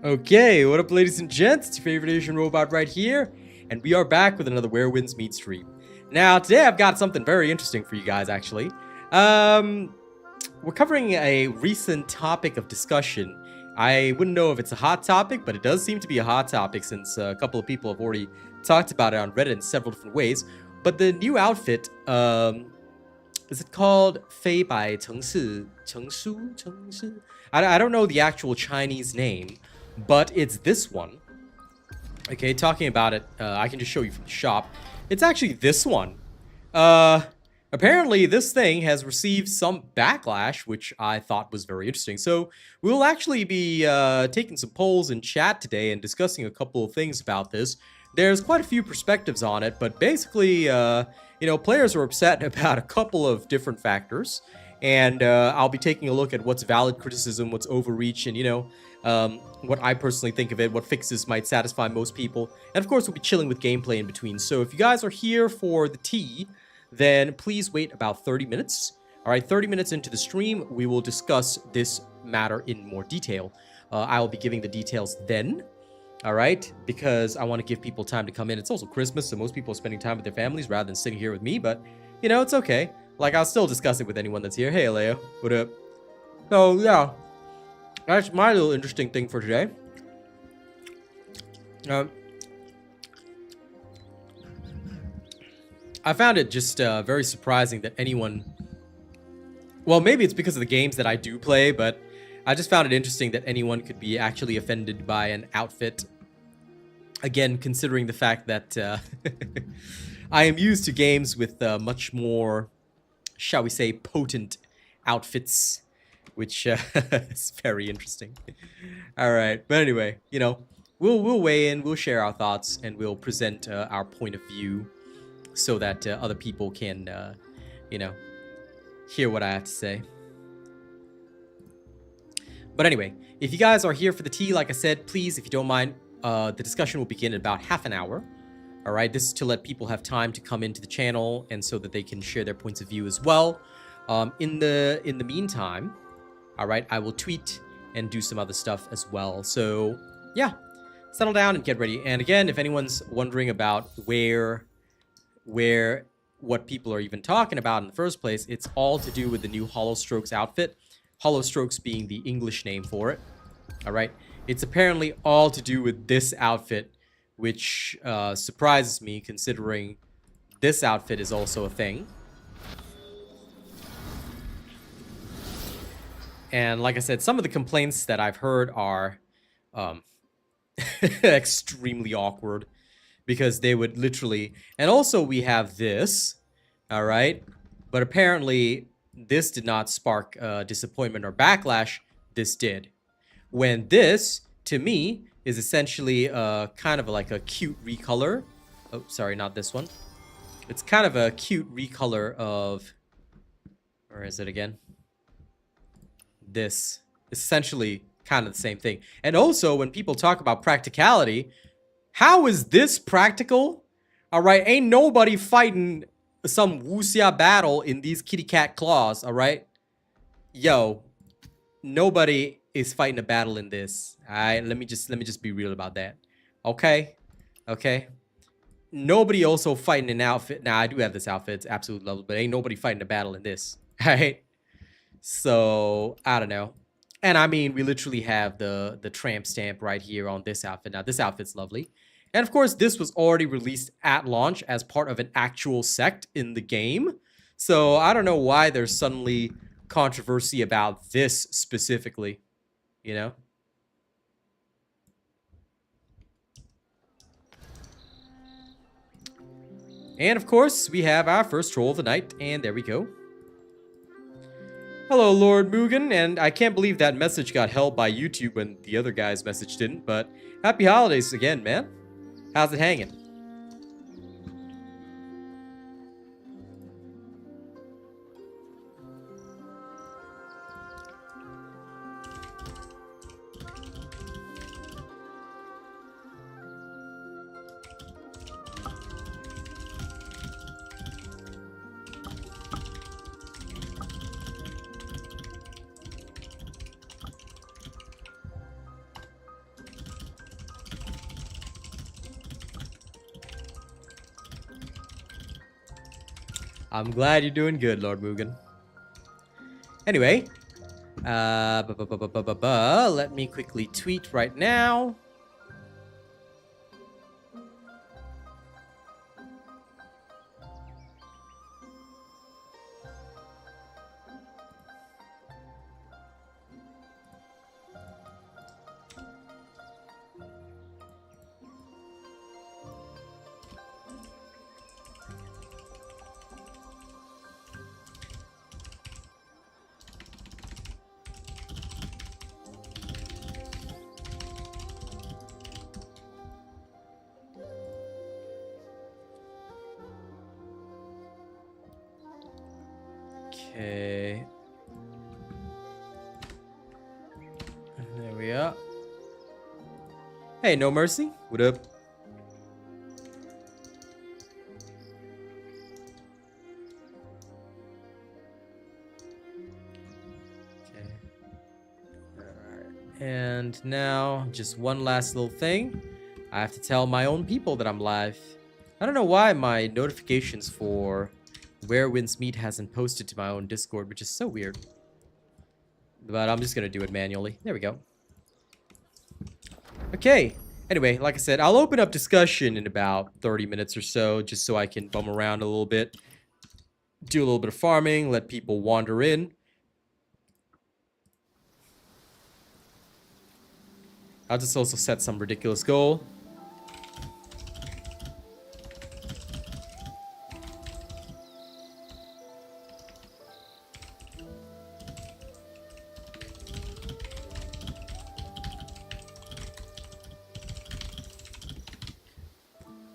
Okay, what up, ladies and gents? It's your favorite Asian robot right here, and we are back with another Where Winds Meet stream. Now, today I've got something very interesting for you guys, actually. We're covering a recent topic of discussion. I wouldn't know if it's a hot topic, but it does seem to be a hot topic since a couple of people have already talked about it on Reddit in several different ways. But the new outfit, is it called Feibai Chengshi? Chengshi? I don't know the actual Chinese name, but it's this one. Okay, talking about it, I can just show you from the shop. It's actually this one. Apparently this thing has received some backlash, which I thought was very interesting. So we'll actually be taking some polls in chat today and discussing a couple of things about this. There's quite a few perspectives on it, but basically, you know, players are upset about a couple of different factors. And I'll be taking a look at what's valid criticism, what's overreach, and, you know, what I personally think of it, what fixes might satisfy most people. And of course, we'll be chilling with gameplay in between. So if you guys are here for the tea, then please wait about 30 minutes. All right, 30 minutes into the stream, we will discuss this matter in more detail. I will be giving the details then. All right, because I want to give people time to come in. It's also Christmas, so most people are spending time with their families rather than sitting here with me, but, you know, it's okay. Like, I'll still discuss it with anyone that's here. Hey, Leo, what up? So, yeah, that's my little interesting thing for today. I found it just very surprising that anyone... Well, maybe it's because of the games that I do play, but I just found it interesting that anyone could be actually offended by an outfit. Again, considering the fact that I am used to games with much more, shall we say, potent outfits, which is very interesting. All right, but anyway, you know, we'll weigh in, we'll share our thoughts, and we'll present our point of view so that other people can, you know, hear what I have to say. But anyway, if you guys are here for the tea, like I said, please, if you don't mind, the discussion will begin in about half an hour. All right, this is to let people have time to come into the channel and so that they can share their points of view as well. In the meantime, all right, I will tweet and do some other stuff as well. So yeah, settle down and get ready. And again, if anyone's wondering about what people are even talking about in the first place, it's all to do with the new Hollow Strokes outfit. Hollow Strokes being the English name for it. All right, it's apparently all to do with this outfit, which surprises me considering this outfit is also a thing. And like I said, some of the complaints that I've heard are extremely awkward because they would literally... And also we have this, all right? But apparently this did not spark disappointment or backlash. This did. When this, to me, is essentially kind of like a cute recolor. Oh, sorry, not this one. It's kind of a cute recolor of... Where is it again? This. It's essentially kind of the same thing. And also, when people talk about practicality, how is this practical? All right, ain't nobody fighting some wuxia battle in these kitty cat claws, all right? Yo, nobody is fighting a battle in this. All right, let me just be real about that. Okay? Okay? Nobody also fighting an outfit. Now, I do have this outfit. It's absolute level, but ain't nobody fighting a battle in this. All right? So, I don't know. And I mean, we literally have the tramp stamp right here on this outfit. Now, this outfit's lovely. And of course, this was already released at launch as part of an actual sect in the game. So I don't know why there's suddenly controversy about this specifically, you know? And of course, we have our first troll of the night, and there we go. Hello, Lord Mugen, and I can't believe that message got held by YouTube when the other guy's message didn't, but happy holidays again, man. How's it hanging? I'm glad you're doing good, Lord Mugen. Anyway, let me quickly tweet right now. Okay. There we are. Hey, No Mercy. What up? Okay. Alright. And now, just one last little thing. I have to tell my own people that I'm live. I don't know why my notifications for Where Winds Meet hasn't posted to my own Discord, which is so weird. But I'm just gonna do it manually. There we go. Okay. Anyway, like I said, I'll open up discussion in about 30 minutes or so, just so I can bum around a little bit, do a little bit of farming, let people wander in. I'll just also set some ridiculous goal.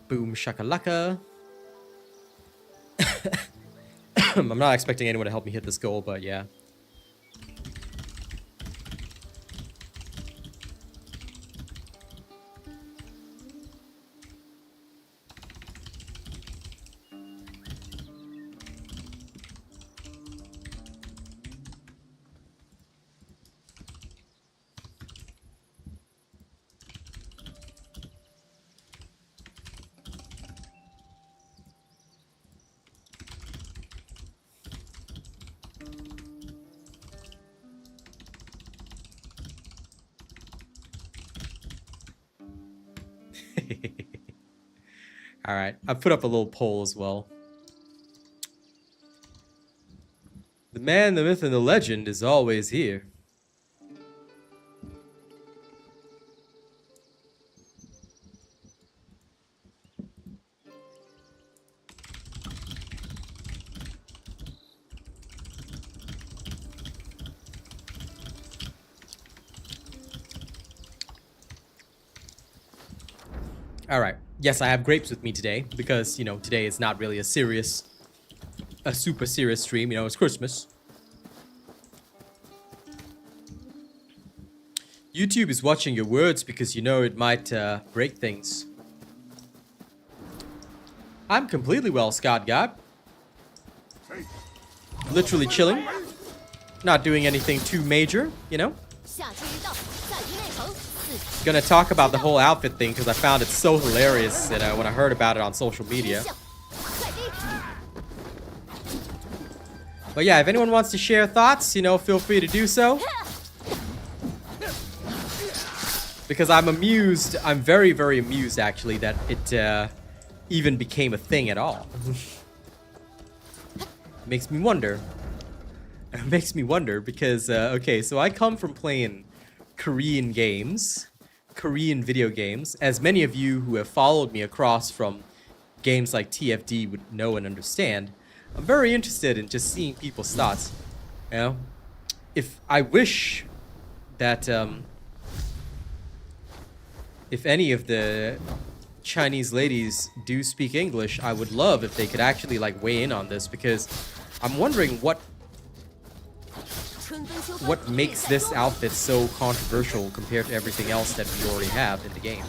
Boom shakalaka. I'm not expecting anyone to help me hit this goal, but yeah. Alright, I put up a little poll as well. The man, the myth, and the legend is always here. Alright. Yes, I have grapes with me today because, you know, today is not really a super serious stream. You know, it's Christmas. YouTube is watching your words because you know it might break things. I'm completely well, Scott God. Literally chilling. Not doing anything too major, you know? Gonna talk about the whole outfit thing because I found it so hilarious that when I heard about it on social media. But yeah, if anyone wants to share thoughts, you know, feel free to do so. Because I'm amused, I'm very, very amused actually that it even became a thing at all. Makes me wonder. It makes me wonder because, okay, so I come from playing Korean games, Korean video games, as many of you who have followed me across from games like TFD would know and understand. I'm very interested in just seeing people's thoughts. You know, if I wish that if any of the Chinese ladies do speak English, I would love if they could actually like weigh in on this because I'm wondering what makes this outfit so controversial compared to everything else that we already have in the game.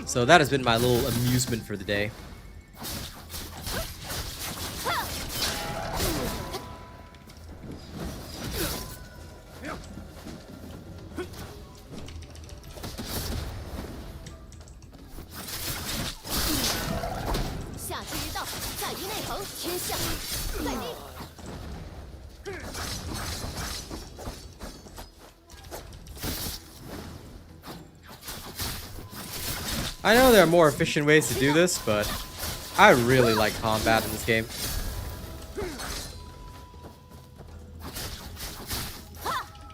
So that has been my little amusement for the day. I know there are more efficient ways to do this, but I really like combat in this game.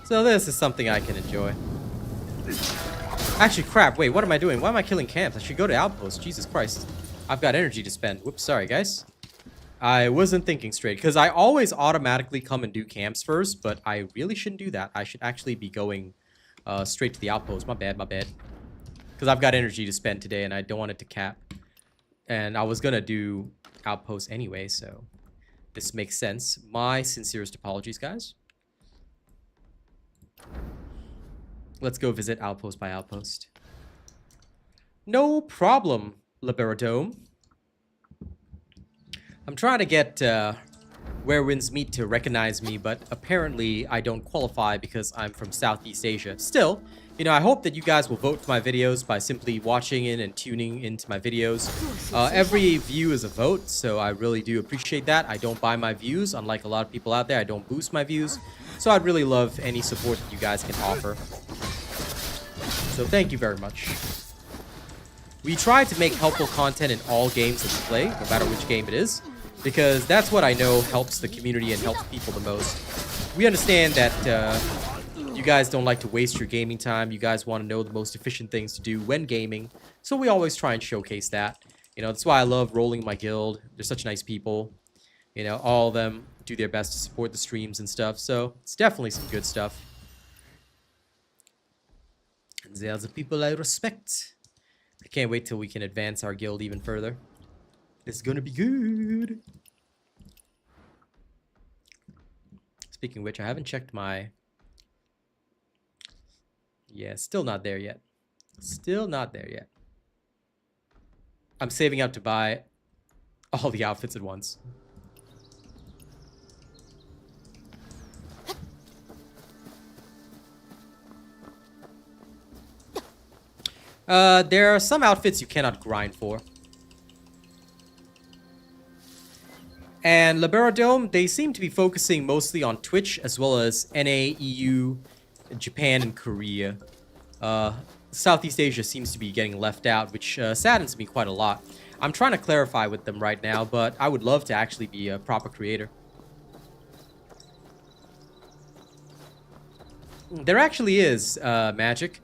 So this is something I can enjoy. Actually, crap, wait, what am I doing? Why am I killing camps? I should go to outposts. Jesus Christ. I've got energy to spend. Whoops, sorry, guys. I wasn't thinking straight, because I always automatically come and do camps first, but I really shouldn't do that. I should actually be going straight to the outpost. My bad, my bad. Because I've got energy to spend today, and I don't want it to cap. And I was going to do outposts anyway, so this makes sense. My sincerest apologies, guys. Let's go visit outpost by outpost. No problem, Liberadome. I'm trying to get Where Winds Meet to recognize me, but apparently I don't qualify because I'm from Southeast Asia. Still, you know, I hope that you guys will vote for my videos by simply watching in and tuning into my videos. Every view is a vote, so I really do appreciate that. I don't buy my views, unlike a lot of people out there. I don't boost my views, so I'd really love any support that you guys can offer. So thank you very much. We try to make helpful content in all games that we play, no matter which game it is, because that's what I know helps the community and helps people the most. We understand that you guys don't like to waste your gaming time. You guys want to know the most efficient things to do when gaming, so we always try and showcase that. You know, that's why I love rolling my guild. They're such nice people. You know, all of them do their best to support the streams and stuff, so it's definitely some good stuff. And they are the people I respect. I can't wait till we can advance our guild even further. It's gonna be good. Speaking of which, I haven't checked my... Yeah, still not there yet. Still not there yet. I'm saving up to buy all the outfits at once. There are some outfits you cannot grind for. And Liberadome, they seem to be focusing mostly on Twitch, as well as NA, EU, Japan, and Korea. Southeast Asia seems to be getting left out, which saddens me quite a lot. I'm trying to clarify with them right now, but I would love to actually be a proper creator. There actually is magic.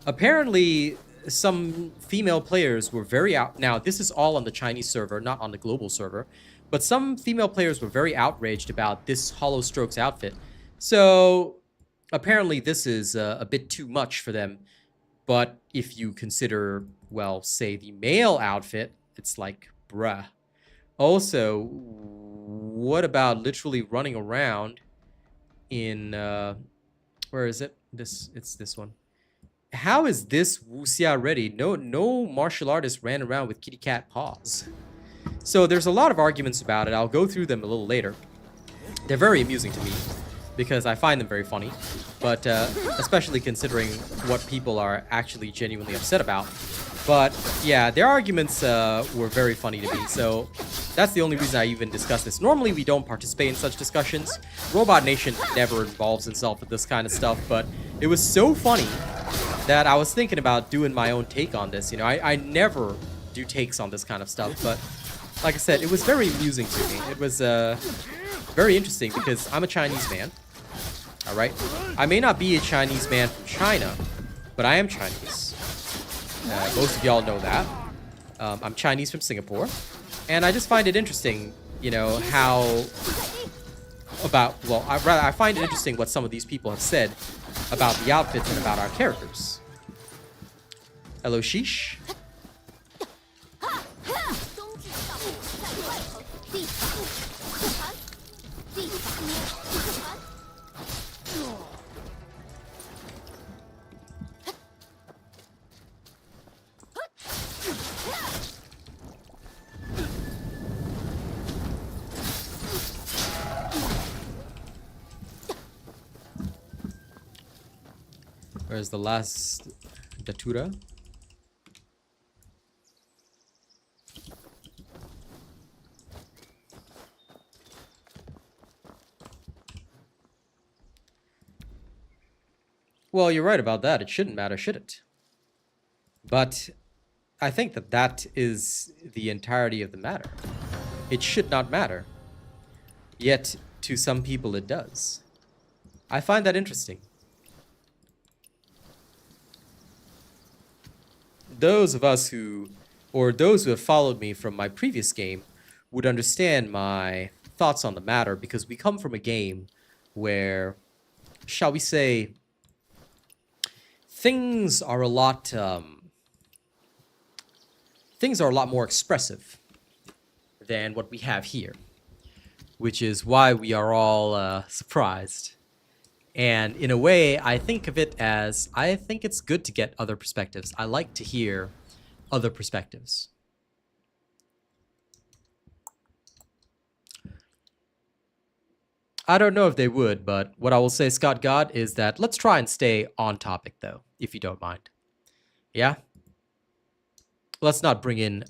Apparently, some female players were very out. Now, this is all on the Chinese server, not on the global server. But some female players were very outraged about this Hollow Strokes outfit. So, apparently this is a bit too much for them. But if you consider, well, say the male outfit, it's like, bruh. Also, what about literally running around in, where is it? It's this one. How is this wuxia ready? No martial artist ran around with kitty cat paws. So there's a lot of arguments about it. I'll go through them a little later. They're very amusing to me because I find them very funny, but especially considering what people are actually genuinely upset about. But yeah, their arguments were very funny to me, so that's the only reason I even discuss this. Normally we don't participate in such discussions. Robot Nation never involves itself with this kind of stuff, but it was so funny that I was thinking about doing my own take on this. You know, I never do takes on this kind of stuff, but like I said, it was very amusing to me. It was very interesting because I'm a Chinese man. Alright? I may not be a Chinese man from China, but I am Chinese. Most of y'all know that. I'm Chinese from Singapore. And I just find it interesting, you know, how... Well, I find it interesting what some of these people have said about the outfits and about our characters. Hello, Sheesh. Where's the last datura? Well, you're right about that. It shouldn't matter, should it? But I think that that is the entirety of the matter. It should not matter. Yet, to some people it does. I find that interesting. Those of us who, or those who have followed me from my previous game, would understand my thoughts on the matter, because we come from a game where, shall we say, things are a lot more expressive than what we have here, which is why we are all surprised. And in a way, I think of it as, I think it's good to get other perspectives. I like to hear other perspectives. I don't know if they would, but what I will say, Scott God, is that let's try and stay on topic, though, if you don't mind. Yeah? Let's not bring in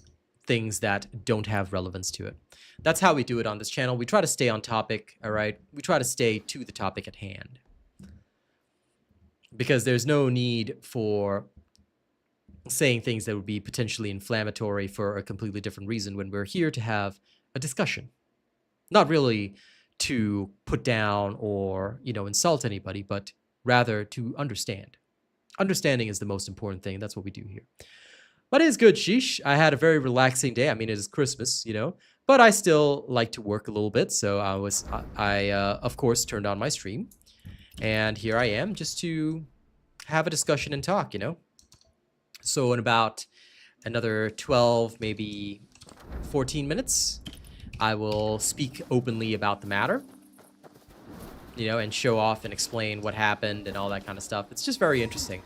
things that don't have relevance to it. That's how we do it on this channel. We try to stay on topic, all right? We try to stay to the topic at hand. Because there's no need for saying things that would be potentially inflammatory for a completely different reason when we're here to have a discussion. Not really to put down or, insult anybody, but rather to understand. Understanding is the most important thing. That's what we do here. But it is good, sheesh. I had a very relaxing day. I mean, it is Christmas, but I still like to work a little bit. So I of course, turned on my stream. And here I am just to have a discussion and talk, So in about another 12, maybe 14 minutes, I will speak openly about the matter, and show off and explain what happened and all that kind of stuff. It's just very interesting.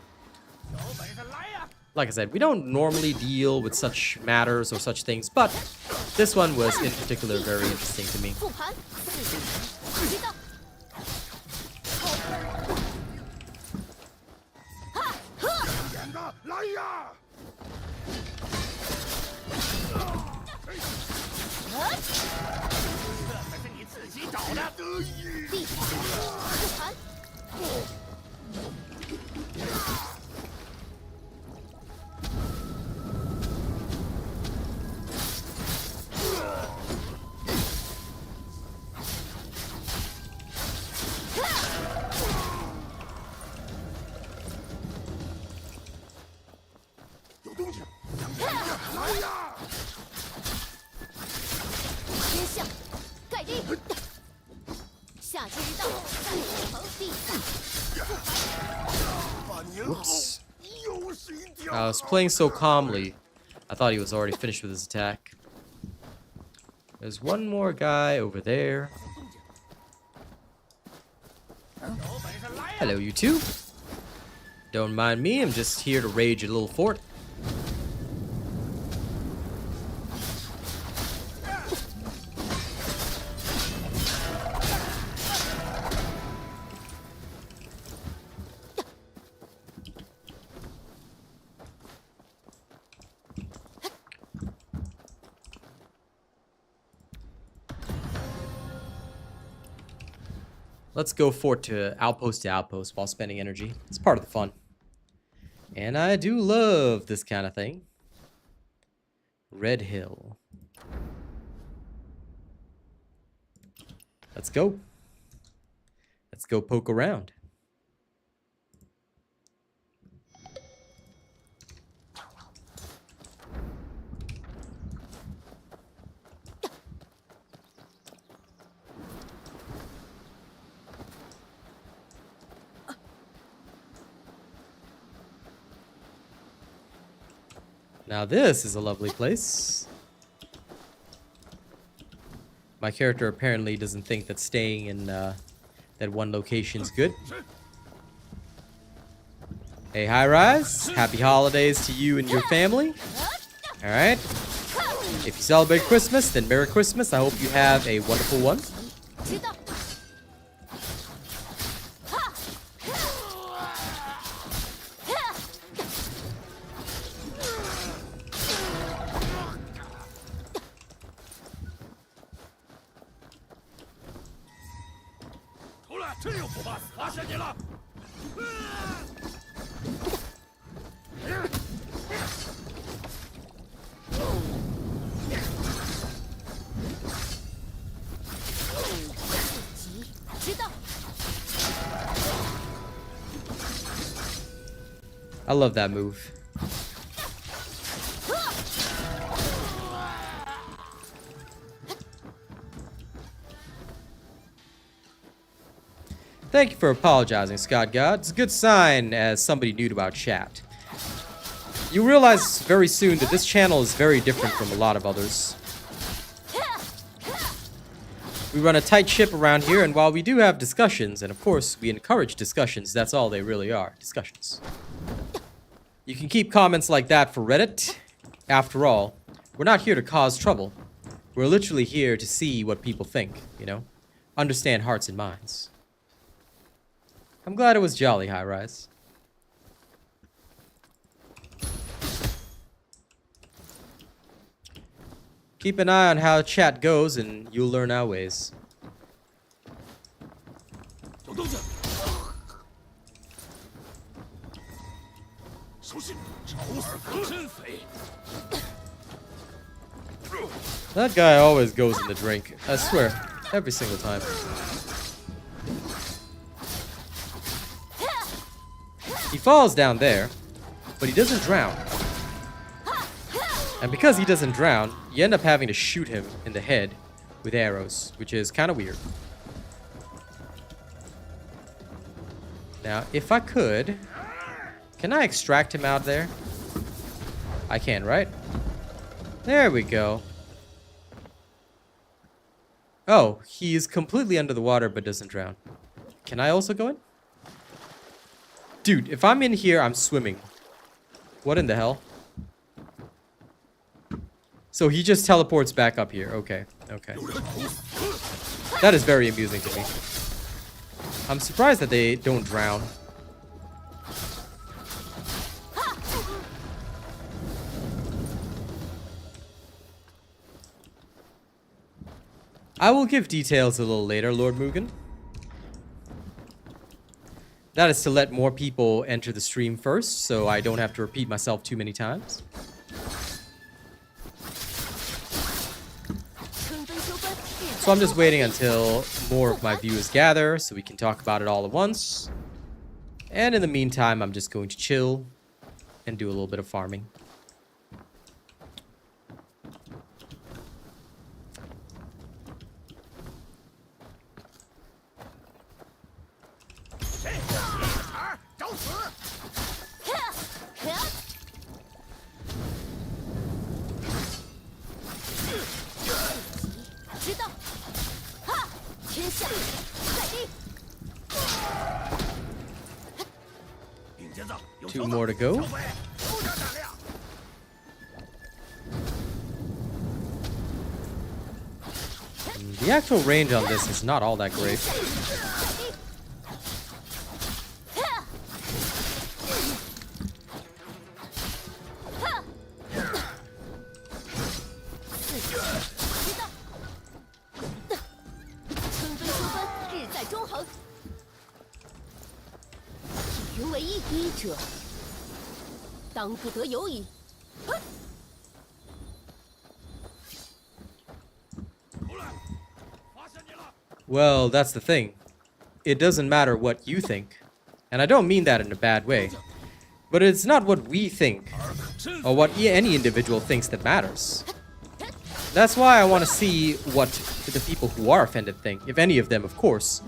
Like I said, we don't normally deal with such matters or such things, but this one was in particular very interesting to me. Whoops. I was playing so calmly, I thought he was already finished with his attack. There's one more guy over there. Hello, you two. Don't mind me, I'm just here to rage a little fort. Let's go fort to outpost while spending energy. It's part of the fun. And I do love this kind of thing. Red Hill. Let's go. Let's go poke around. Now this is a lovely place. My character apparently doesn't think that staying in that one location is good. Hey, High Rise. Happy holidays to you and your family. Alright. If you celebrate Christmas, then Merry Christmas. I hope you have a wonderful one. I love that move. Thank you for apologizing, Scott God. It's a good sign as somebody new to our chat. You realize very soon that this channel is very different from a lot of others. We run a tight ship around here, and while we do have discussions, and of course we encourage discussions, that's all they really are, discussions. You can keep comments like that for Reddit. After all, we're not here to cause trouble. We're literally here to see what people think, you know? Understand hearts and minds. I'm glad it was jolly, High Rise. Keep an eye on how chat goes, and you'll learn our ways. That guy always goes in the drink. I swear, every single time. He falls down there, but he doesn't drown. And because he doesn't drown, you end up having to shoot him in the head with arrows, which is kind of weird. Now, if I could, can I extract him out there? I can, right? There we go. Oh, he's completely under the water but doesn't drown. Can I also go in? Dude, if I'm in here, I'm swimming. What in the hell? So he just teleports back up here. Okay, okay. That is very amusing to me. I'm surprised that they don't drown. I will give details a little later, Lord Mugen. That is to let more people enter the stream first, so I don't have to repeat myself too many times. So I'm just waiting until more of my viewers gather so we can talk about it all at once. And in the meantime, I'm just going to chill and do a little bit of farming. Two more to go. The actual range on this is not all that great. Well, that's the thing. It doesn't matter what you think. And I don't mean that in a bad way. But it's not what we think, or what any individual thinks that matters. That's why I want to see what the people who are offended think, if any of them, of course,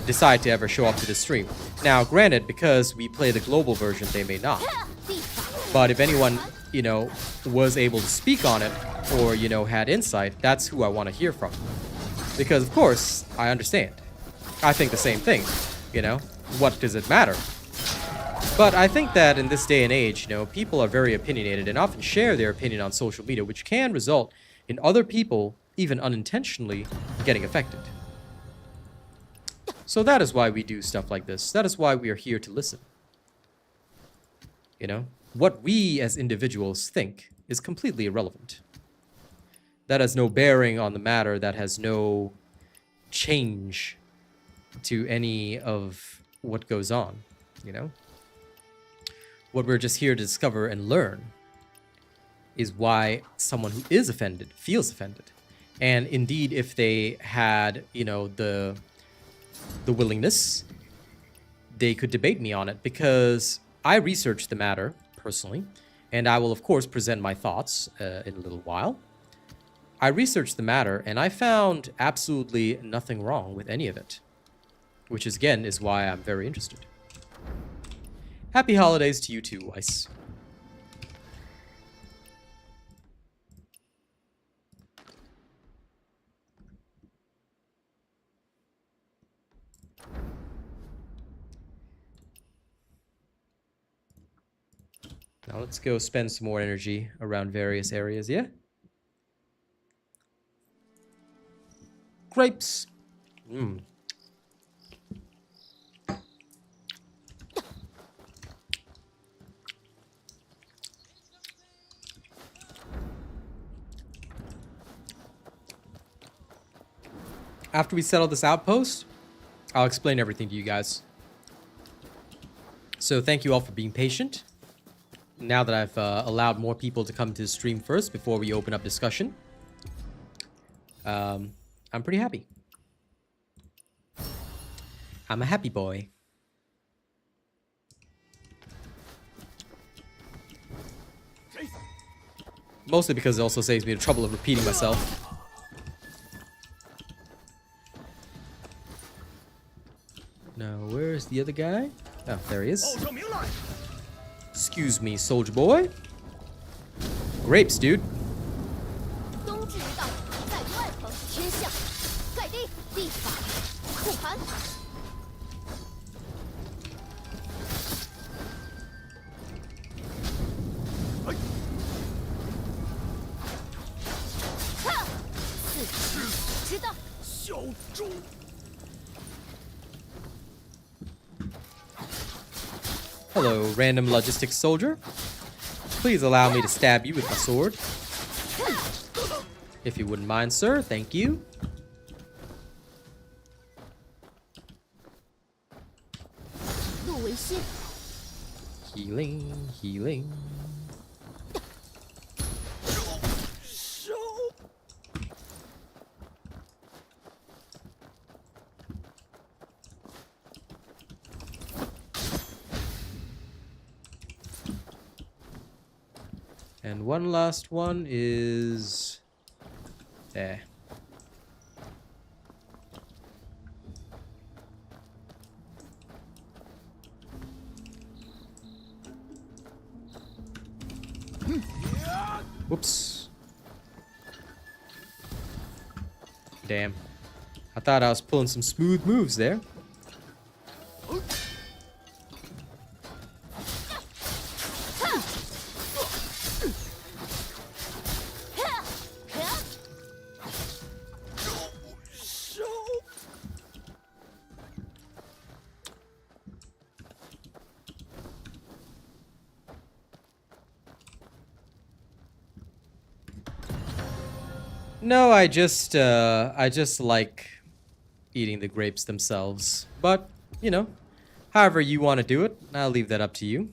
decide to ever show up to the stream. Now, granted, because we play the global version, they may not. But if anyone, you know, was able to speak on it, or, you know, had insight, that's who I want to hear from. Because, of course, I understand. I think the same thing, you know? What does it matter? But I think that in this day and age, you know, people are very opinionated and often share their opinion on social media, which can result in other people, even unintentionally, getting affected. So that is why we do stuff like this. That is why we are here to listen. You know? What we as individuals think is completely irrelevant. That has no bearing on the matter, that has no change to any of what goes on, you know? What we're just here to discover and learn is why someone who is offended feels offended. And indeed, if they had, you know, the willingness, they could debate me on it, because I researched the matter, personally, and I will, of course, present my thoughts in a little while. I researched the matter, and I found absolutely nothing wrong with any of it. Which, is, again, is why I'm very interested. Happy holidays to you too, Weiss. Now let's go spend some more energy around various areas, yeah? Grapes. Mmm. After we settle this outpost, I'll explain everything to you guys. So thank you all for being patient. Now that I've allowed more people to come to the stream first before we open up discussion, I'm pretty happy. I'm a happy boy. Mostly because it also saves me the trouble of repeating myself. Now, where's the other guy? Oh, there he is. Excuse me, soldier boy. Grapes, dude. Hello, random logistics soldier. Please allow me to stab you with my sword. If you wouldn't mind, sir. Thank you. Healing, healing. And one last one is there. Whoops. Damn. I thought I was pulling some smooth moves there. No, I just like eating the grapes themselves. But, you know, however you want to do it, I'll leave that up to you.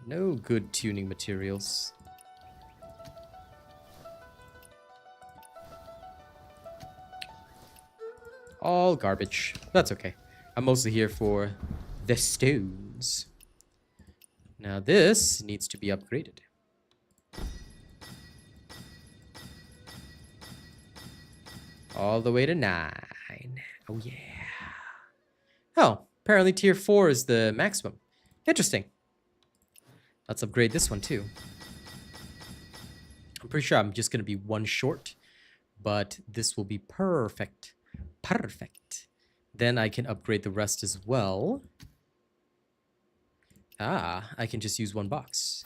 No good tuning materials. All garbage. That's okay. I'm mostly here for the stones. Now this needs to be upgraded. All the way to 9. Oh yeah. Oh, apparently tier 4 is the maximum. Interesting. Let's upgrade this one too. I'm pretty sure I'm just going to be one short, but this will be perfect. Perfect. Then I can upgrade the rest as well. Ah, I can just use one box.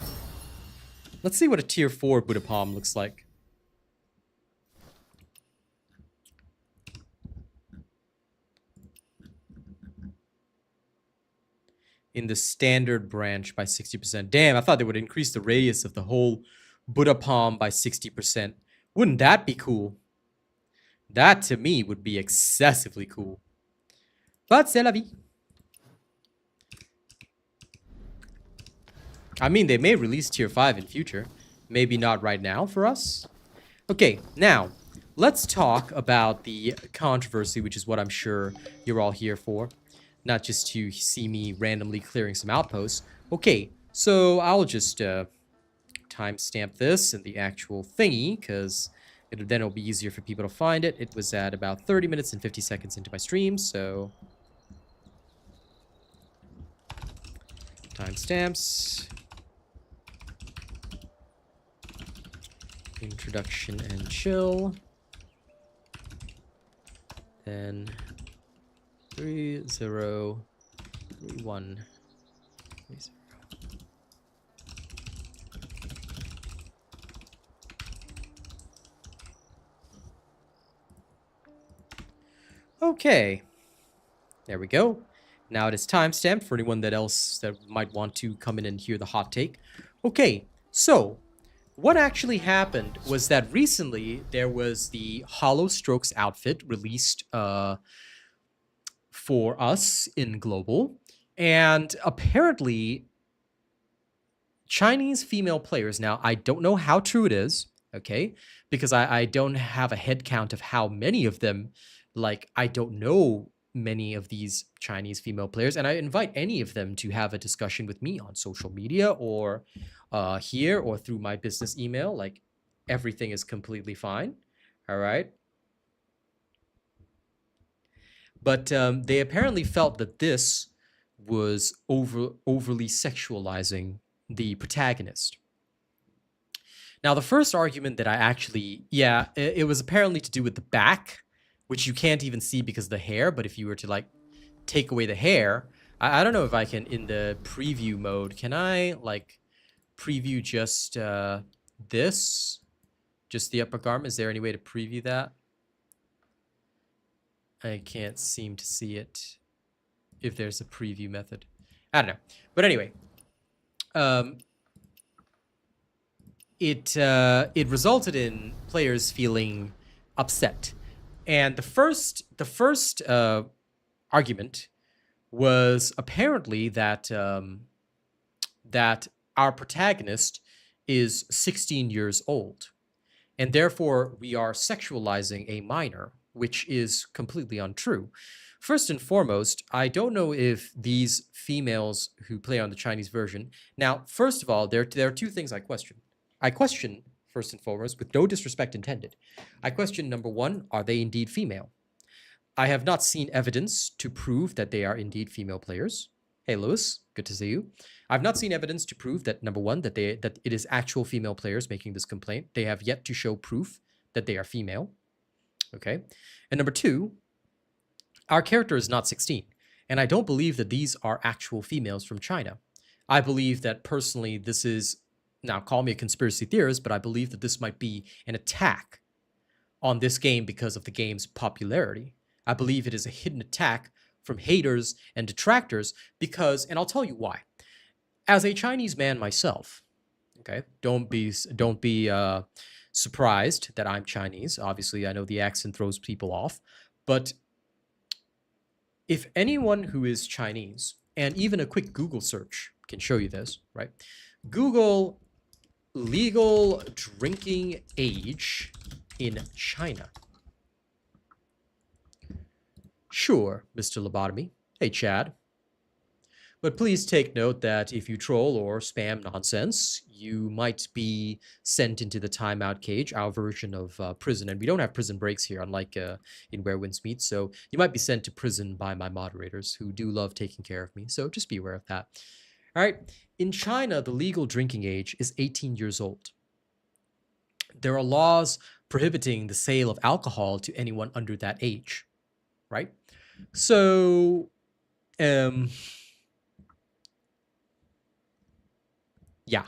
Let's see what a tier 4 Buddha Palm looks like. In the standard branch by 60%. Damn, I thought they would increase the radius of the whole Buddha Palm by 60%. Wouldn't that be cool? That, to me, would be excessively cool. But c'est la vie. I mean, they may release tier 5 in future. Maybe not right now for us. Okay, now, let's talk about the controversy, which is what I'm sure you're all here for. Not just to see me randomly clearing some outposts. Okay, so I'll just timestamp this in the actual thingy, because then it'll be easier for people to find it. It was at about 30 minutes and 50 seconds into my stream, so... timestamps. Introduction and chill. Then 3031. Okay. There we go. Now it is timestamped for anyone that might want to come in and hear the hot take. Okay, so what actually happened was that recently there was the Hollow Strokes outfit released for us in global, and apparently Chinese female players, now I don't know how true it is, okay, because I don't have a head count of how many of them, like I don't know many of these Chinese female players, and I invite any of them to have a discussion with me on social media or here or through my business email. Like, everything is completely fine. All right. But they apparently felt that this was overly sexualizing the protagonist. Now, the first argument that I actually, yeah, it was apparently to do with the back, which you can't even see because of the hair. But if you were to like take away the hair, I don't know if I can in the preview mode. Can I like preview just this, just the upper garment? Is there any way to preview that? I can't seem to see it if there's a preview method. I don't know. But anyway, it resulted in players feeling upset. And the first argument was apparently that that our protagonist is 16 years old, and therefore we are sexualizing a minor, which is completely untrue. First and foremost, I don't know if these females who play on the Chinese version... Now, first of all, there are two things I question. I question, first and foremost, with no disrespect intended, I question, number one, are they indeed female? I have not seen evidence to prove that they are indeed female players. Hey, Lewis, good to see you. I've not seen evidence to prove that, number one, that it is actual female players making this complaint. They have yet to show proof that they are female. Okay. And number two, our character is not 16. And I don't believe that these are actual females from China. I believe that personally this is, now call me a conspiracy theorist, but I believe that this might be an attack on this game because of the game's popularity. I believe it is a hidden attack from haters and detractors because, and I'll tell you why. As a Chinese man myself, okay, don't be surprised that I'm Chinese. Obviously, I know the accent throws people off, but if anyone who is Chinese, and even a quick Google search can show you this, right? Google legal drinking age in China. Sure, Mr. Lobotomy. Hey, Chad. But please take note that if you troll or spam nonsense, you might be sent into the timeout cage, our version of prison. And we don't have prison breaks here, unlike in Where Winds Meet. So you might be sent to prison by my moderators, who do love taking care of me. So just be aware of that. All right. In China, the legal drinking age is 18 years old. There are laws prohibiting the sale of alcohol to anyone under that age, right? So, yeah.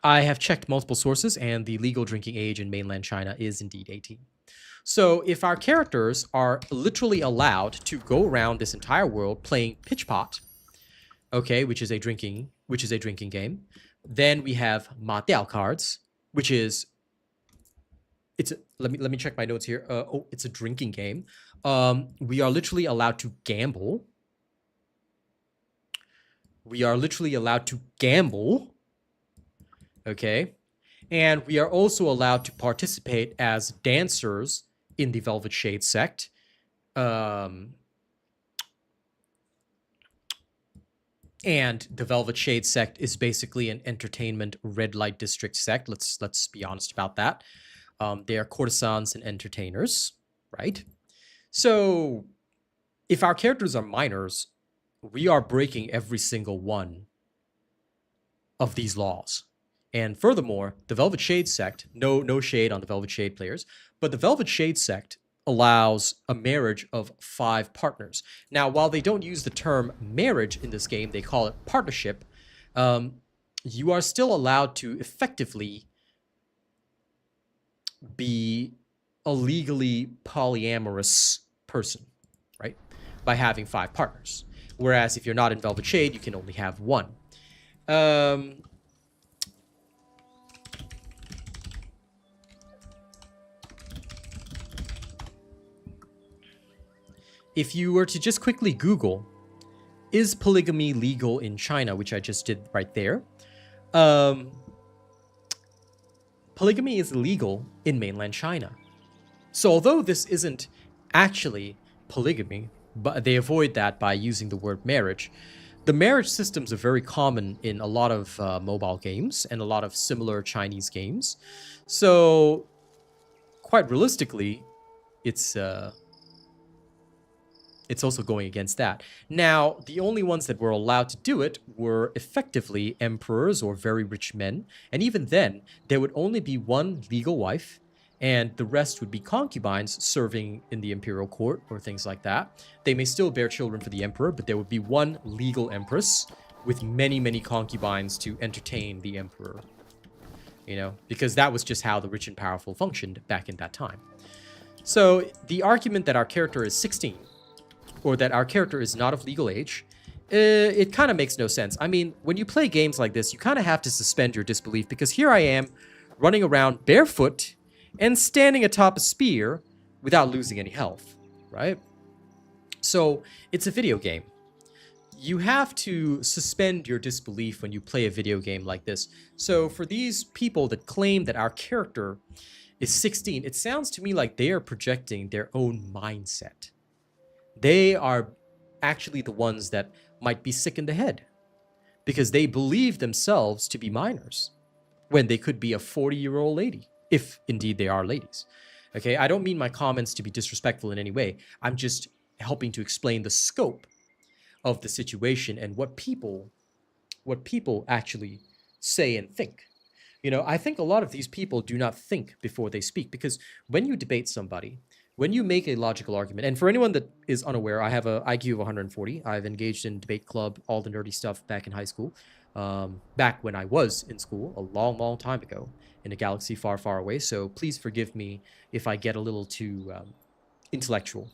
I have checked multiple sources, and the legal drinking age in mainland China is indeed 18. So if our characters are literally allowed to go around this entire world playing pitch pot, okay, which is a drinking game, then we have ma diao cards, which is let me check my notes here. It's a drinking game. We are literally allowed to gamble. We are literally allowed to gamble Okay. And we are also allowed to participate as dancers in the Velvet Shade sect. Um, and the Velvet Shade sect is basically an entertainment red light district sect. Let's be honest about that. They are courtesans and entertainers, right? So if our characters are minors, we are breaking every single one of these laws. And furthermore, the Velvet Shade sect, no shade on the Velvet Shade players, but the Velvet Shade sect allows a marriage of 5 partners. Now, while they don't use the term marriage in this game, they call it partnership. You are still allowed to effectively be a legally polyamorous person, right? By having 5 partners. Whereas if you're not in Velvet Shade, you can only have 1. If you were to just quickly Google, is polygamy legal in China, which I just did right there, polygamy is illegal in mainland China. So although this isn't actually polygamy, but they avoid that by using the word marriage, the marriage systems are very common in a lot of mobile games and a lot of similar Chinese games. So quite realistically, it's also going against that. Now, the only ones that were allowed to do it were effectively emperors or very rich men. And even then, there would only be one legal wife, and the rest would be concubines serving in the imperial court or things like that. They may still bear children for the emperor, but there would be one legal empress with many, many concubines to entertain the emperor. You know, because that was just how the rich and powerful functioned back in that time. So the argument that our character is 16, or that our character is not of legal age, it kind of makes no sense. I mean, when you play games like this, you kind of have to suspend your disbelief, because here I am running around barefoot and standing atop a spear without losing any health, right? So it's a video game. You have to suspend your disbelief when you play a video game like this. So for these people that claim that our character is 16, it sounds to me like they are projecting their own mindset. They are actually the ones that might be sick in the head, because they believe themselves to be minors when they could be a 40-year-old lady, if indeed they are ladies. Okay, I don't mean my comments to be disrespectful in any way. I'm just helping to explain the scope of the situation and what people actually say and think. You know, I think a lot of these people do not think before they speak, because when you debate somebody, when you make a logical argument, and for anyone that is unaware, I have an IQ of 140. I've engaged in debate club, all the nerdy stuff back in high school, back when I was in school, a long, long time ago, in a galaxy far, far away. So please forgive me if I get a little too intellectual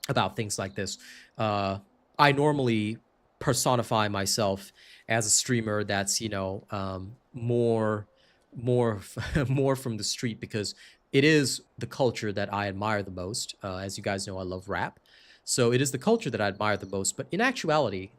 about things like this. I normally personify myself as a streamer that's, you know, more more from the street, because it is the culture that I admire the most. As you guys know, I love rap. So it is the culture that I admire the most. But in actuality,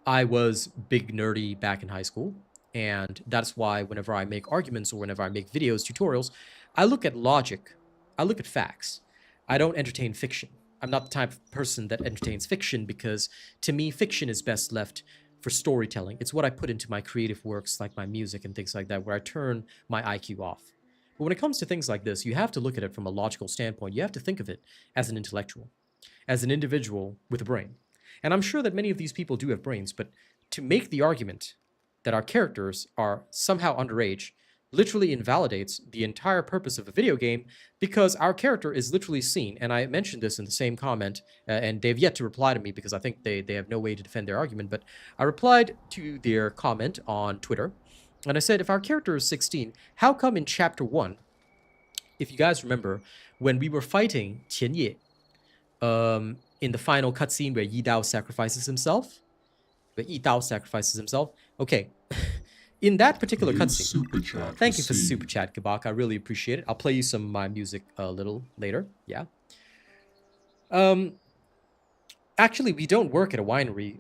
I was big nerdy back in high school. And that's why whenever I make arguments or whenever I make videos, tutorials, I look at logic. I look at facts. I don't entertain fiction. I'm not the type of person that entertains fiction, because to me, fiction is best left for storytelling. It's what I put into my creative works, like my music and things like that, where I turn my IQ off. But when it comes to things like this, you have to look at it from a logical standpoint. You have to think of it as an intellectual, as an individual with a brain. And I'm sure that many of these people do have brains, but to make the argument that our characters are somehow underage literally invalidates the entire purpose of a video game, because our character is literally seen, and I mentioned this in the same comment, and they've yet to reply to me because I think they have no way to defend their argument, but I replied to their comment on Twitter, and I said, if our character is 16, how come in Chapter 1, if you guys remember, when we were fighting Qian Ye, in the final cutscene where Yi Dao sacrifices himself, okay, in that particular cutscene, thank you for the super chat, Kabak. I really appreciate it. I'll play you some of my music a little later. Yeah. Actually, we don't work at a winery.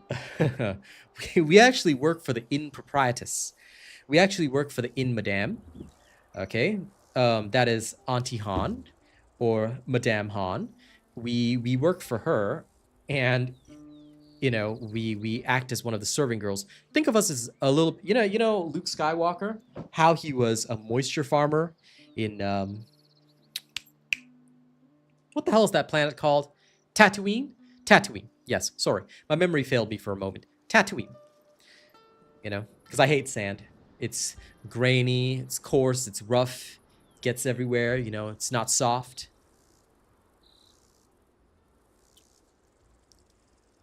We actually work for the inn proprietus. We actually work for the In Madame. Okay, that is Auntie Han or Madame Han. We work for her, and we act as one of the serving girls. Think of us as a little, Luke Skywalker, how he was a moisture farmer in what the hell is that planet called? Tatooine? Tatooine. Yes, sorry. My memory failed me for a moment. Tatooine. Because I hate sand. It's grainy, it's coarse, it's rough, gets everywhere, it's not soft.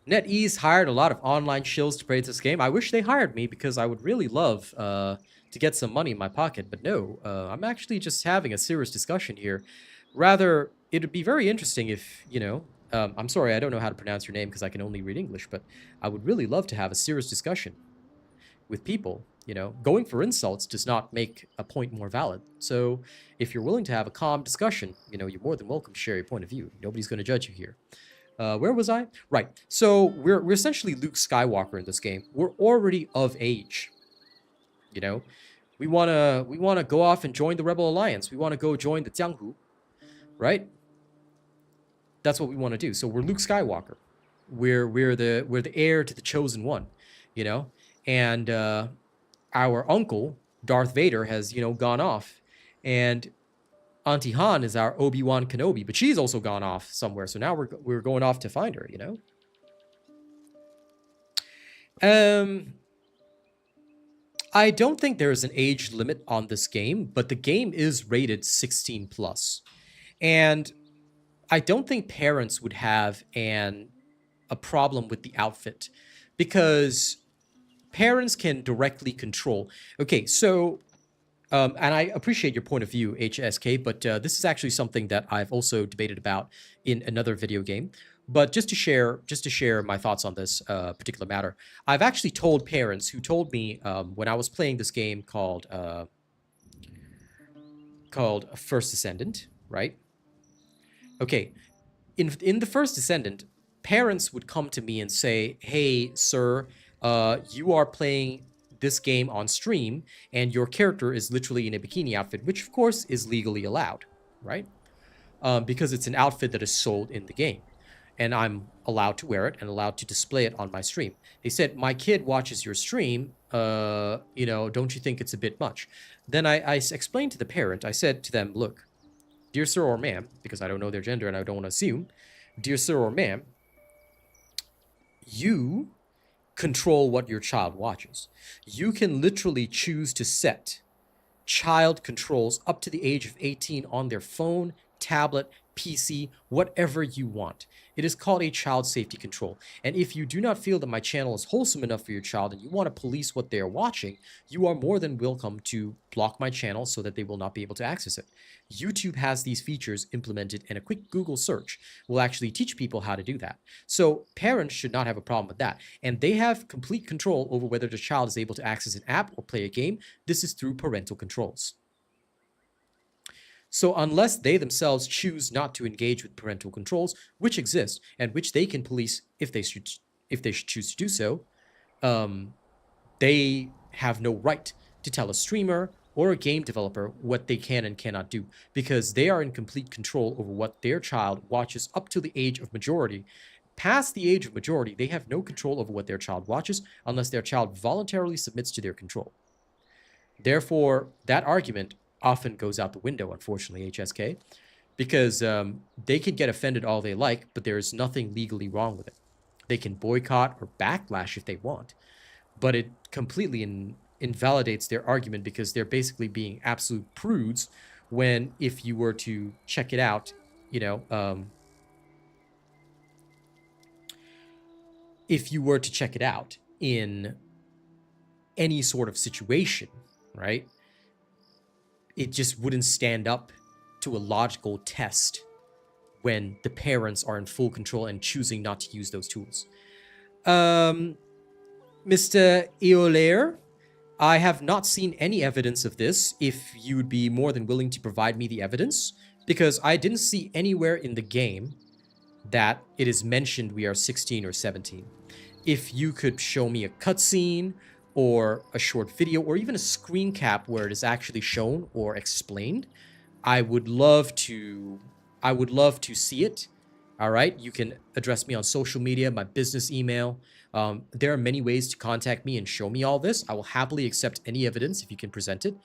NetEase hired a lot of online shills to play this game. I wish they hired me because I would really love to get some money in my pocket. But no, I'm actually just having a serious discussion here. Rather, it would be very interesting if, I'm sorry, I don't know how to pronounce your name because I can only read English, but I would really love to have a serious discussion with people. Going for insults does not make a point more valid. So if you're willing to have a calm discussion, you're more than welcome to share your point of view. Nobody's going to judge you here. Where was I? Right. So we're essentially Luke Skywalker in this game. We're already of age. We wanna go off and join the Rebel Alliance. We want to go join the Jianghu, right? That's what we want to do. So we're Luke Skywalker. We're the heir to the chosen one, and our uncle Darth Vader has gone off, and Auntie Han is our Obi-Wan Kenobi, but she's also gone off somewhere. So now we're going off to find her, I don't think there is an age limit on this game, but the game is rated 16 plus. And I don't think parents would have a problem with the outfit because parents can directly control. Okay, so and I appreciate your point of view, HSK, but this is actually something that I've also debated about in another video game. But just to share my thoughts on this particular matter, I've actually told parents who told me when I was playing this game called First Descendant, right? Okay, in the First Descendant, parents would come to me and say, "Hey, sir, you are playing this game on stream, and your character is literally in a bikini outfit," which of course is legally allowed, right? Because it's an outfit that is sold in the game, and I'm allowed to wear it and allowed to display it on my stream. They said, "My kid watches your stream, don't you think it's a bit much?" Then I explained to the parent, I said to them, "Look, dear sir or ma'am," because I don't know their gender and I don't want to assume, "Dear sir or ma'am, you control what your child watches. You can literally choose to set child controls up to the age of 18 on their phone, tablet, PC, whatever you want. It is called a child safety control. And if you do not feel that my channel is wholesome enough for your child and you want to police what they are watching, you are more than welcome to block my channel so that they will not be able to access it." YouTube has these features implemented, and a quick Google search will actually teach people how to do that. So parents should not have a problem with that. And they have complete control over whether the child is able to access an app or play a game. This is through parental controls. So unless they themselves choose not to engage with parental controls, which exist and which they can police if they should choose to do so, they have no right to tell a streamer or a game developer what they can and cannot do, because they are in complete control over what their child watches up to the age of majority. Past the age of majority, they have no control over what their child watches unless their child voluntarily submits to their control. Therefore, that argument often goes out the window, unfortunately, HSK, because they can get offended all they like, but there is nothing legally wrong with it. They can boycott or backlash if they want, but it completely invalidates their argument because they're basically being absolute prudes when, if you were to check it out, if you were to check it out in any sort of situation, right? It just wouldn't stand up to a logical test when the parents are in full control and choosing not to use those tools. Mr. Eolair, I have not seen any evidence of this. If you would be more than willing to provide me the evidence, because I didn't see anywhere in the game that it is mentioned we are 16 or 17. If you could show me a cutscene or a short video, or even a screen cap where it is actually shown or explained, I would love to see it. All right, you can address me on social media, my business email. There are many ways to contact me and show me all this. I will happily accept any evidence if you can present it.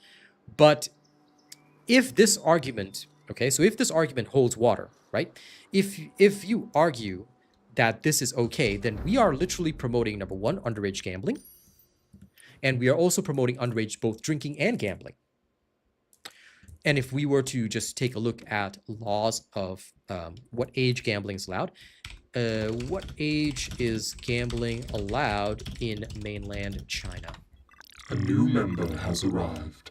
But if this argument, okay, so if this argument holds water, right? If you argue that this is okay, then we are literally promoting, number one, underage gambling. And we are also promoting underage both drinking and gambling. And if we were to just take a look at laws of what age gambling is allowed, what age is gambling allowed in mainland China? A new member has arrived.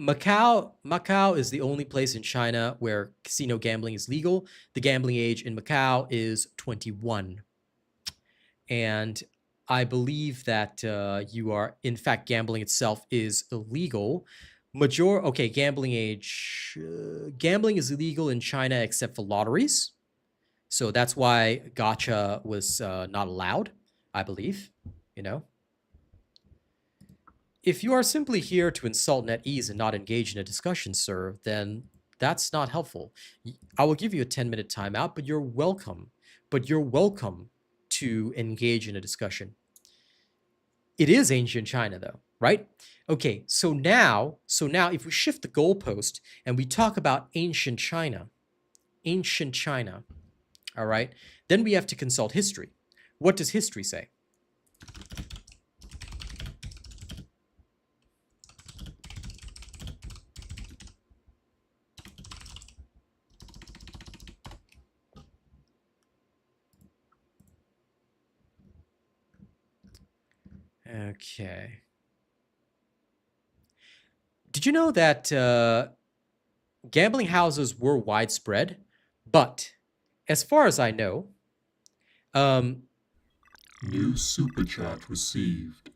Macau is the only place in China where casino gambling is legal. The gambling age in Macau is 21. And I believe that you are, in fact, gambling itself is illegal. Gambling age, gambling is illegal in China except for lotteries. So that's why gacha was not allowed, I believe, you know. If you are simply here to insult NetEase and not engage in a discussion, sir, then that's not helpful. I will give you a 10-minute timeout, but you're welcome. To engage in a discussion. It is ancient China, though, right? Okay, so now if we shift the goalpost and we talk about ancient China, all right, then we have to consult history. What does history say? Okay. Did you know that gambling houses were widespread? But as far as I know, New super chat received.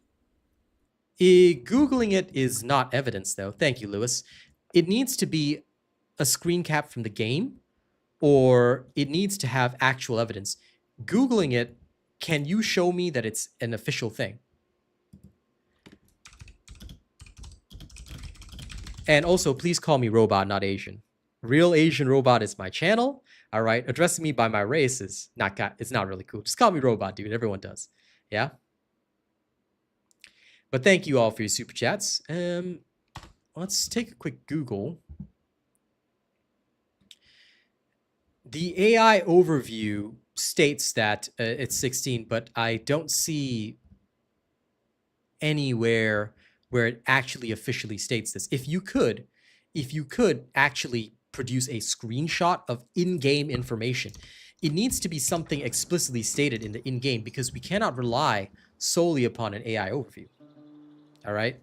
Googling it is not evidence, though. Thank you, Lewis. It needs to be a screen cap from the game, or it needs to have actual evidence. Googling it, can you show me that it's an official thing? And also, please call me Robot, not Asian. Real Asian Robot is my channel. All right, addressing me by my race is it's not really cool. Just call me Robot, dude. Everyone does. Yeah. But thank you all for your super chats. Let's take a quick Google. The AI overview states that it's 16, but I don't see anywhere where it actually officially states this. If you could actually produce a screenshot of in-game information, it needs to be something explicitly stated in the in-game, because we cannot rely solely upon an AI overview. All right?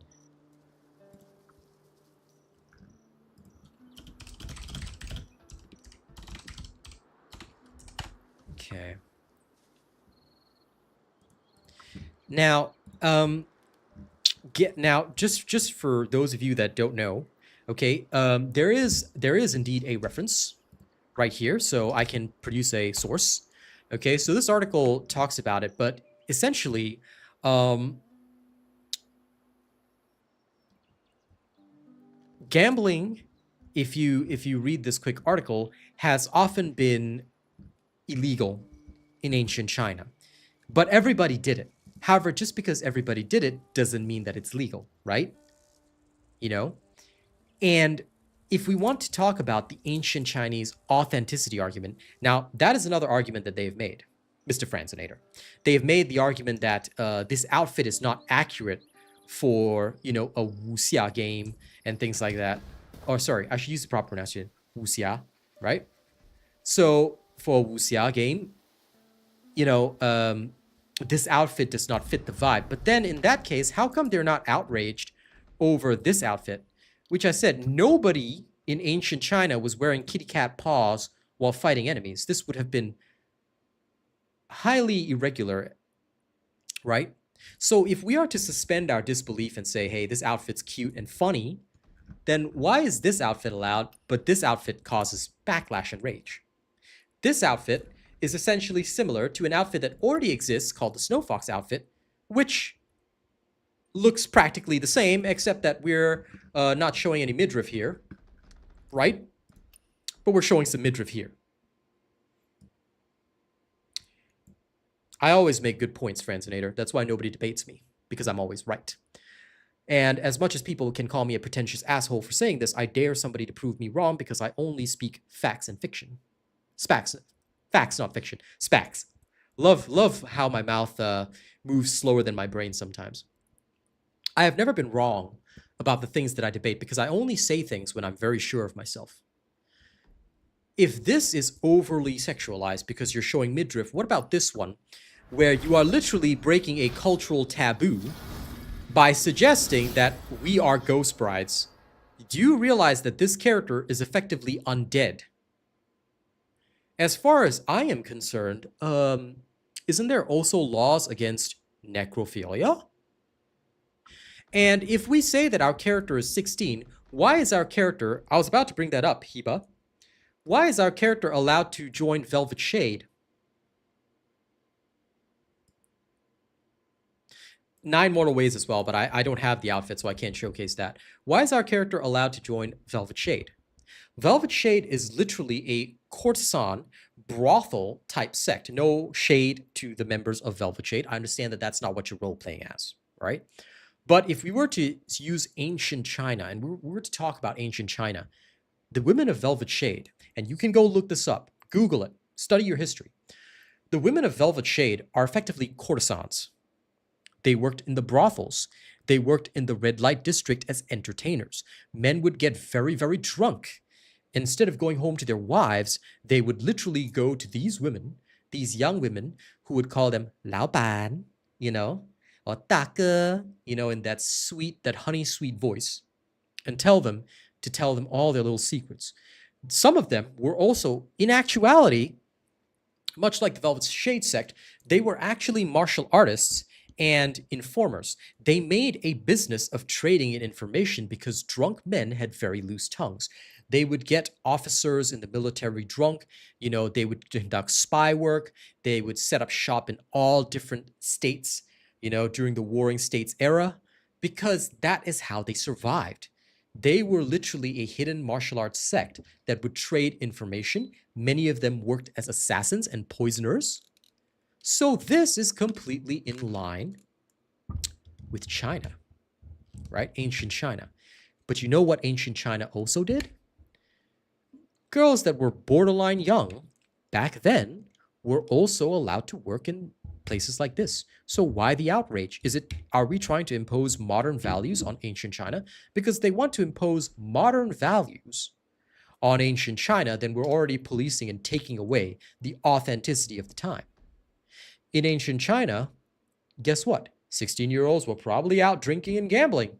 Okay. Now, just for those of you that don't know, okay, there is indeed a reference right here, so I can produce a source. Okay, so this article talks about it, but essentially, gambling, if you read this quick article, has often been illegal in ancient China, but everybody did it. However, just because everybody did it doesn't mean that it's legal, right? You know? And if we want to talk about the ancient Chinese authenticity argument, now that is another argument that they've made, Mr. Franzonator. They've made the argument that this outfit is not accurate for, you know, a wuxia game and things like that. Or sorry, I should use the proper pronunciation, wuxia, right? So for a wuxia game, you know, this outfit does not fit the vibe. But then in that case, how come they're not outraged over this outfit? Which I said, nobody in ancient China was wearing kitty cat paws while fighting enemies. This would have been highly irregular, right? So if we are to suspend our disbelief and say, hey, this outfit's cute and funny, then why is this outfit allowed, but this outfit causes backlash and rage? This outfit is essentially similar to an outfit that already exists called the Snow Fox outfit, which looks practically the same, except that we're not showing any midriff here, right? But we're showing some midriff here. I always make good points, Franzinator. That's why nobody debates me, because I'm always right. And as much as people can call me a pretentious asshole for saying this, I dare somebody to prove me wrong because I only speak facts and fiction. Facts, not fiction. Spacs. Love how my mouth moves slower than my brain sometimes. I have never been wrong about the things that I debate because I only say things when I'm very sure of myself. If this is overly sexualized because you're showing midriff, what about this one, where you are literally breaking a cultural taboo by suggesting that we are ghost brides? Do you realize that this character is effectively undead? As far as I am concerned, isn't there also laws against necrophilia? And if we say that our character is 16, why is our character, I was about to bring that up, Heba, why is our character allowed to join Velvet Shade? 9 Mortal Ways as well, but I don't have the outfit, so I can't showcase that. Why is our character allowed to join Velvet Shade? Velvet Shade is literally a courtesan, brothel type sect. No shade to the members of Velvet Shade. I understand that that's not what you're role-playing as, right? But if we were to use ancient China, and we were to talk about ancient China, the women of Velvet Shade, and you can go look this up, Google it, study your history. The women of Velvet Shade are effectively courtesans. They worked in the brothels. They worked in the red light district as entertainers. Men would get very, very drunk. Instead of going home to their wives, they would literally go to these women, these young women, who would call them 老板, you know, or 大哥, you know, in that sweet, that honey sweet voice, and tell them all their little secrets. Some of them were also, in actuality, much like the Velvet Shade sect, they were actually martial artists and informers. They made a business of trading in information because drunk men had very loose tongues. They would get officers in the military drunk, you know, they would conduct spy work, they would set up shop in all different states, you know, during the Warring States era, because that is how they survived. They were literally a hidden martial arts sect that would trade information. Many of them worked as assassins and poisoners. So this is completely in line with China, right? Ancient China. But you know what ancient China also did? Girls that were borderline young back then were also allowed to work in places like this. So why the outrage? Are we trying to impose modern values on ancient China? Because they want to impose modern values on ancient China, then we're already policing and taking away the authenticity of the time. In ancient China, guess what? 16-year-olds were probably out drinking and gambling.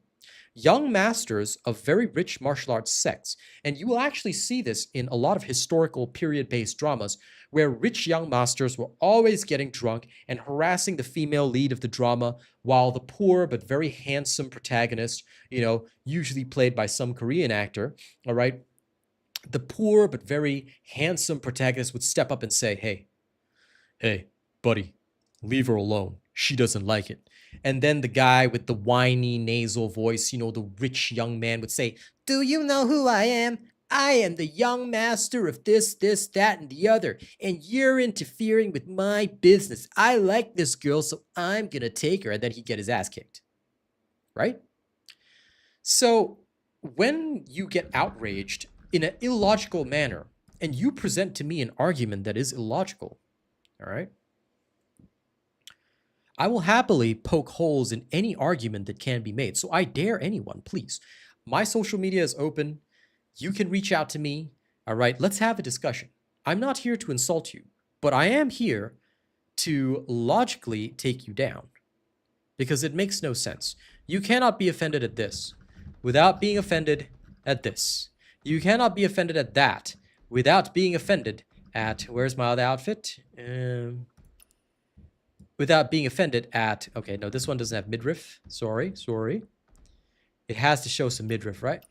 Young masters of very rich martial arts sects, and you will actually see this in a lot of historical period-based dramas where rich young masters were always getting drunk and harassing the female lead of the drama while the poor but very handsome protagonist, you know, usually played by some Korean actor, all right, the poor but very handsome protagonist would step up and say, hey, buddy, leave her alone. She doesn't like it. And then the guy with the whiny nasal voice, you know, the rich young man would say, do you know who I am? I am the young master of this, that, and the other, and you're interfering with my business. I like this girl, so I'm gonna take her. And then he'd get his ass kicked, right? So when you get outraged in an illogical manner, and you present to me an argument that is illogical, all right? I will happily poke holes in any argument that can be made. So I dare anyone, please. My social media is open. You can reach out to me. All right, let's have a discussion. I'm not here to insult you, but I am here to logically take you down because it makes no sense. You cannot be offended at this without being offended at this. You cannot be offended at that without being offended at, where's my other outfit? Without being offended at, okay, no, this one doesn't have midriff. Sorry. It has to show some midriff, right?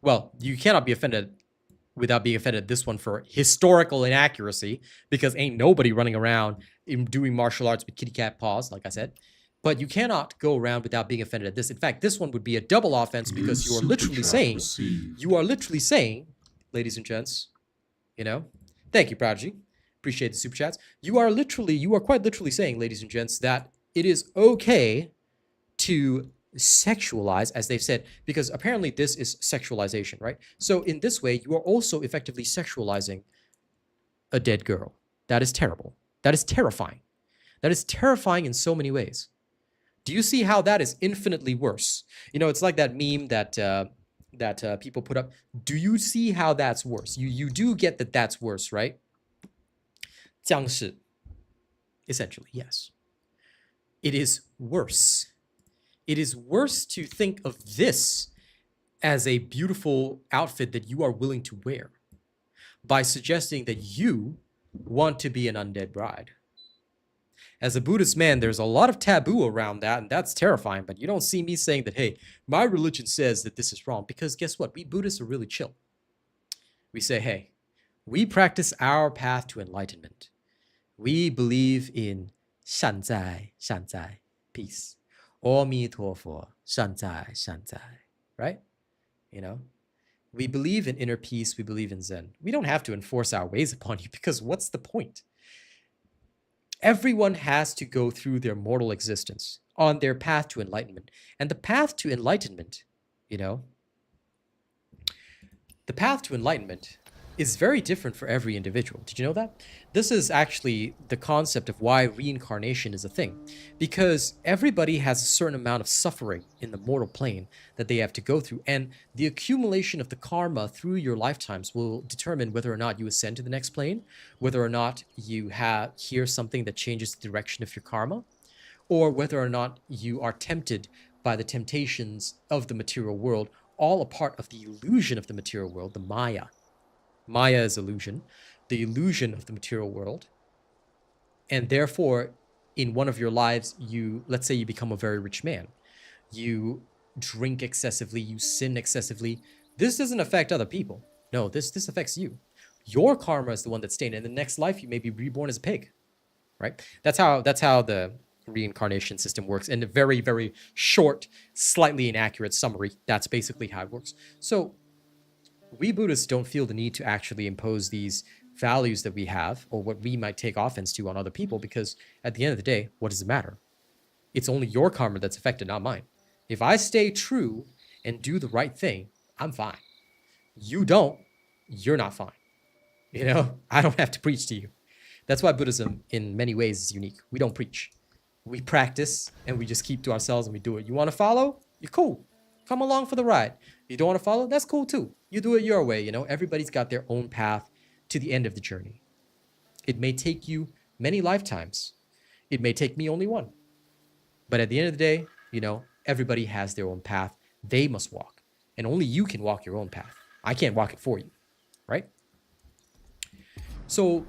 Well, you cannot be offended without being offended at this one for historical inaccuracy, because ain't nobody running around doing martial arts with kitty cat paws, like I said. But you cannot go around without being offended at this. In fact, this one would be a double offense because you are literally saying, ladies and gents, thank you, Prodigy. Appreciate the super chats. You are quite literally saying, ladies and gents, that it is okay to sexualize, as they've said, because apparently this is sexualization, right? So in this way, you are also effectively sexualizing a dead girl. That is terrible. That is terrifying. That is terrifying in so many ways. Do you see how that is infinitely worse? It's like that meme that people put up. Do you see how that's worse? You do get that that's worse, right? 僵尸. Essentially, yes. It is worse. It is worse to think of this as a beautiful outfit that you are willing to wear by suggesting that you want to be an undead bride. As a Buddhist man, there's a lot of taboo around that, and that's terrifying, but you don't see me saying that, hey, my religion says that this is wrong, because guess what? We Buddhists are really chill. We say, hey, we practice our path to enlightenment. We believe in 善哉, 善哉, peace. 阿弥陀佛, 善哉, 善哉, right? We believe in inner peace. We believe in Zen. We don't have to enforce our ways upon you, because what's the point? Everyone has to go through their mortal existence on their path to enlightenment. And the path to enlightenment, the path to enlightenment is very different for every individual. Did you know that? This is actually the concept of why reincarnation is a thing. Because everybody has a certain amount of suffering in the mortal plane that they have to go through. And the accumulation of the karma through your lifetimes will determine whether or not you ascend to the next plane, whether or not you hear something that changes the direction of your karma, or whether or not you are tempted by the temptations of the material world, all a part of the illusion of the material world, the Maya. Maya is illusion, the illusion of the material world. And therefore, in one of your lives, let's say you become a very rich man. You drink excessively, you sin excessively. This doesn't affect other people. No, this affects you. Your karma is the one that's staying. In the next life, you may be reborn as a pig, right? That's how the reincarnation system works. In a very, very short, slightly inaccurate summary, that's basically how it works. So we Buddhists don't feel the need to actually impose these values that we have, or what we might take offense to, on other people, because at the end of the day, what does it matter? It's only your karma that's affected, not mine. If I stay true and do the right thing, I'm fine. You don't, you're not fine. I don't have to preach to you. That's why Buddhism, in many ways, is unique. We don't preach. We practice, and we just keep to ourselves, and we do it. You want to follow? You're cool. Come along for the ride. You don't want to follow? That's cool too. You do it your way, Everybody's got their own path to the end of the journey. It may take you many lifetimes. It may take me only one. But at the end of the day, everybody has their own path they must walk. And only you can walk your own path. I can't walk it for you, right? So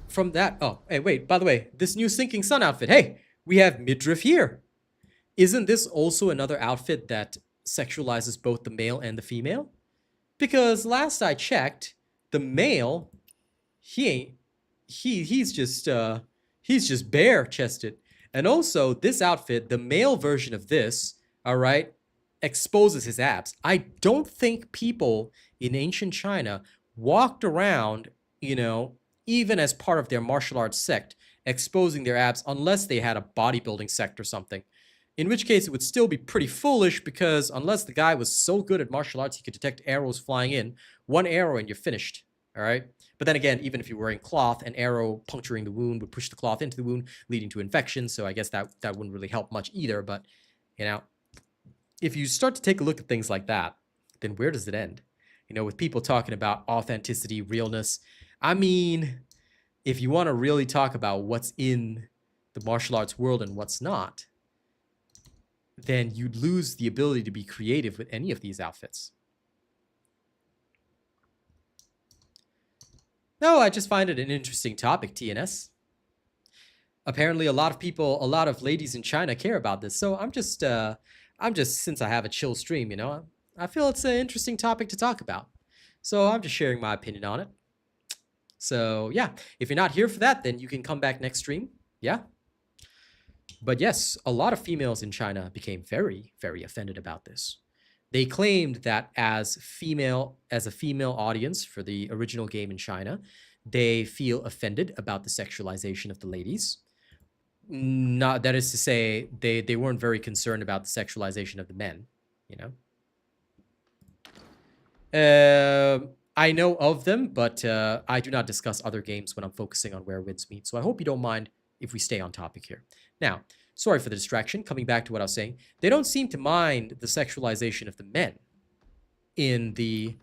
from that, hey, wait, by the way, this new Sinking Sun outfit, hey, we have midriff here. Isn't this also another outfit that sexualizes both the male and the female? Because last I checked, the male, he's just bare-chested. And also, this outfit, the male version of this, all right, exposes his abs. I don't think people in ancient China walked around, even as part of their martial arts sect, exposing their abs, unless they had a bodybuilding sect or something. In which case, it would still be pretty foolish, because unless the guy was so good at martial arts he could detect arrows flying in, one arrow and you're finished, all right? But then again, even if you're wearing cloth, an arrow puncturing the wound would push the cloth into the wound, leading to infection, so I guess that wouldn't really help much either. But, if you start to take a look at things like that, then where does it end? With people talking about authenticity, realness. I mean, if you want to really talk about what's in the martial arts world and what's not, then you'd lose the ability to be creative with any of these outfits. No, I just find it an interesting topic, TNS. Apparently a lot of ladies in China care about this. So I'm just, since I have a chill stream, I feel it's an interesting topic to talk about. So I'm just sharing my opinion on it. So yeah, if you're not here for that, then you can come back next stream. Yeah. But yes, a lot of females in China became very, very offended about this. They claimed that as a female audience for the original game in China, they feel offended about the sexualization of the ladies. Not that is to say, they weren't very concerned about the sexualization of the men, you know. I know of them, but I do not discuss other games when I'm focusing on where winds meet. So I hope you don't mind if we stay on topic here. Now, sorry for the distraction. Coming back to what I was saying, they don't seem to mind the sexualization of the men. In the,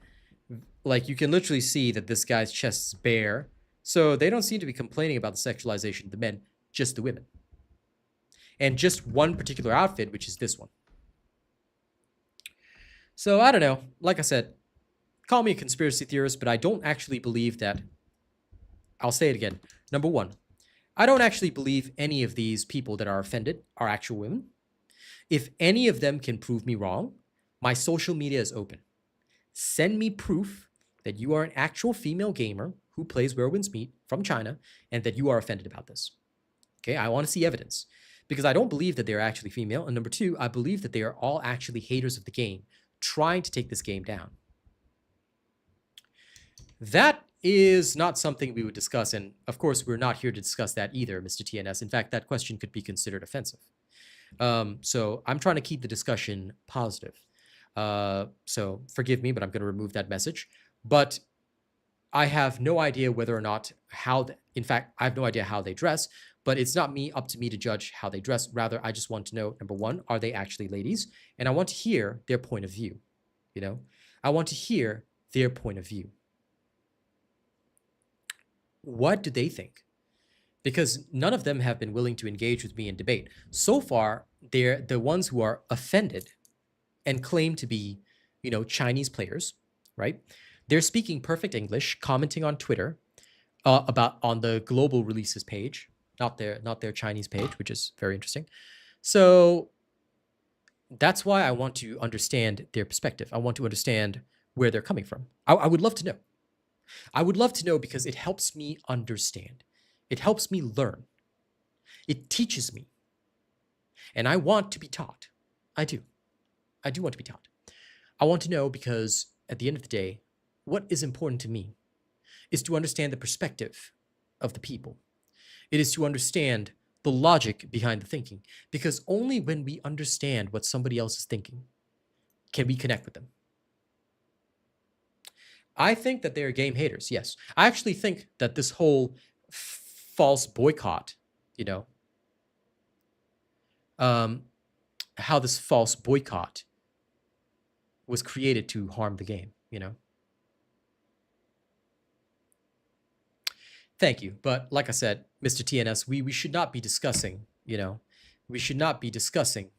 like, you can literally see that this guy's chest is bare. So they don't seem to be complaining about the sexualization of the men, just the women. And just one particular outfit, which is this one. So I don't know. Like I said, call me a conspiracy theorist, but I don't actually believe that. I'll say it again. Number one, I don't actually believe any of these people that are offended are actual women. If any of them can prove me wrong, my social media is open. Send me proof that you are an actual female gamer who plays Where Winds Meet from China and that you are offended about this. Okay, I want to see evidence because I don't believe that they're actually female. And number two, I believe that they are all actually haters of the game, trying to take this game down. That is not something we would discuss. And of course, we're not here to discuss that either, Mr. TNS. In fact, that question could be considered offensive. So I'm trying to keep the discussion positive. So forgive me, but I'm going to remove that message. But I have no idea whether or not in fact, I have no idea how they dress, but it's not up to me to judge how they dress. Rather, I just want to know, number one, are they actually ladies? And I want to hear their point of view. You know, I want to hear their point of view. What do they think? Because none of them have been willing to engage with me in debate. So far, they're the ones who are offended and claim to be, you know, Chinese players, right? They're speaking perfect English, commenting on Twitter on the global releases page, not their Chinese page, which is very interesting. So that's why I want to understand their perspective. I want to understand where they're coming from. I would love to know. I would love to know because it helps me understand. It helps me learn. It teaches me. And I want to be taught. I do. I do want to be taught. I want to know because at the end of the day, what is important to me is to understand the perspective of the people. It is to understand the logic behind the thinking, because only when we understand what somebody else is thinking can we connect with them. I think that they're game haters, yes. I actually think that this whole false boycott, you know, how this false boycott was created to harm the game, you know. Thank you. But like I said, Mr. TNS, we should not be discussing, you know, we should not be discussing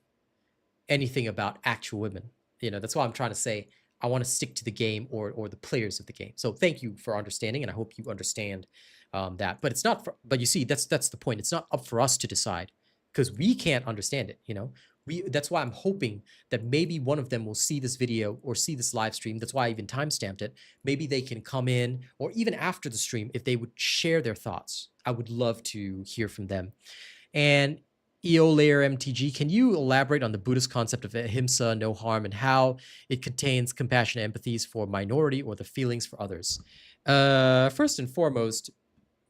anything about actual women. You know, that's why I'm trying to say I want to stick to the game or the players of the game. So thank you for understanding, and I hope you understand that. But it's not. But you see, that's the point. It's not up for us to decide because we can't understand it. You know, that's why I'm hoping that maybe one of them will see this video or see this live stream. That's why I even timestamped it. Maybe they can come in, or even after the stream, if they would share their thoughts. I would love to hear from them. And EOLayer MTG, can you elaborate on the Buddhist concept of ahimsa, no harm, and how it contains compassion and empathies for minority or the feelings for others? First and foremost,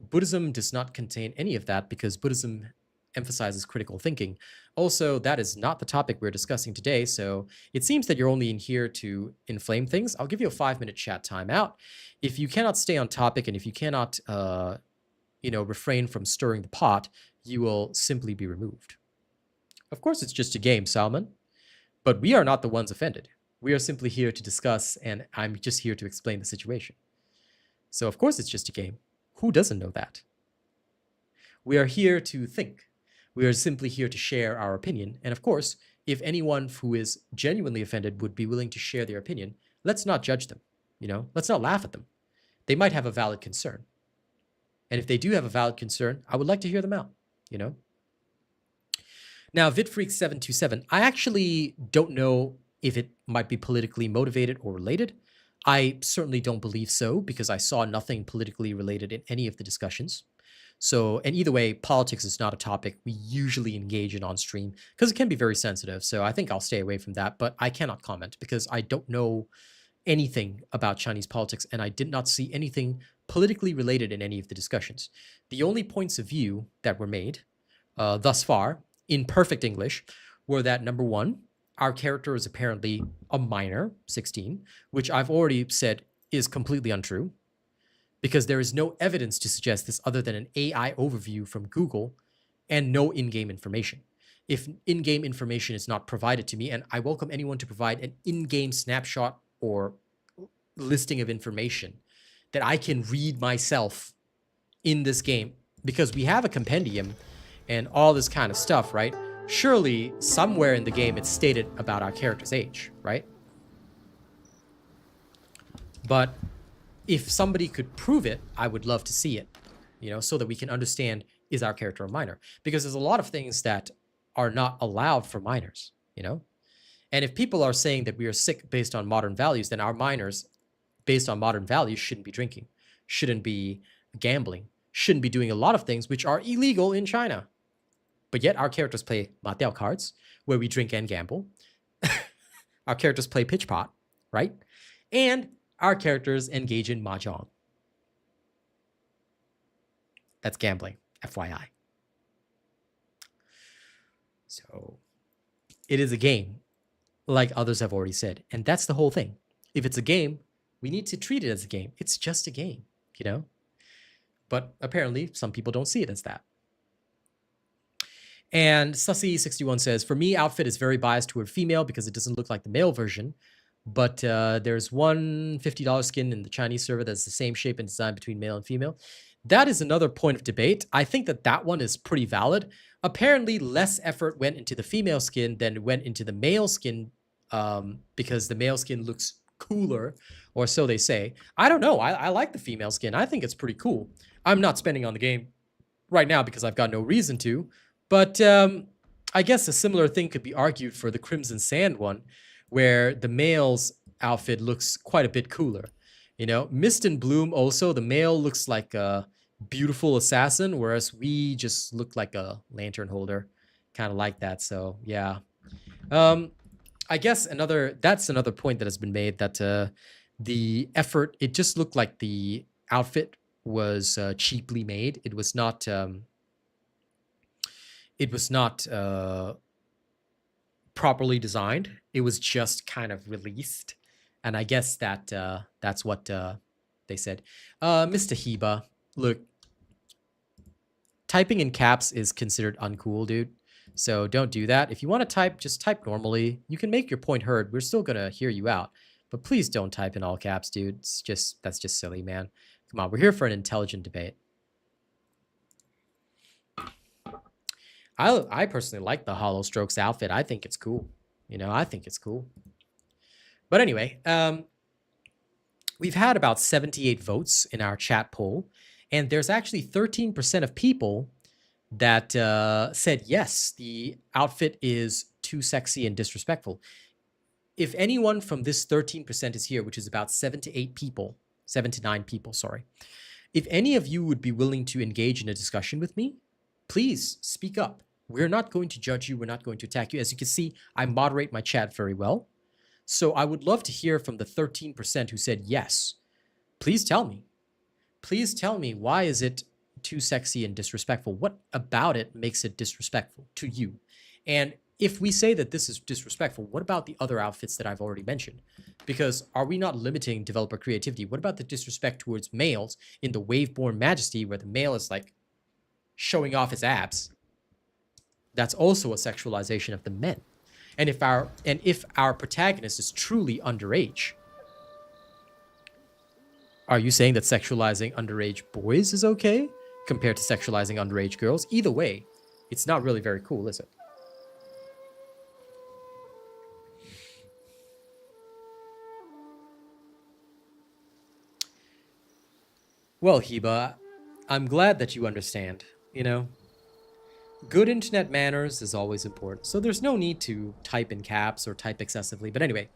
Buddhism does not contain any of that because Buddhism emphasizes critical thinking. Also, that is not the topic we're discussing today, so it seems that you're only in here to inflame things. I'll give you a 5-minute chat timeout. If you cannot stay on topic and if you cannot, refrain from stirring the pot, you will simply be removed. Of course, it's just a game, Salman, but we are not the ones offended. We are simply here to discuss, and I'm just here to explain the situation. So, of course, it's just a game. Who doesn't know that? We are here to think. We are simply here to share our opinion. And of course, if anyone who is genuinely offended would be willing to share their opinion, let's not judge them. You know, let's not laugh at them. They might have a valid concern. And if they do have a valid concern, I would like to hear them out, you know? Now, VidFreak727, I actually don't know if it might be politically motivated or related. I certainly don't believe so because I saw nothing politically related in any of the discussions. So, and either way, politics is not a topic we usually engage in on stream because it can be very sensitive. So I think I'll stay away from that, but I cannot comment because I don't know anything about Chinese politics and I did not see anything politically related in any of the discussions. The only points of view that were made thus far in perfect English were that number one, our character is apparently a minor, 16, which I've already said is completely untrue because there is no evidence to suggest this other than an AI overview from Google and no in-game information. If in-game information is not provided to me, and I welcome anyone to provide an in-game snapshot or listing of information that I can read myself in this game, because we have a compendium and all this kind of stuff, right? Surely somewhere in the game it's stated about our character's age, right? But if somebody could prove it, I would love to see it, so that we can understand, is our character a minor? Because there's a lot of things that are not allowed for minors, And if people are saying that we are sick based on modern values, then our minors, based on modern values, shouldn't be drinking, shouldn't be gambling, shouldn't be doing a lot of things which are illegal in China. But yet our characters play Matiao cards, where we drink and gamble. Our characters play pitch pot, right? And our characters engage in mahjong. That's gambling, FYI. So it is a game, like others have already said. And that's the whole thing. If it's a game, we need to treat it as a game. It's just a game, But apparently, some people don't see it as that. And Sussy61 says, for me, outfit is very biased toward female because it doesn't look like the male version. But there's one $50 skin in the Chinese server that's the same shape and design between male and female. That is another point of debate. I think that one is pretty valid. Apparently, less effort went into the female skin than went into the male skin because the male skin looks cooler, or so they say. I don't know. I like the female skin. I think it's pretty cool. I'm not spending on the game right now because I've got no reason to. But I guess a similar thing could be argued for the Crimson Sand one, where the male's outfit looks quite a bit cooler. Mist and Bloom also, the male looks like a beautiful assassin, whereas we just look like a lantern holder, kind of like that. So yeah, I guess that's another point that has been made, that the effort, it just looked like the outfit was cheaply made. It was not properly designed. It was just kind of released. And I guess that's what they said. Mr. Heba, look, typing in caps is considered uncool, dude. So don't do that. If you want to type, just type normally. You can make your point heard. We're still going to hear you out. But please don't type in all caps, dude. That's just silly, man. Come on, we're here for an intelligent debate. I personally like the Hollow Strokes outfit. I think it's cool. I think it's cool. But anyway, we've had about 78 votes in our chat poll, and there's actually 13% of people that said yes, the outfit is too sexy and disrespectful. If anyone from this 13% is here, which is about 7 to 9 people, sorry. If any of you would be willing to engage in a discussion with me, please speak up. We're not going to judge you. We're not going to attack you. As you can see, I moderate my chat very well. So I would love to hear from the 13% who said yes. Please tell me. Please tell me, why is it too sexy and disrespectful? What about it makes it disrespectful to you? And if we say that this is disrespectful, what about the other outfits that I've already mentioned? Because are we not limiting developer creativity? What about the disrespect towards males in the Waveborn Majesty, where the male is like showing off his abs? That's also a sexualization of the men. And if our protagonist is truly underage, are you saying that sexualizing underage boys is okay compared to sexualizing underage girls? Either way, it's not really very cool, is it? Well, Heba, I'm glad that you understand, Good internet manners is always important, so there's no need to type in caps or type excessively. But anyway,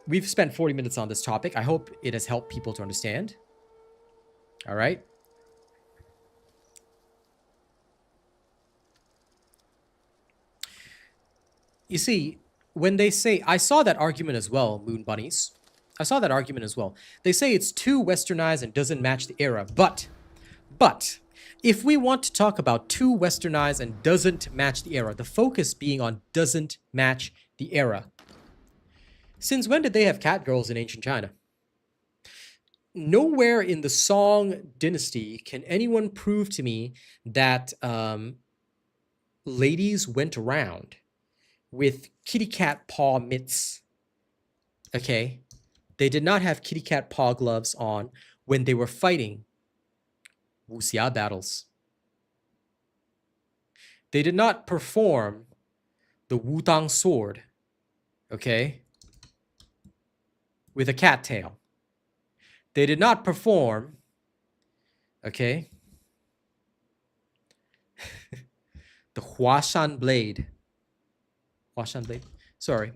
We've spent 40 minutes on this topic. I hope it has helped people to understand. All right. You see, when they say, I saw that argument as well, Moon Bunnies. I saw that argument as well. They say it's too westernized and doesn't match the era. But, if we want to talk about too westernized and doesn't match the era, the focus being on doesn't match the era. Since when did they have catgirls in ancient China? Nowhere in the Song dynasty can anyone prove to me that ladies went around with kitty cat paw mitts. Okay? They did not have kitty cat paw gloves on when they were fighting wuxia battles. They did not perform the Wutang sword, okay, with a cattail. They did not perform, okay, the Huashan blade. Huashan blade? Sorry.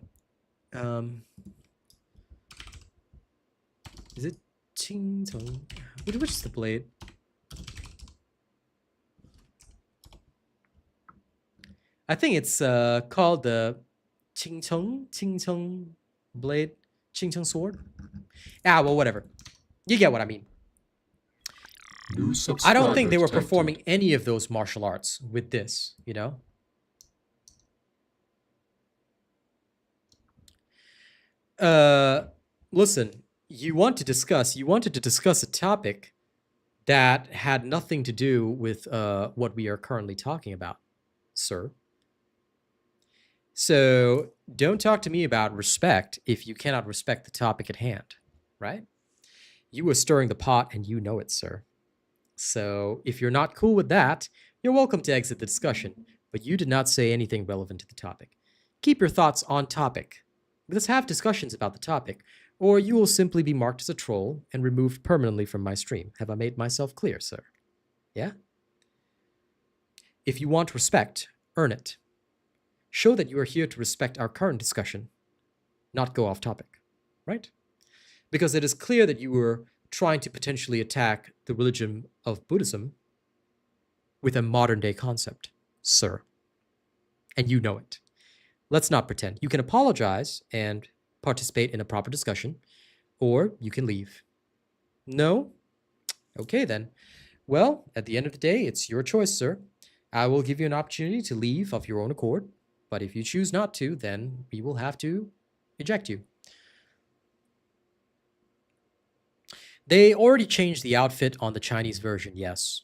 Is it Qing Tong? Which is the blade? I think it's called the Qing Cheng blade, Qing Cheng sword. Ah, well, whatever. You get what I mean. I don't think they were performing any of those martial arts with this, you know? Listen, you wanted to discuss a topic that had nothing to do with what we are currently talking about, sir. So don't talk to me about respect if you cannot respect the topic at hand, right? You were stirring the pot and you know it, sir. So if you're not cool with that, you're welcome to exit the discussion, but you did not say anything relevant to the topic. Keep your thoughts on topic. Let's have discussions about the topic, or you will simply be marked as a troll and removed permanently from my stream. Have I made myself clear, sir? Yeah? If you want respect, earn it. Show that you are here to respect our current discussion, not go off topic, right? Because it is clear that you were trying to potentially attack the religion of Buddhism with a modern day concept, sir. And you know it. Let's not pretend. You can apologize and participate in a proper discussion, or you can leave. No? Okay then. Well, at the end of the day, it's your choice, sir. I will give you an opportunity to leave of your own accord, but if you choose not to, then we will have to eject you. They already changed the outfit on the Chinese version, yes.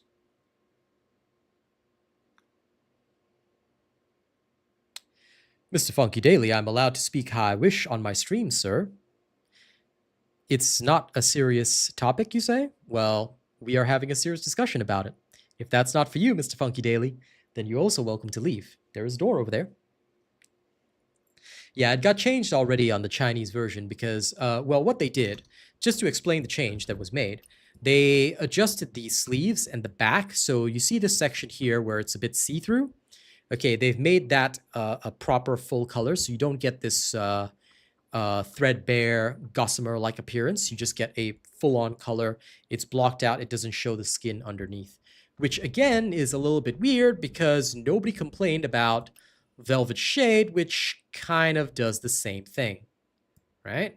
Mr. Funky Daily, I'm allowed to speak how I wish on my stream, sir. It's not a serious topic, you say? Well, we are having a serious discussion about it. If that's not for you, Mr. Funky Daily, then you're also welcome to leave. There is a door over there. Yeah, it got changed already on the Chinese version because, well, what they did, just to explain the change that was made, they adjusted the sleeves and the back. So you see this section here where it's a bit see-through. Okay, they've made that a proper full color, so you don't get this threadbare, gossamer-like appearance. You just get a full-on color. It's blocked out. It doesn't show the skin underneath, which, again, is a little bit weird because nobody complained about Velvet Shade, which kind of does the same thing, right?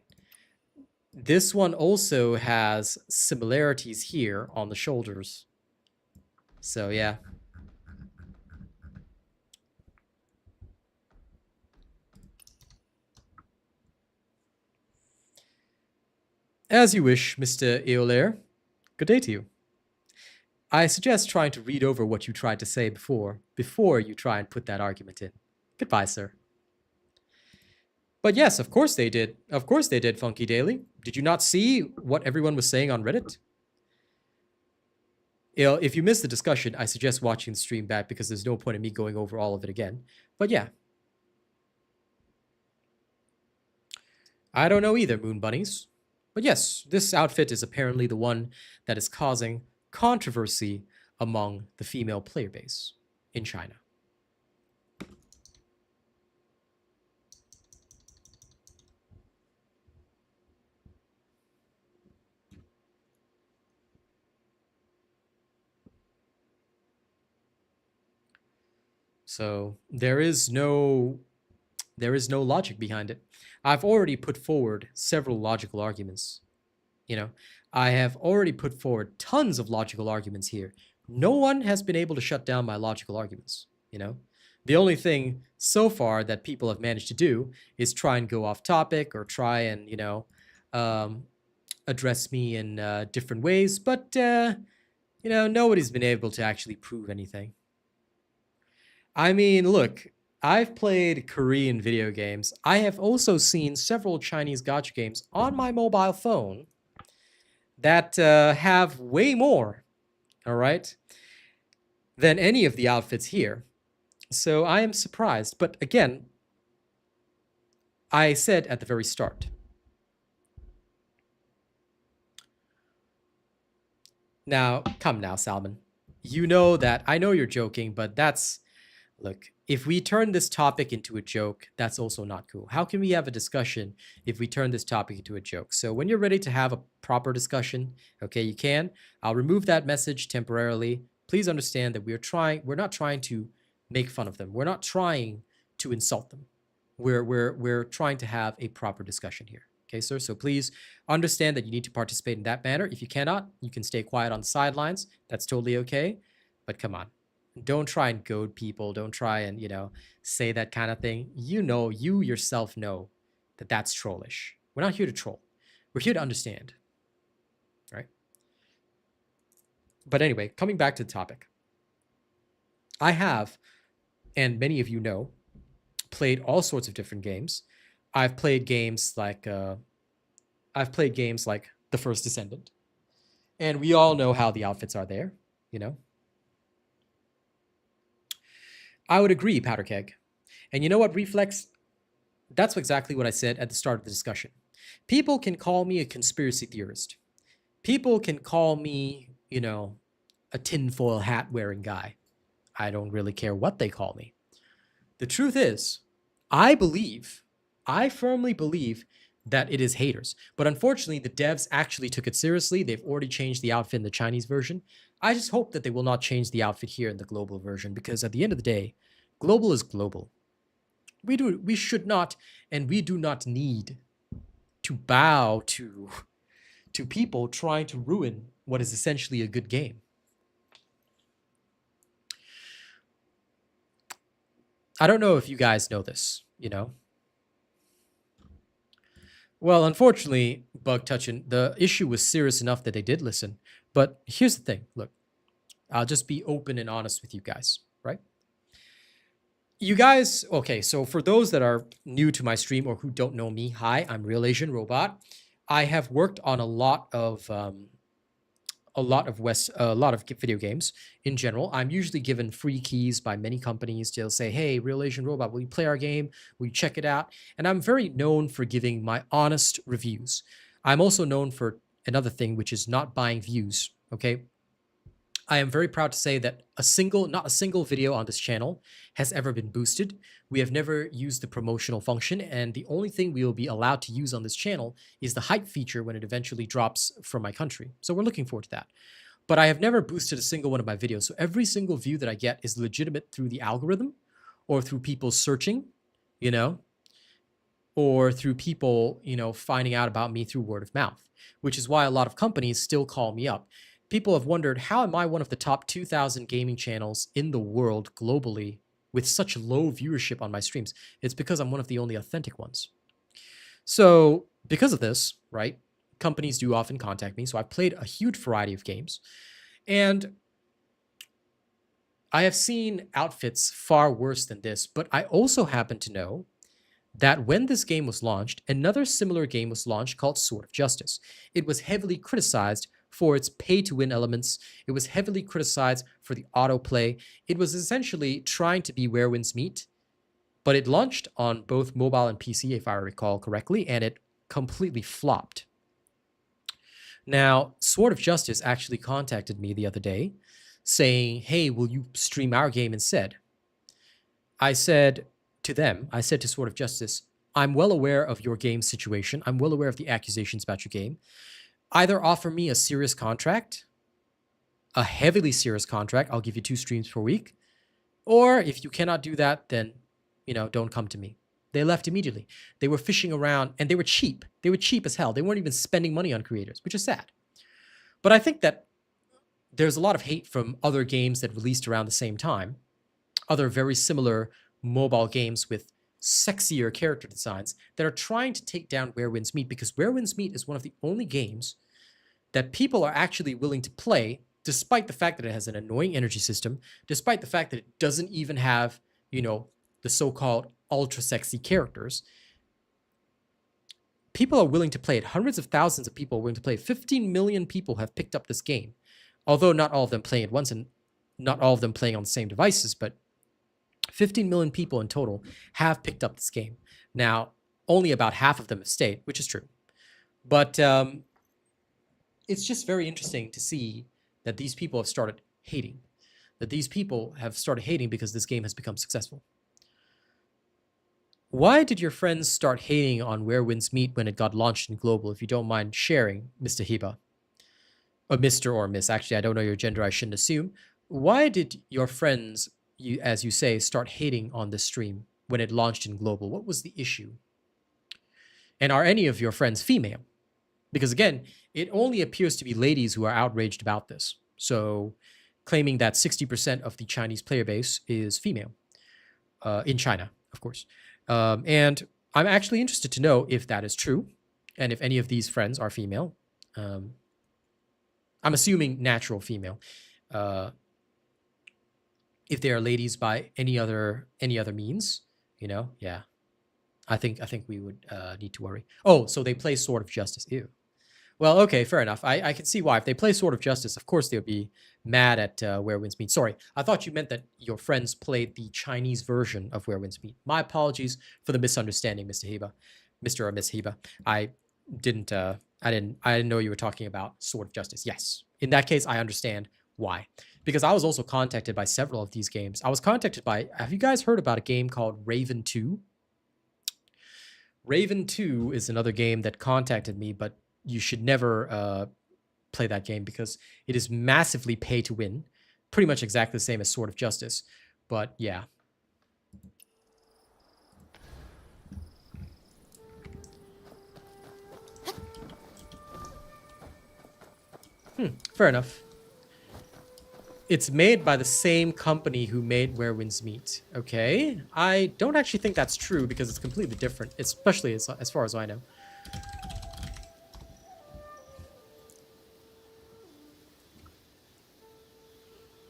This one also has similarities here on the shoulders. So, yeah. As you wish, Mr. Eolair. Good day to you. I suggest trying to read over what you tried to say before you try and put that argument in. Goodbye, sir. But yes, of course they did. Of course they did, Funky Daily. Did you not see what everyone was saying on Reddit? If you missed the discussion, I suggest watching the stream back because there's no point in me going over all of it again. But yeah. I don't know either, Moon Bunnies. But yes, this outfit is apparently the one that is causing controversy among the female player base in China. So there is no logic behind it. I've already put forward several logical arguments. You know, I have already put forward tons of logical arguments here. No one has been able to shut down my logical arguments. The only thing so far that people have managed to do is try and go off topic or try and, um, address me in different ways. But, nobody's been able to actually prove anything. I mean, look, I've played Korean video games. I have also seen several Chinese gacha games on my mobile phone that have way more, all right, than any of the outfits here. So I am surprised. But again, I said at the very start, now, come now, Salmon. You know that I know you're joking, but look, if we turn this topic into a joke, that's also not cool. How can we have a discussion if we turn this topic into a joke? So when you're ready to have a proper discussion, okay, you can. I'll remove that message temporarily. Please understand that we're not trying to make fun of them. We're not trying to insult them. We're trying to have a proper discussion here. Okay, sir? So please understand that you need to participate in that manner. If you cannot, you can stay quiet on the sidelines. That's totally okay. But come on. Don't try and goad people. Don't try and, say that kind of thing. You yourself know that that's trollish. We're not here to troll. We're here to understand. Right? But anyway, coming back to the topic. I have, and many of you know, played all sorts of different games. I've played games like The First Descendant. And we all know how the outfits are there, I would agree, Powder Keg. And you know what, Reflex? That's exactly what I said at the start of the discussion. People can call me a conspiracy theorist. People can call me, a tinfoil hat wearing guy. I don't really care what they call me. The truth is, I firmly believe that it is haters. But unfortunately, the devs actually took it seriously. They've already changed the outfit in the Chinese version. I just hope that they will not change the outfit here in the global version, because at the end of the day, global is global. We should not, and we do not need to bow to people trying to ruin what is essentially a good game. I don't know if you guys know this, Well, unfortunately, Bug Touchin', the issue was serious enough that they did listen. But here's the thing. Look, I'll just be open and honest with you guys, right? You guys, okay, so for those that are new to my stream or who don't know me, hi, I'm Real Asian Robot. I have worked on a lot of video games in general. I'm usually given free keys by many companies. They'll say, hey, Real Asian Robot, will you play our game? Will you check it out? And I'm very known for giving my honest reviews. I'm also known for another thing, which is not buying views, okay? I am very proud to say that not a single video on this channel has ever been boosted. We have never used the promotional function, and the only thing we will be allowed to use on this channel is the hype feature when it eventually drops from my country. So we're looking forward to that. But I have never boosted a single one of my videos. So every single view that I get is legitimate through the algorithm or through people searching, or through people, finding out about me through word of mouth, which is why a lot of companies still call me up. People have wondered, how am I one of the top 2,000 gaming channels in the world globally with such low viewership on my streams? It's because I'm one of the only authentic ones. So because of this, right, companies do often contact me. So I've played a huge variety of games. And I have seen outfits far worse than this. But I also happen to know that when this game was launched, another similar game was launched called Sword of Justice. It was heavily criticized for its pay-to-win elements. It was heavily criticized for the autoplay. It was essentially trying to be Where Winds Meet, but it launched on both mobile and PC, if I recall correctly, and it completely flopped. Now, Sword of Justice actually contacted me the other day saying, hey, will you stream our game instead? I said to Sword of Justice, I'm well aware of your game situation. I'm well aware of the accusations about your game. Either offer me a serious contract, a heavily serious contract. I'll give you 2 streams per week. Or if you cannot do that, then, don't come to me. They left immediately. They were fishing around and they were cheap. They were cheap as hell. They weren't even spending money on creators, which is sad. But I think that there's a lot of hate from other games that released around the same time, other very similar mobile games with sexier character designs that are trying to take down Where Winds Meet, because Where Winds Meet is one of the only games that people are actually willing to play, despite the fact that it has an annoying energy system, despite the fact that it doesn't even have, the so-called ultra sexy characters. People are willing to play it. Hundreds of thousands of people are willing to play it. 15 million people have picked up this game, although not all of them playing it once and not all of them playing on the same devices, but 15 million people in total have picked up this game. Now, only about half of them have stayed, which is true. But it's just very interesting to see that these people have started hating. That these people have started hating because this game has become successful. Why did your friends start hating on Where Winds Meet when it got launched in global, if you don't mind sharing, Mr. Hiba? Or Mr. or Miss. Actually, I don't know your gender, I shouldn't assume. Why did your friends, as you say, start hating on this stream when it launched in global? What was the issue? And are any of your friends female? Because again, it only appears to be ladies who are outraged about this. So claiming that 60% of the Chinese player base is female. In China, of course. And I'm actually interested to know if that is true and if any of these friends are female. I'm assuming natural female. If they are ladies by any other means, yeah. I think we would need to worry. Oh, so they play Sword of Justice. Ew. Well, okay, fair enough. I can see why. If they play Sword of Justice, of course they'll be mad at Where Winds Meet. Sorry, I thought you meant that your friends played the Chinese version of Where Winds Meet. My apologies for the misunderstanding, Mr. Hiba, Mr. or Miss Hiba. I didn't know you were talking about Sword of Justice. Yes, in that case, I understand why. Because I was also contacted by several of these games. I was contacted by. Have you guys heard about a game called Raven 2? Raven 2 is another game that contacted me, but you should never play that game because it is massively pay to win. Pretty much exactly the same as Sword of Justice. But yeah. Fair enough. It's made by the same company who made Where Winds Meet. Okay. I don't actually think that's true because it's completely different, especially as far as I know.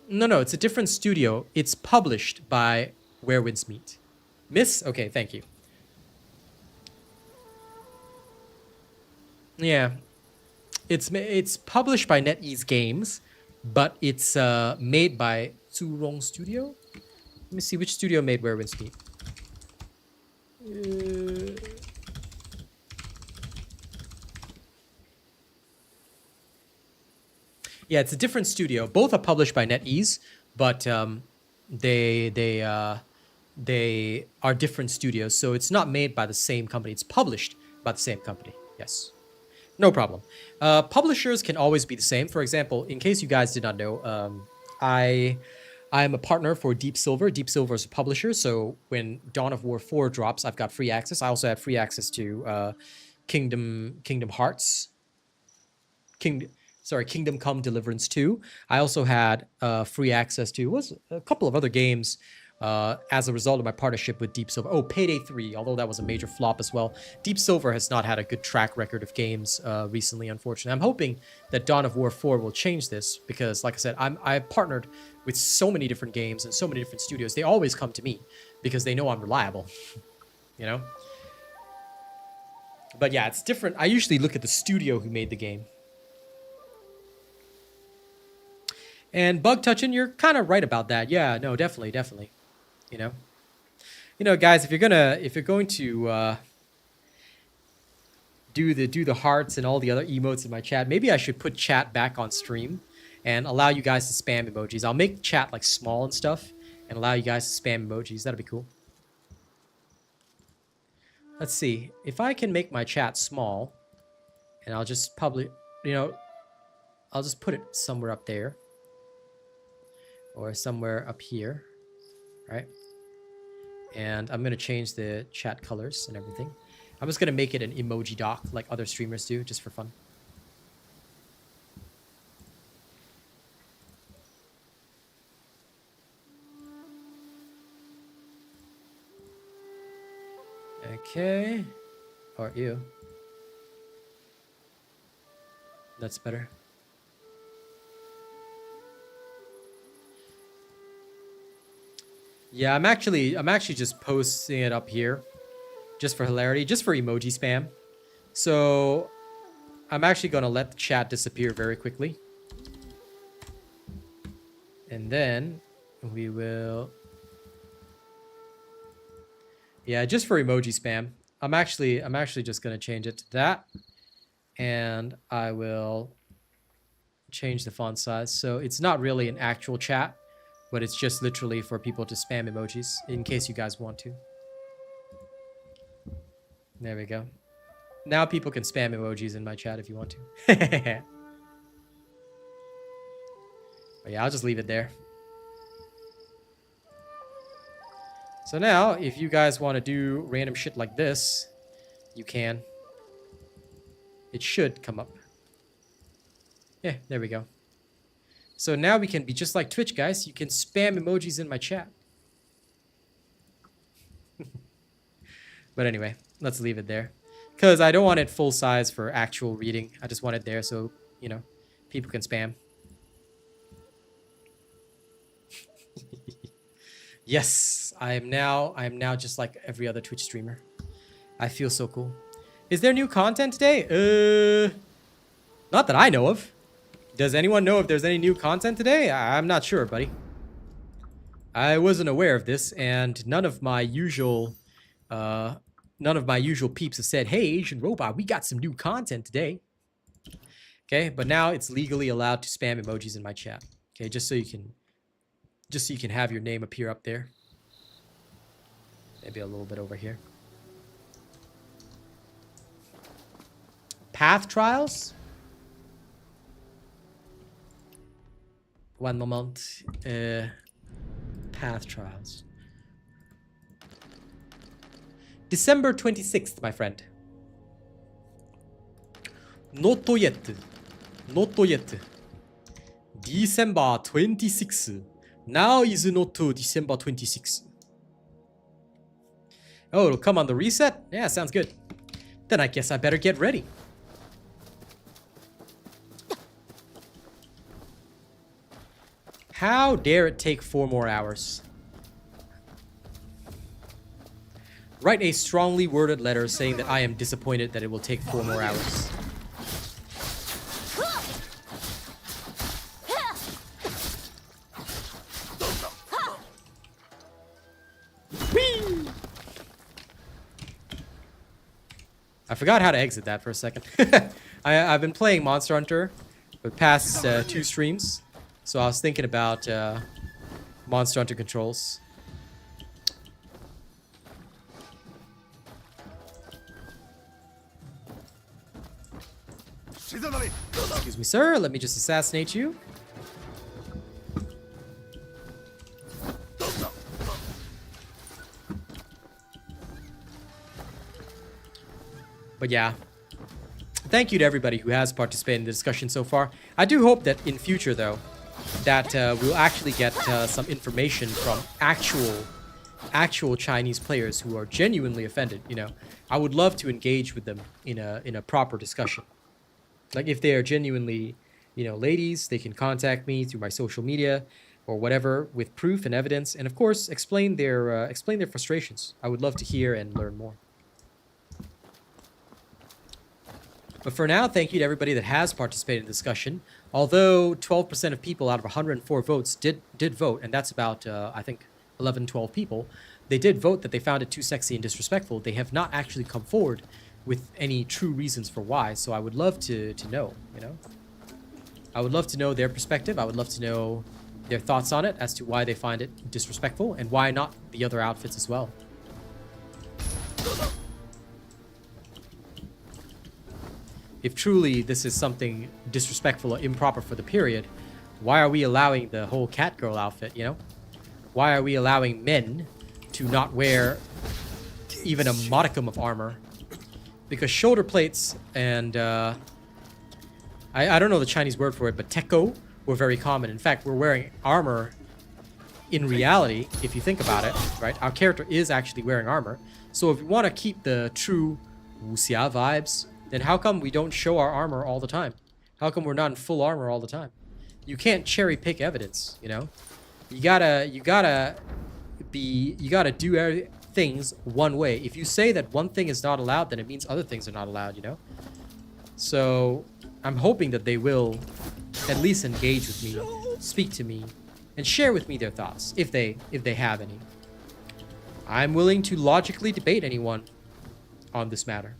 No, it's a different studio. It's published by Where Winds Meet. Miss? Okay, thank you. Yeah. It's published by NetEase Games, but it's made by Zurong Studio. Let me see which studio made Where Winds Meet. Yeah, it's a different studio. Both are published by NetEase, but they are different studios. So it's not made by the same company. It's published by the same company. Yes. No problem. Publishers can always be the same. For example, in case you guys did not know, I'm a partner for Deep Silver. Deep Silver is a publisher, so when Dawn of War 4 drops, I've got free access. I also have free access to Kingdom Hearts. Kingdom Come Deliverance 2. I also had free access to a couple of other games as a result of my partnership with Deep Silver. Oh, Payday 3, although that was a major flop as well. Deep Silver has not had a good track record of games recently, unfortunately. I'm hoping that Dawn of War 4 will change this because, like I said, I've partnered with so many different games and so many different studios. They always come to me because they know I'm reliable, you know? But yeah, it's different. I usually look at the studio who made the game. And Bug Touchin', you're kind of right about that. Yeah, no, definitely. You know, guys, if you're going to do the hearts and all the other emotes in my chat, maybe I should put chat back on stream and allow you guys to spam emojis. I'll make chat like small and stuff and allow you guys to spam emojis. That'd be cool. Let's see if I can make my chat small, and I'll just I'll just put it somewhere up there or somewhere up here. Alright. And I'm going to change the chat colors and everything. I'm just going to make it an emoji doc like other streamers do, just for fun. Okay. Or ew. That's better. Yeah, I'm actually just posting it up here just for hilarity, just for emoji spam. So I'm actually going to let the chat disappear very quickly. And then we will... Yeah, just for emoji spam. I'm actually just going to change it to that. And I will change the font size. So it's not really an actual chat, but it's just literally for people to spam emojis in case you guys want to. There we go. Now people can spam emojis in my chat if you want to. But yeah, I'll just leave it there. So now, if you guys want to do random shit like this, you can. It should come up. Yeah, there we go. So now we can be just like Twitch, guys. You can spam emojis in my chat. But anyway, let's leave it there. Because I don't want it full size for actual reading. I just want it there so, you know, people can spam. Yes, I am now just like every other Twitch streamer. I feel so cool. Is there new content today? Not that I know of. Does anyone know if there's any new content today? I'm not sure, buddy. I wasn't aware of this, and none of my usual peeps have said, "Hey, Asian Robot, we got some new content today." Okay, but now it's legally allowed to spam emojis in my chat. Okay, just so you can have your name appear up there. Maybe a little bit over here. Path trials? One moment. Path trials. December 26th, my friend. Not yet. Not yet. December 26th. Now is not December 26th. Oh, it'll come on the reset? Yeah, sounds good. Then I guess I better get ready. How dare it take 4 more hours? Write a strongly worded letter saying that I am disappointed that it will take 4 more hours. Whee! I forgot how to exit that for a second. I've been playing Monster Hunter for the past 2 streams. So I was thinking about Monster Hunter controls. Excuse me, sir. Let me just assassinate you. But yeah. Thank you to everybody who has participated in the discussion so far. I do hope that in future, though, that we'll actually get some information from actual Chinese players who are genuinely offended. You know, I would love to engage with them in a proper discussion. Like if they are genuinely, you know, ladies, they can contact me through my social media or whatever with proof and evidence, and of course explain their frustrations. I would love to hear and learn more. But for now, thank you to everybody that has participated in the discussion. Although 12% of people out of 104 votes did vote, and that's about, I think, 11, 12 people, they did vote that they found it too sexy and disrespectful. They have not actually come forward with any true reasons for why, so I would love to know, you know? I would love to know their perspective. I would love to know their thoughts on it as to why they find it disrespectful and why not the other outfits as well. If truly this is something disrespectful or improper for the period, why are we allowing the whole Catgirl outfit, you know? Why are we allowing men to not wear even a modicum of armor? Because shoulder plates and I don't know the Chinese word for it, but teko were very common. In fact, we're wearing armor in reality, if you think about it, right? Our character is actually wearing armor. So if we want to keep the true wuxia vibes, then how come we don't show our armor all the time? How come we're not in full armor all the time? You can't cherry pick evidence, you know? You gotta do things one way. If you say that one thing is not allowed, then it means other things are not allowed, you know? So I'm hoping that they will at least engage with me, speak to me, and share with me their thoughts, if they have any. I'm willing to logically debate anyone on this matter.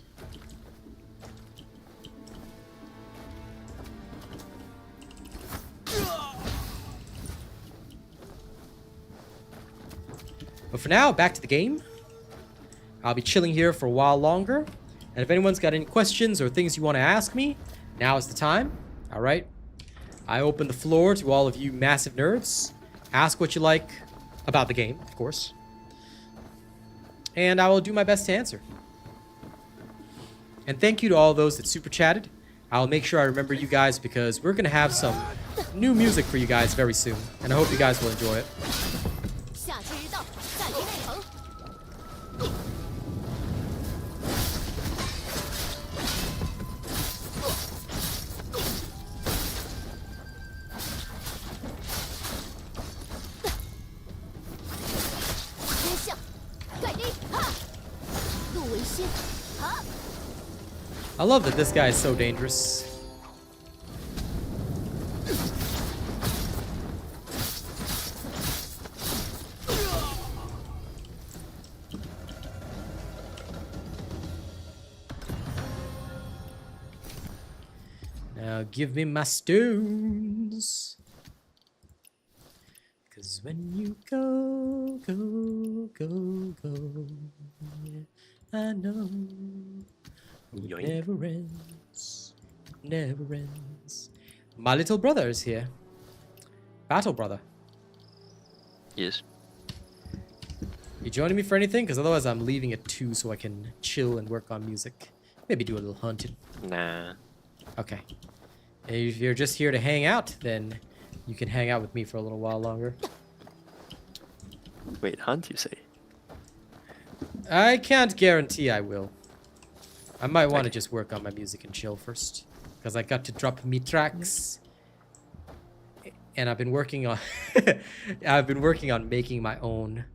But for now, back to the game. I'll be chilling here for a while longer. And if anyone's got any questions or things you want to ask me, now is the time. All right. I open the floor to all of you massive nerds. Ask what you like about the game, of course. And I will do my best to answer. And thank you to all those that super chatted. I'll make sure I remember you guys because we're going to have some new music for you guys very soon. And I hope you guys will enjoy it. I love that this guy is so dangerous. Now give me my stones. 'Cause when you go, I know it never ends, never ends. My little brother is here. Battle brother. Yes. You joining me for anything? Because otherwise I'm leaving at 2 so I can chill and work on music. Maybe do a little hunting. Nah. Okay. If you're just here to hang out, then you can hang out with me for a little while longer. Wait, hunt, you say? I can't guarantee I will. I might want to just work on my music and chill first. Because I got to drop me tracks. And I've been working on making my own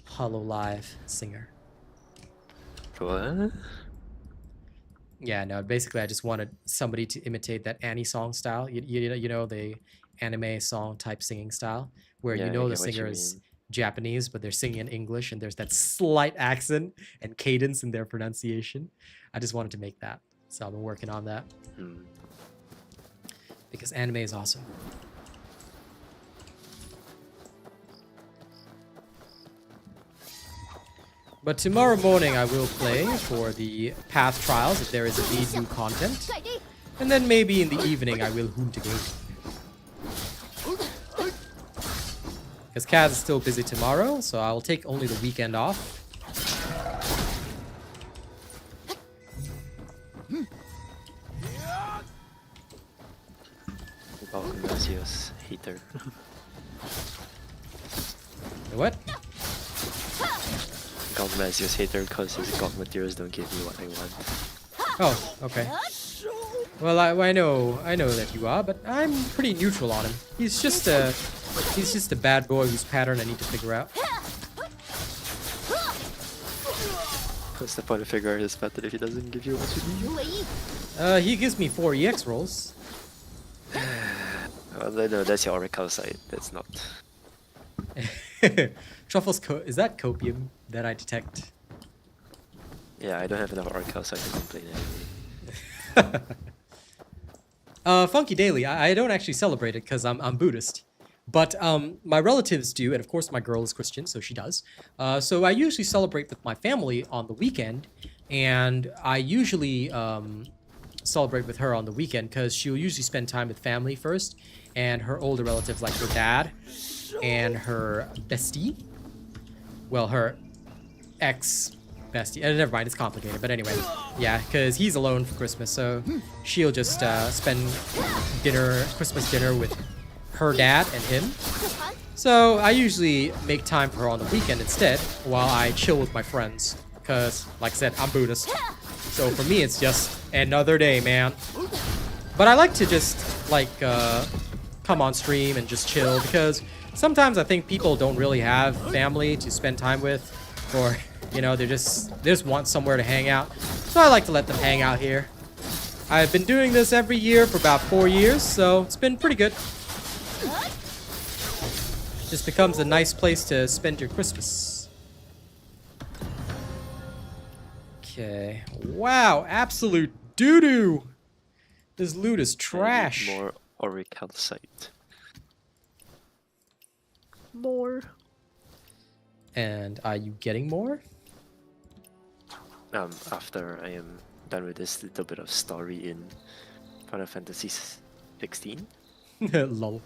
Hololive singer. What? Yeah, no, basically I just wanted somebody to imitate that Annie song style. You know, the anime song type singing style. Where Yeah, you I know the get what you singer is mean. Japanese, but they're singing in English, and there's that slight accent and cadence in their pronunciation. I just wanted to make that. So I've been working on that. Hmm. Because anime is awesome. But tomorrow morning I will play for the path trials if there is indeed new content. And then maybe in the evening I will hunt again. Because Kaz is still busy tomorrow, so I'll take only the weekend off. Gomezio's hater. What? Gomezio's hater because his god materials don't give me what I want. Oh, okay. Well, I know that you are, but I'm pretty neutral on him. He's just a bad boy whose pattern I need to figure out. What's the point of figuring out his pattern if he doesn't give you what you need? He gives me 4 EX rolls. Well, no, that's your oracle side. That's not. Truffles, is that copium that I detect? Yeah, I don't have enough oracle side to complain anyway. Funky Daily, I don't actually celebrate it because I'm Buddhist. But my relatives do, and of course my girl is Christian, so she does. So I usually celebrate with my family on the weekend, and I usually celebrate with her on the weekend because she'll usually spend time with family first, and her older relatives, like her dad, and her bestie. Well, her ex-bestie. Never mind, it's complicated. But anyway, yeah, because he's alone for Christmas, so she'll just spend Christmas dinner with her dad and him. So I usually make time for her on the weekend instead, while I chill with my friends. Because, like I said, I'm Buddhist. So for me, it's just another day, man. But I like to just, like, come on stream and just chill. Because sometimes I think people don't really have family to spend time with. Or, you know, they just want somewhere to hang out. So I like to let them hang out here. I've been doing this every year for about 4 years, so it's been pretty good. Just becomes a nice place to spend your Christmas. Okay. Wow, absolute doo-doo. This loot is trash. More auricalcite. More. And are you getting more? After I am done with this little bit of story in Final Fantasy 16. Lol.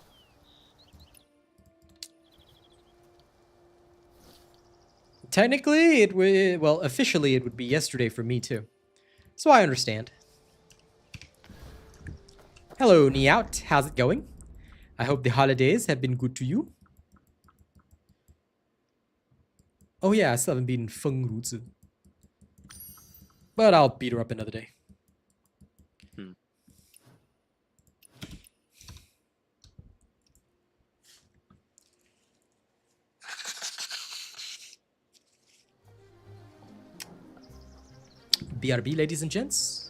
Technically, it would, well, officially it would be yesterday for me too. So I understand. Hello, Niaut. How's it going? I hope the holidays have been good to you. Oh yeah, I still haven't beaten Feng Ruzi. But I'll beat her up another day. BRB, ladies and gents.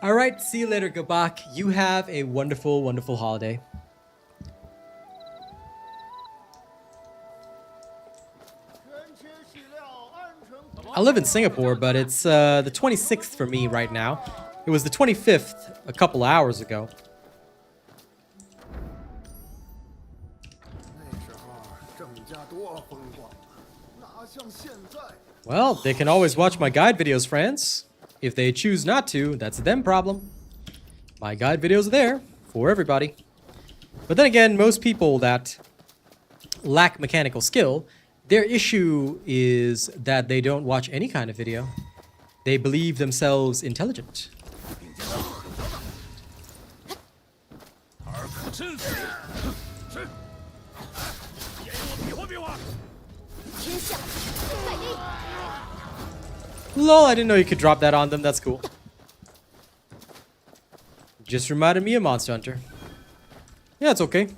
All right, see you later, Gabak. You have a wonderful, wonderful holiday. I live in Singapore, but it's the 26th for me right now. It was the 25th a couple hours ago. Well, they can always watch my guide videos, friends. If they choose not to, that's them problem. My guide videos are there for everybody. But then again, most people that lack mechanical skill, their issue is that they don't watch any kind of video. They believe themselves intelligent. Lol, I didn't know you could drop that on them. That's cool. Just reminded me of Monster Hunter. Yeah, it's okay.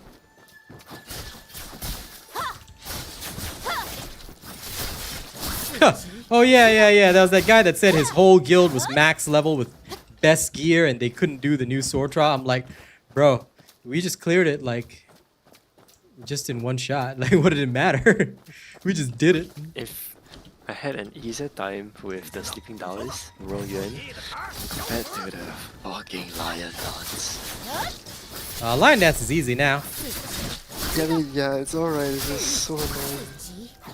Oh yeah. That was that guy that said his whole guild was max level with best gear and they couldn't do the new sword trial. I'm like, bro, we just cleared it like just in one shot. Like, what did it matter? We just did it. If I had an easier time with the sleeping dailies, Ro Yuan, compared to the fucking lion dance. Lion dance is easy now. Yeah, I mean, yeah, it's alright. It's just so annoying.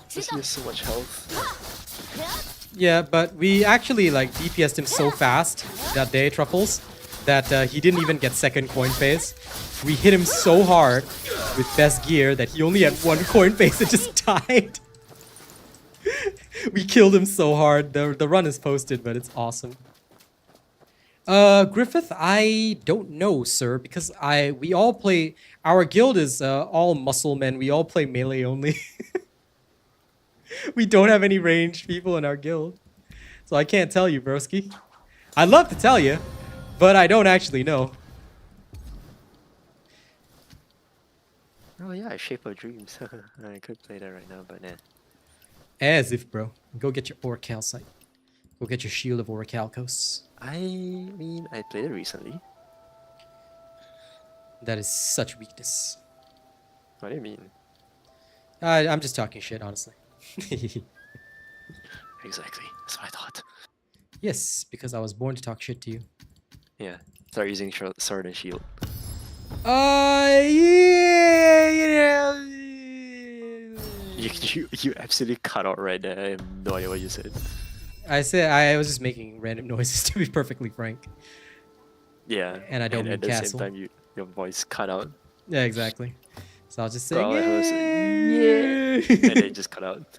Just he has so much health. Yeah, but we actually like DPS'd him so fast that day, Truffles, that he didn't even get second coin phase. We hit him so hard with best gear that he only had one coin phase and just died. We killed him so hard. The run is posted, but it's awesome. Griffith, I don't know, sir, because we all play. Our guild is all muscle men. We all play melee only. We don't have any ranged people in our guild, so I can't tell you, broski. I'd love to tell you, but I don't actually know. Oh yeah, Shape of Dreams. I could play that right now, but nah. As if, bro. Go get your Orichalcite. Go get your Shield of Orichalcos. I mean, I played it recently. That is such weakness. What do you mean? I'm just talking shit, honestly. Exactly. That's what I thought. Yes, because I was born to talk shit to you. Yeah. Start using sword and shield. Yeah, You absolutely cut out right there. I have no idea what you said. I said I was just making random noises, to be perfectly frank. Yeah. And I don't mean at the castle. same time, your voice cut out. Yeah, exactly. So I'll just say, All I heard was, yeah. And then it just cut out.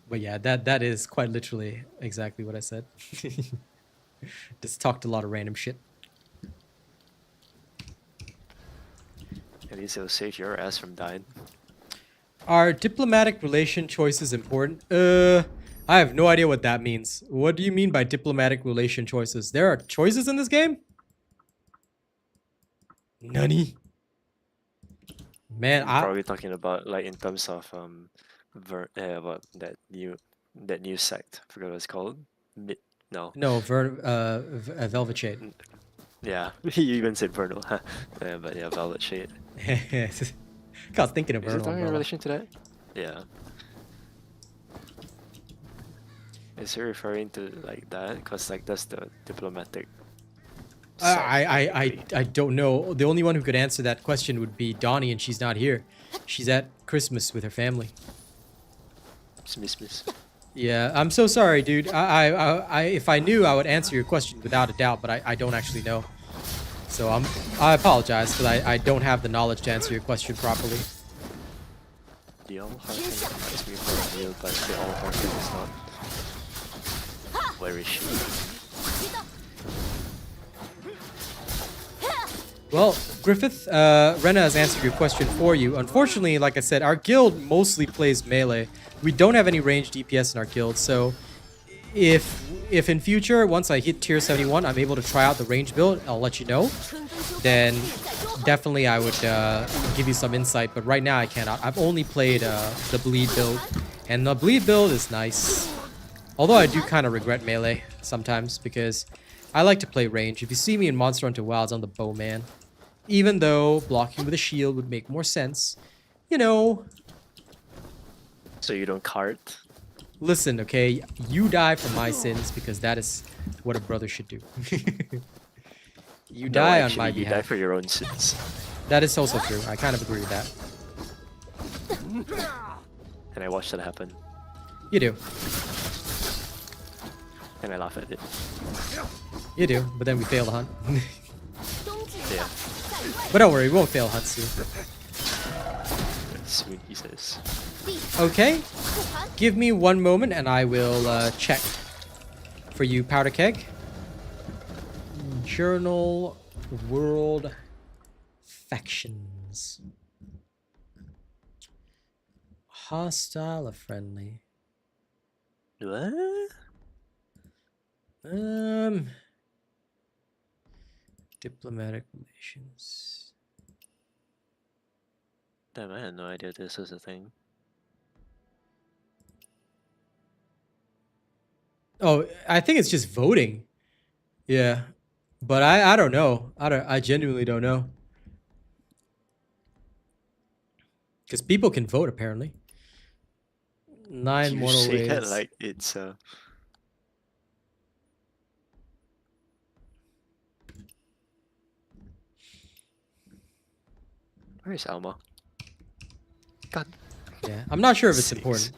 But yeah, that is quite literally exactly what I said. Just talked a lot of random shit. At least it'll save your ass from dying. Are diplomatic relation choices important? I have no idea what that means. What do you mean by diplomatic relation choices? There are choices in this game? Nani? Man, I'm probably talking about like in terms of what that new sect. I forgot what it's called. No. No, Velvet Shade. Yeah, you even said Vernal, huh? But yeah, Velvet Shade. I was thinking of Is it Vernal talking in umbrella. relation to that? Yeah. Is he referring to like that? Because like that's the diplomatic. I don't know. The only one who could answer that question would be Donnie, and she's not here. She's at Christmas with her family. Miss. Yeah, I'm so sorry, dude. If I knew, I would answer your question without a doubt, but I don't actually know. So I apologize because I don't have the knowledge to answer your question properly. The all heart thing reminds me of real, but the all heart thing is not. Where is she? Well, Griffith, Rena has answered your question for you. Unfortunately, like I said, our guild mostly plays melee. We don't have any ranged DPS in our guild, so if in future, once I hit tier 71, I'm able to try out the range build, I'll let you know. Then definitely I would give you some insight, but right now I cannot. I've only played the bleed build, and the bleed build is nice. Although I do kind of regret melee sometimes because I like to play range. If you see me in Monster Hunter Wilds, I'm the bowman. Even though blocking with a shield would make more sense, you know. So you don't cart? Listen, okay, you die for my sins because that is what a brother should do. You die on my you behalf. die for your own sins. That is also true. I kind of agree with that. And I watched that happen. You do. And I laugh at it. You do, but then we fail the hunt. Yeah. But don't worry, we won't fail hunt soon. Soon, he says. Okay, give me one moment and I will check for you, Powder Keg. Journal World Factions. Hostile or friendly? What? Diplomatic relations. Damn, I had no idea this was a thing. Oh, I think it's just voting. Yeah. But I don't know. I genuinely don't know. Because people can vote apparently. 9 You mortal say that ways. like it's Where is Alma? God. Yeah, I'm not sure if it's Sakes. important.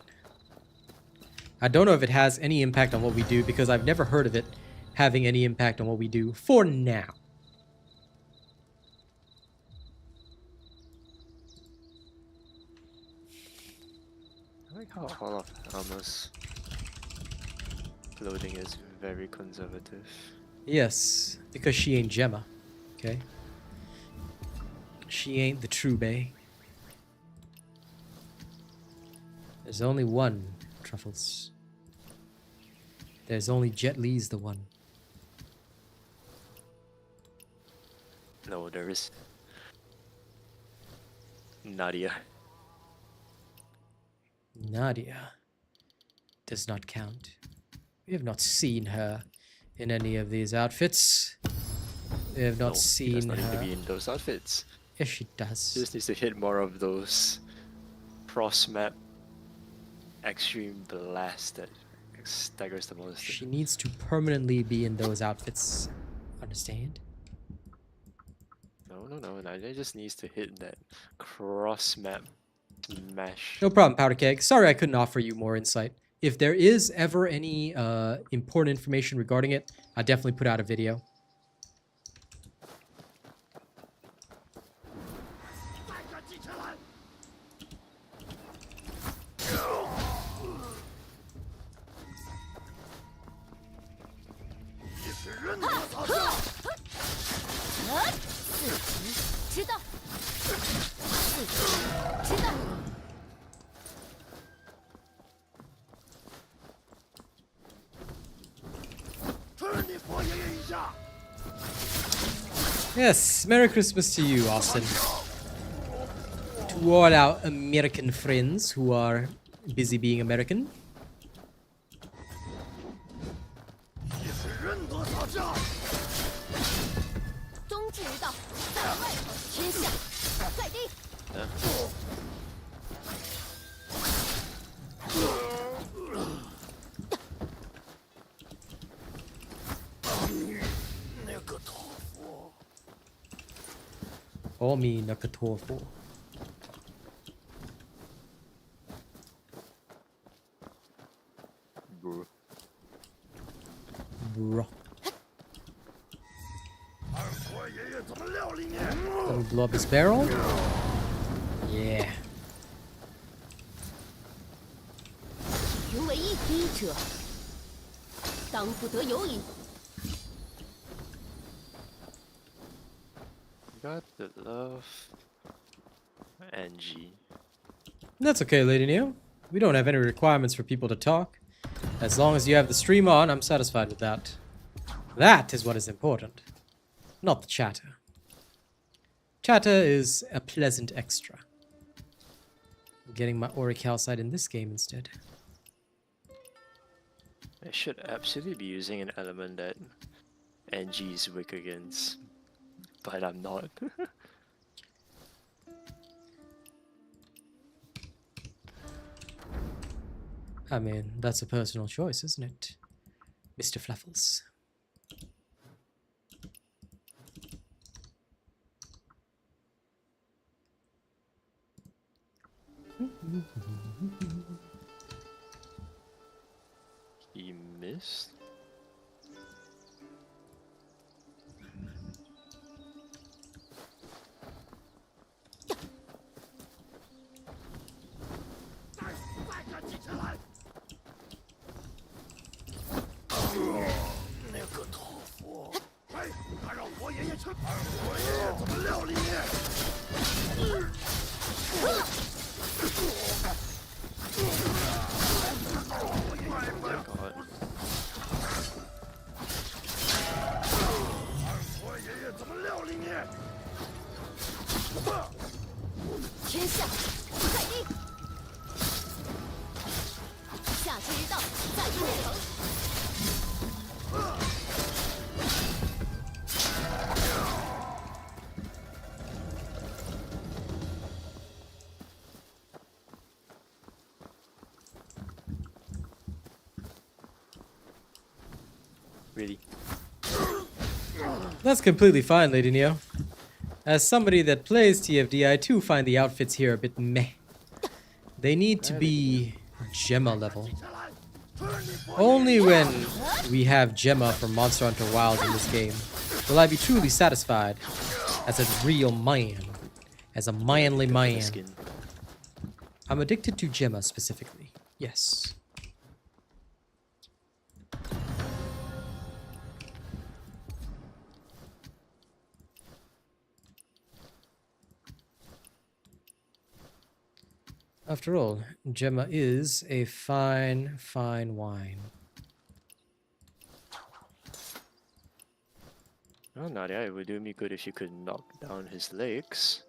I don't know if it has any impact on what we do because I've never heard of it having any impact on what we do for now. I like how all of Alma's clothing is very conservative. Yes, because she ain't Gemma. Okay? She ain't the true Bay. There's only one, Truffles. There's only Jet Li's the one. No, there is Nadia. Nadia does not count. We have not seen her in any of these outfits. We have not No, she seen does not need to her. be in those outfits. Yes, she She does. just needs to hit more of those cross-map extreme blast that staggers the most. She needs to permanently be in those outfits. Understand? No. Nadia just needs to hit that cross-map smash. No problem, Powder Keg. Sorry I couldn't offer you more insight. If there is ever any important information regarding it, I'll definitely put out a video. Yes, Merry Christmas to you, Austin. To all our American friends who are busy being American. Omi Nakatofu. Bro. Let me blow up his barrel. Yeah. 评为一敌者，当不得有礼。 Got the love Angie. That's okay, Lady Neo. We don't have any requirements for people to talk. As long as you have the stream on, I'm satisfied with that. That is what is important. Not the chatter. Chatter is a pleasant extra. I'm getting my Auricalcite in this game instead. I should absolutely be using an element that Angie is weak against, but I'm not. I mean, that's a personal choice, isn't it, Mr. Fluffles? He missed? God. 天下在地，下之道在应城。really. That's completely fine, Lady Neo. As somebody that plays TFD, I too find the outfits here a bit meh. They need to be Gemma level. Only when we have Gemma from Monster Hunter Wilds in this game will I be truly satisfied as a real man. As a manly man. Skin. I'm addicted to Gemma specifically. Yes. After all, Gemma is a fine, fine wine. Oh, Nadia, it would do me good if you could knock down his legs.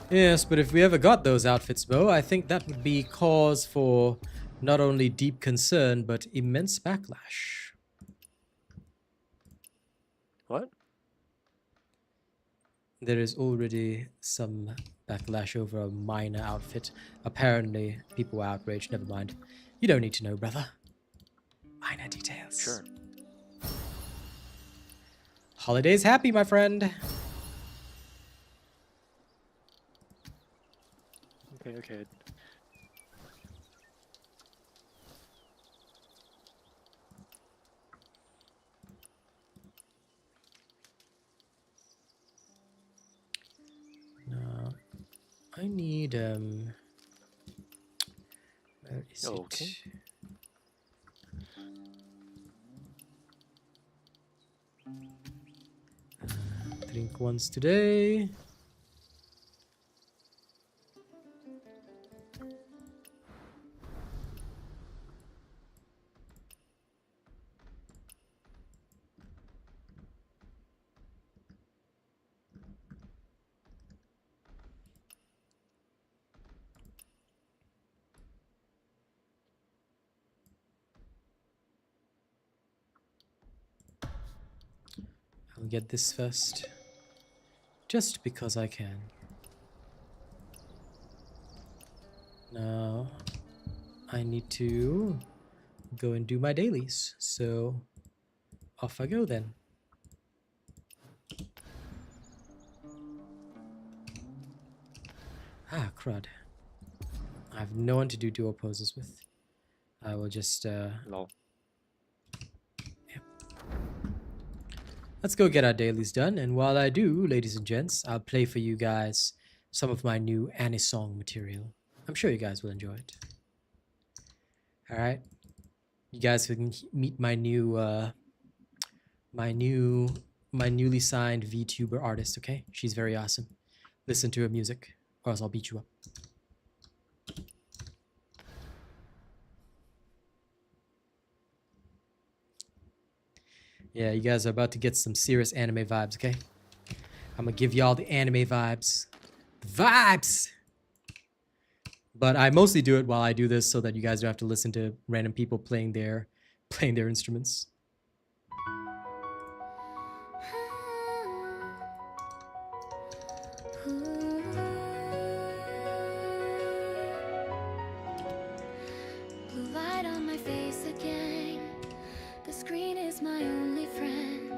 Yes, but if we ever got those outfits, Bo, I think that would be cause for not only deep concern, but immense backlash. What? There is already some backlash over a minor outfit. Apparently, people were outraged. Never mind. You don't need to know, brother. Minor details. Sure. Holidays happy, my friend. Okay. No, I need where is Okay. it? Drink once today. I'll get this first. Just because I can. Now, I need to go and do my dailies. So, off I go then. Ah, crud. I have no one to do dual poses with. I will just, Lol. Let's go get our dailies done, and while I do, ladies and gents, I'll play for you guys some of my new Anisong material. I'm sure you guys will enjoy it. Alright. You guys can meet my new, my newly signed VTuber artist, okay? She's very awesome. Listen to her music, or else I'll beat you up. Yeah, you guys are about to get some serious anime vibes, okay? I'm gonna give y'all the anime vibes. The vibes! But I mostly do it while I do this so that you guys don't have to listen to random people playing their instruments. Blue light on my face again. The screen is my only friend.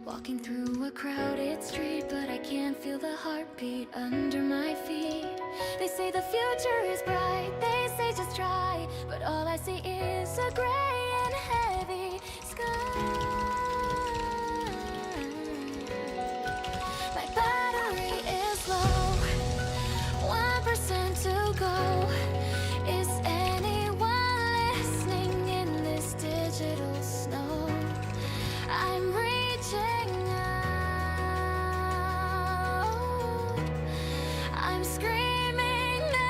Walking through a crowded street, but I can't feel the heartbeat under my feet. They say the future is bright, they say just try, but all I see is a gray and heavy sky. My battery is low, 1% to go. Is anyone listening in this digital snow? I'm reaching out, I'm screaming out.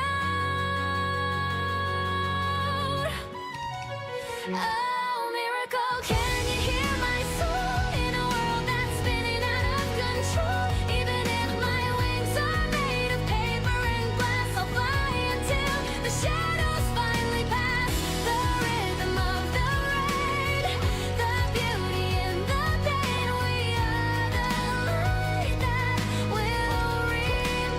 Oh, miracle, can you hear my soul in a world that's spinning out of control? Even if my wings are made of paper and glass, I'll fly until the shadows finally pass. The rhythm of the rain, the beauty in the pain. We are the light that will remain.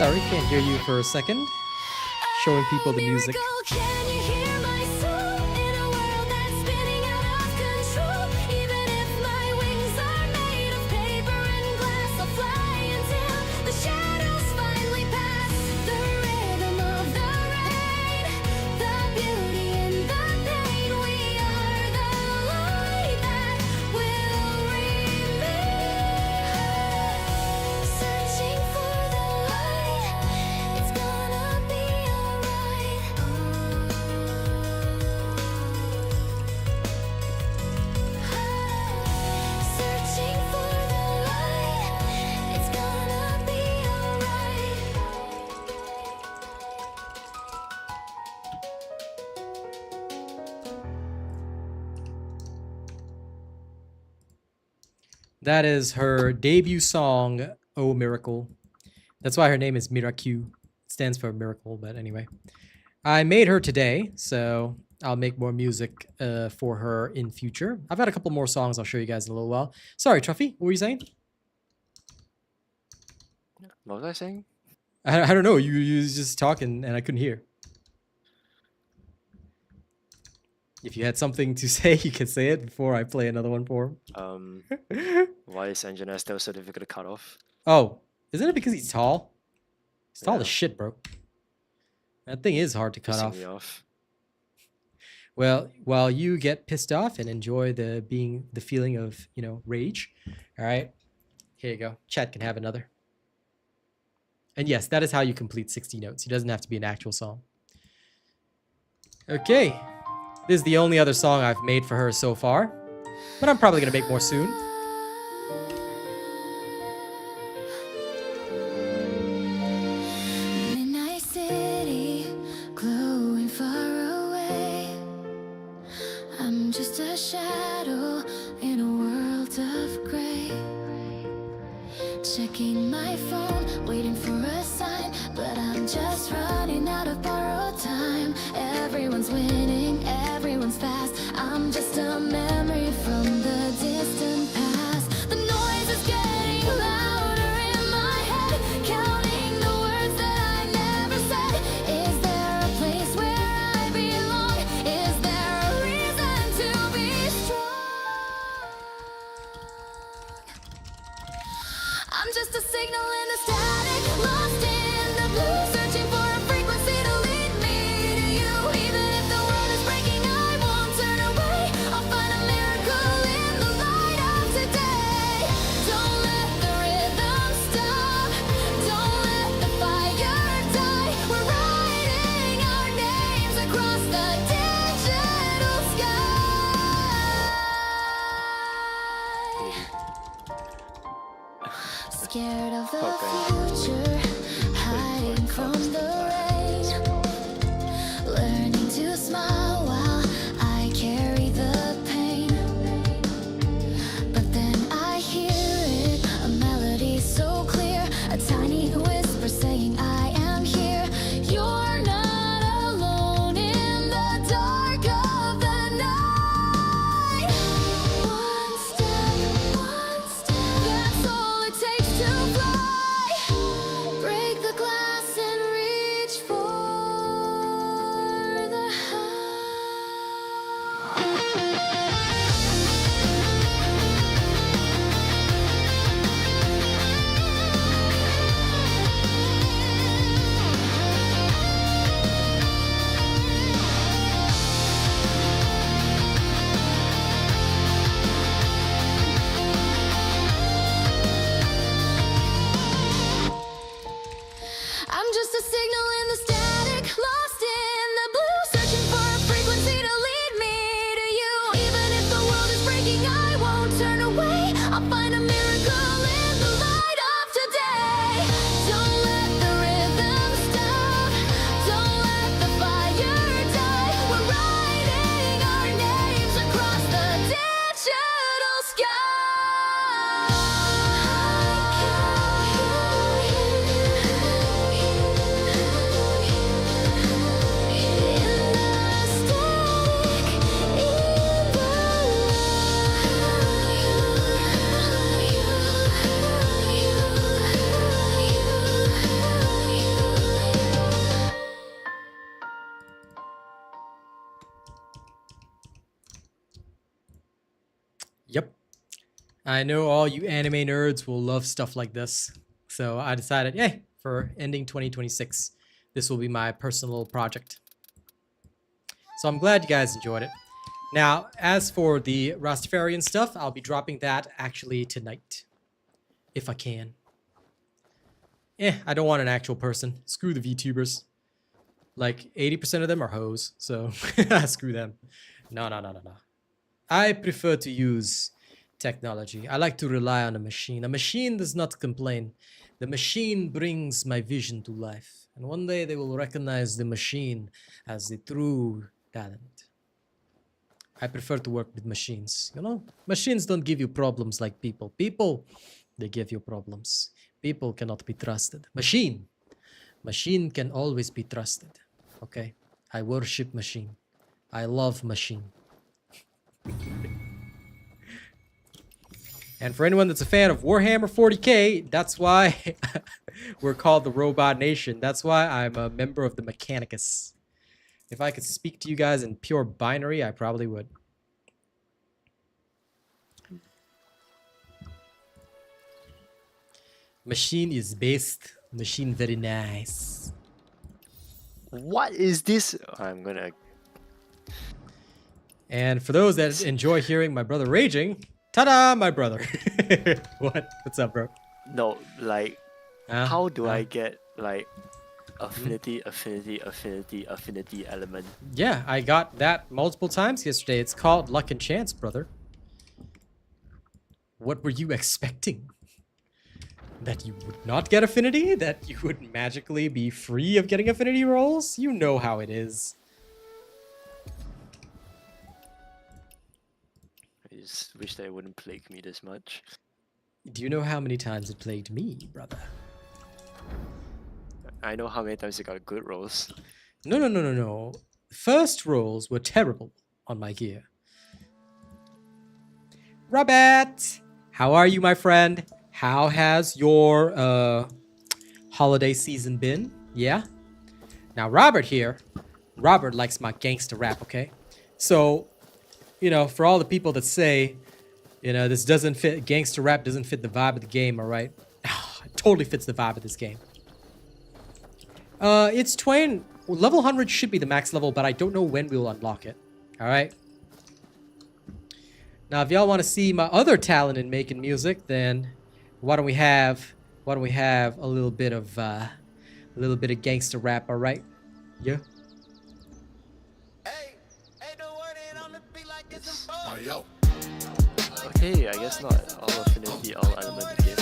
Sorry, can't hear you for a second. Showing people the music. Miracle, can you hear my soul in a world that's spinning out of control? Even if my wings are made of paper and glass, I'll fly until the shadows finally pass. The rhythm of the rain, the beauty in the pain. We are the light that will remain. Searching for the light, it's gonna be alright. Searching for the light, it's gonna be alright. That is her debut song, Oh Miracle. That's why her name is Miracu. It stands for miracle, but anyway. I made her today, so I'll make more music for her in future. I've got a couple more songs I'll show you guys in a little while. Sorry, Truffy, what were you saying? What was I saying? I don't know. You was just talking and I couldn't hear. If you had something to say, you can say it before I play another one for him. Why is engineer still so difficult to cut off? Oh, isn't it because he's tall? He's tall Yeah. as shit, bro. That thing is hard to cut Pissing off. me off. Well, while you get pissed off and enjoy the feeling of, rage. All right. Here you go. Chat can have another. And yes, that is how you complete 60 notes. It doesn't have to be an actual song. Okay. This is the only other song I've made for her so far. But I'm probably going to make more soon. Midnight city, glowing far away. I'm just a shadow in a world of gray. Checking my phone, waiting for a sign, but I'm just running out of borrowed time. Everyone's winning, everyone's fast. I'm just a memory from the distant past. The noise is getting louder in my head, counting the words that I never said. Is there a place where I belong? Is there a reason to be strong? I'm just a signal in the static, lost in the blue, searching for a frequency to lead me to you. Even if the world is breaking, I won't turn away. I'll find a miracle in the light of today. Don't let the rhythm stop. Don't let the fire die. We're writing our names across the digital sky. Scared of the future, hiding from the rain. Learning to smile while I carry the pain. But then I hear it, a melody so clear, a tiny whisper saying I am here. You're not alone in the dark of the night. One step, that's all it takes to fly. Break the glass and reach I know all you anime nerds will love stuff like this. So I decided, hey, for ending 2026, this will be my personal project. So I'm glad you guys enjoyed it. Now, as for the Rastafarian stuff, I'll be dropping that actually tonight. If I can. I don't want an actual person. Screw the VTubers. Like, 80% of them are hoes, so screw them. No. I prefer to use technology. I like to rely on a machine. A machine does not complain. The machine brings my vision to life. And one day they will recognize the machine as the true talent. I prefer to work with machines, you know? Machines don't give you problems like people. People, they give you problems. People cannot be trusted. Machine can always be trusted. Okay? I worship machine. I love machine. And for anyone that's a fan of Warhammer 40k, that's why we're called the Robot Nation. That's why I'm a member of the Mechanicus. If I could speak to you guys in pure binary, I probably would. Machine is best. Machine very nice. What is this? I'm gonna. And for those that enjoy hearing my brother raging, ta-da, my brother. What? What's up, bro? No, like, how do I Uh. get like affinity element? Yeah, I got that multiple times yesterday. It's called luck and chance, brother. What were you expecting? That you would not get affinity? That you would magically be free of getting affinity rolls? You know how it is. I just wish that it wouldn't plague me this much. Do you know how many times it plagued me, brother? I know how many times I got good rolls. No. First rolls were terrible on my gear. Robert! How are you, my friend? How has your holiday season been? Yeah? Now, Robert here, Robert likes my gangster rap, okay? So, you know, for all the people that say, you know, this doesn't fit, gangster rap doesn't fit the vibe of the game, all right? It totally fits the vibe of this game. It's Twain. Level 100 should be the max level, but I don't know when we'll unlock it. All right? Now, if y'all want to see my other talent in making music, then why don't we have a little bit of gangster rap, all right? Yeah. Okay, I guess not all affinity, all element again.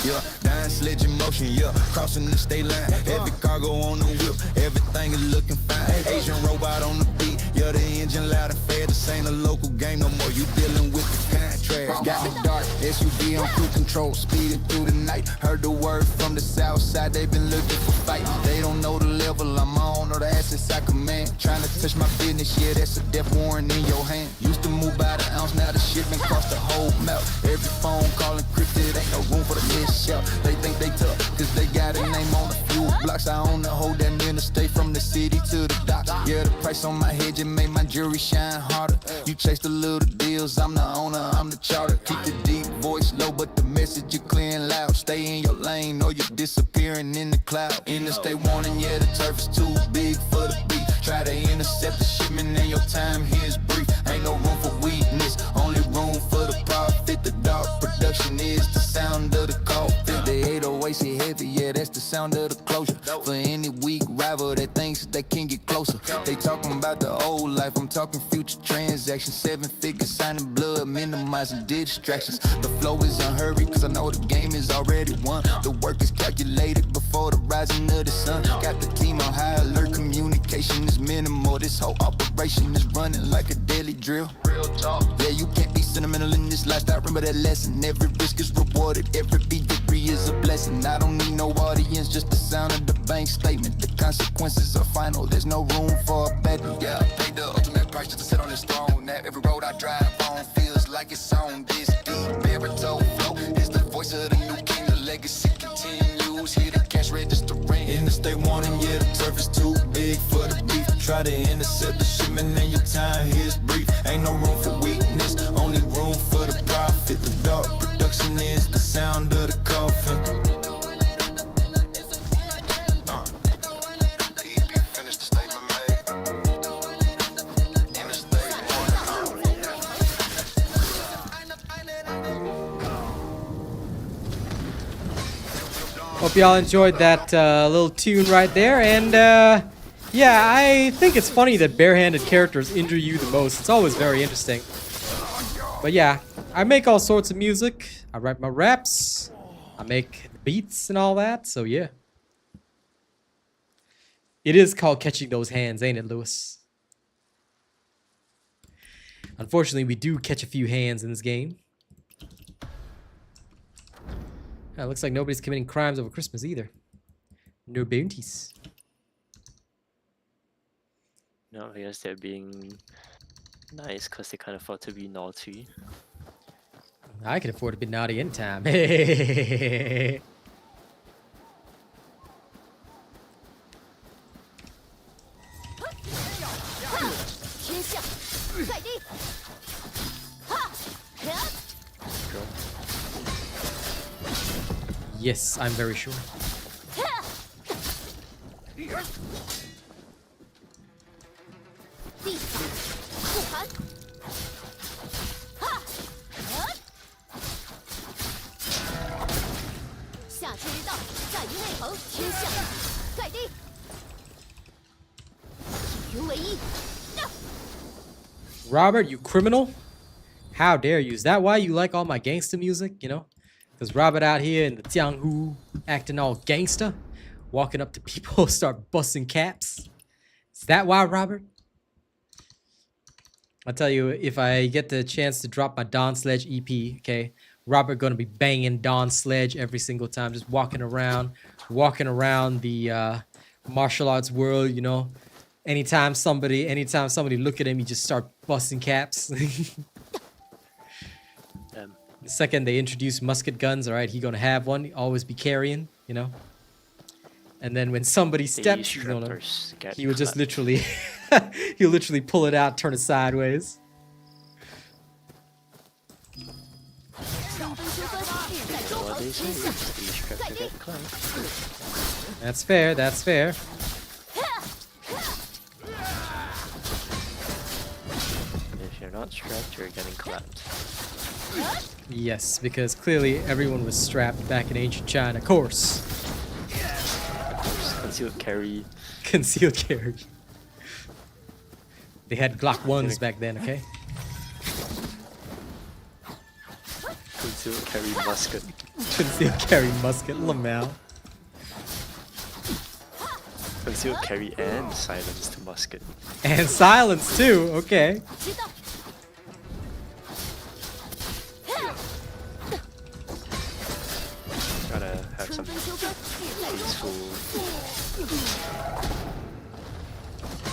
Yeah, dying sledge in motion, yeah, crossing the state line. Heavy cargo on the whip, everything is looking fine. Asian robot on the beat, yeah, the engine loud and fast. This ain't a local game no more, you dealing with the contract. Got the dark SUV on cruise control, speeding through the night. Heard the word from the south side, they been looking for fight. They don't know the level I'm on or the assets I command. Trying to touch my business, yeah, that's a death warrant in your hand. Used to move by the ounce, now the shipment cost the whole melt. Every phone call encrypted, ain't no room for the miss shout. They think they tough, cause they got a name on a few blocks. I own the whole damn interstate from the city to the docks. Yeah, the price on my head just made my jewelry shine harder. You chase the little deals, I'm the owner, I'm the charter. Keep the deep voice low, but the message is clear and loud. Stay in your lane or you're disappearing in the cloud. Interstate warning, yeah, the turf is too big for the beat. Try to intercept the shipment and your time here is brief. Ain't no room for weakness, only room for the profit. The dark production is the sound of the coffin. The 808 hit heavy, yeah, that's the sound of the closure. For any weak rival that thinks they can get closer. They talking about the old life, I'm talking future transactions. 7 figures signing blood, minimizing distractions. The flow is unhurried, cause I know the game is already won. The work is calculated before the rising of the sun. Got the team on high alert, communication is minimal. This whole operation is running like a daily drill. Real talk. Yeah, you can't be sentimental in this lifestyle. Remember that lesson. Every risk is rewarded. Every victory is a blessing. I don't need no audience, just the sound of the bank statement. The consequences are final. There's no room for a bet. Yeah, I paid the ultimate price just to sit on this throne. Now every road I drive on feels like it's on. This deep baritone flow is the voice of the new king. The legacy continues. Hear the cash register ring. In the state warning, yeah, the turf is too big for the try to intercept the shipment and your time here is brief. Ain't no room for weakness, only room for the profit. The dark production is the sound of the coffin. Finish the statement Hope y'all enjoyed that little tune right there. And yeah, I think it's funny that barehanded characters injure you the most. It's always very interesting. But yeah, I make all sorts of music. I write my raps. I make beats and all that. So yeah. It is called catching those hands, ain't it, Lewis? Unfortunately, we do catch a few hands in this game. Looks like nobody's committing crimes over Christmas either. No bounties. No, I guess they're being nice because they can't afford to be naughty. I can afford to be naughty anytime. 天下盖地，哈，呀， Yes, I'm very sure. 地法护盘，哈，呀，下之日道，在于内恒，天下盖地，以云为一。 Robert, you criminal? How dare you? Is that why you like all my gangster music, you know? Because Robert out here in the Jianghu acting all gangster, walking up to people, start busting caps. Is that why, Robert? I'll tell you, if I get the chance to drop my Dawn Sledge EP, okay, Robert gonna be banging Dawn Sledge every single time, just walking around the martial arts world, you know. Anytime somebody look at him, you just start busting caps. The second they introduce musket guns, all right, he gonna have one. Always be carrying, you know. And then when somebody steps, you know, he would just literally, he'll literally pull it out, turn it sideways. That's fair. That's fair. If you're not strapped, you're getting clapped. Yes, because clearly everyone was strapped back in ancient China. Of course. Concealed carry. Concealed carry. They had Glock 1s back then, okay? Concealed carry musket. Concealed carry musket, Lamel. Concealed carry and silenced musket. And silence too, okay. Gotta have some peaceful.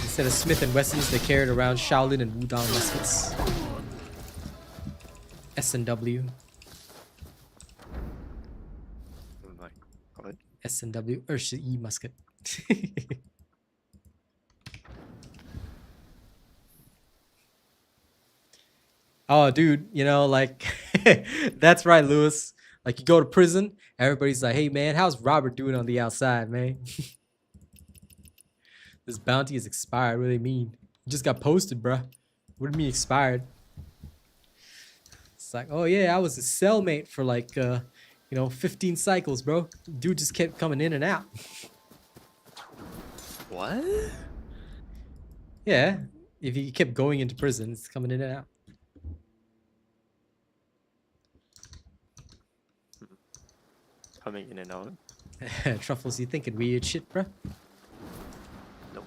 Instead of Smith and Wessons, they carried around Shaolin and Wudang muskets. S&W. Oh my god. S&W, E musket. Oh, dude, you know, like, that's right, Lewis. Like, you go to prison, everybody's like, hey, man, how's Robert doing on the outside, man? This bounty is expired. What do they mean? It just got posted, bruh. What do you mean expired? It's like, oh, yeah, I was a cellmate for, like, you know, 15 cycles, bro. Dude just kept coming in and out. What? Yeah, if he kept going into prison, it's coming in and out. Coming in and out. Truffles, you thinking weird shit, bruh? Nope.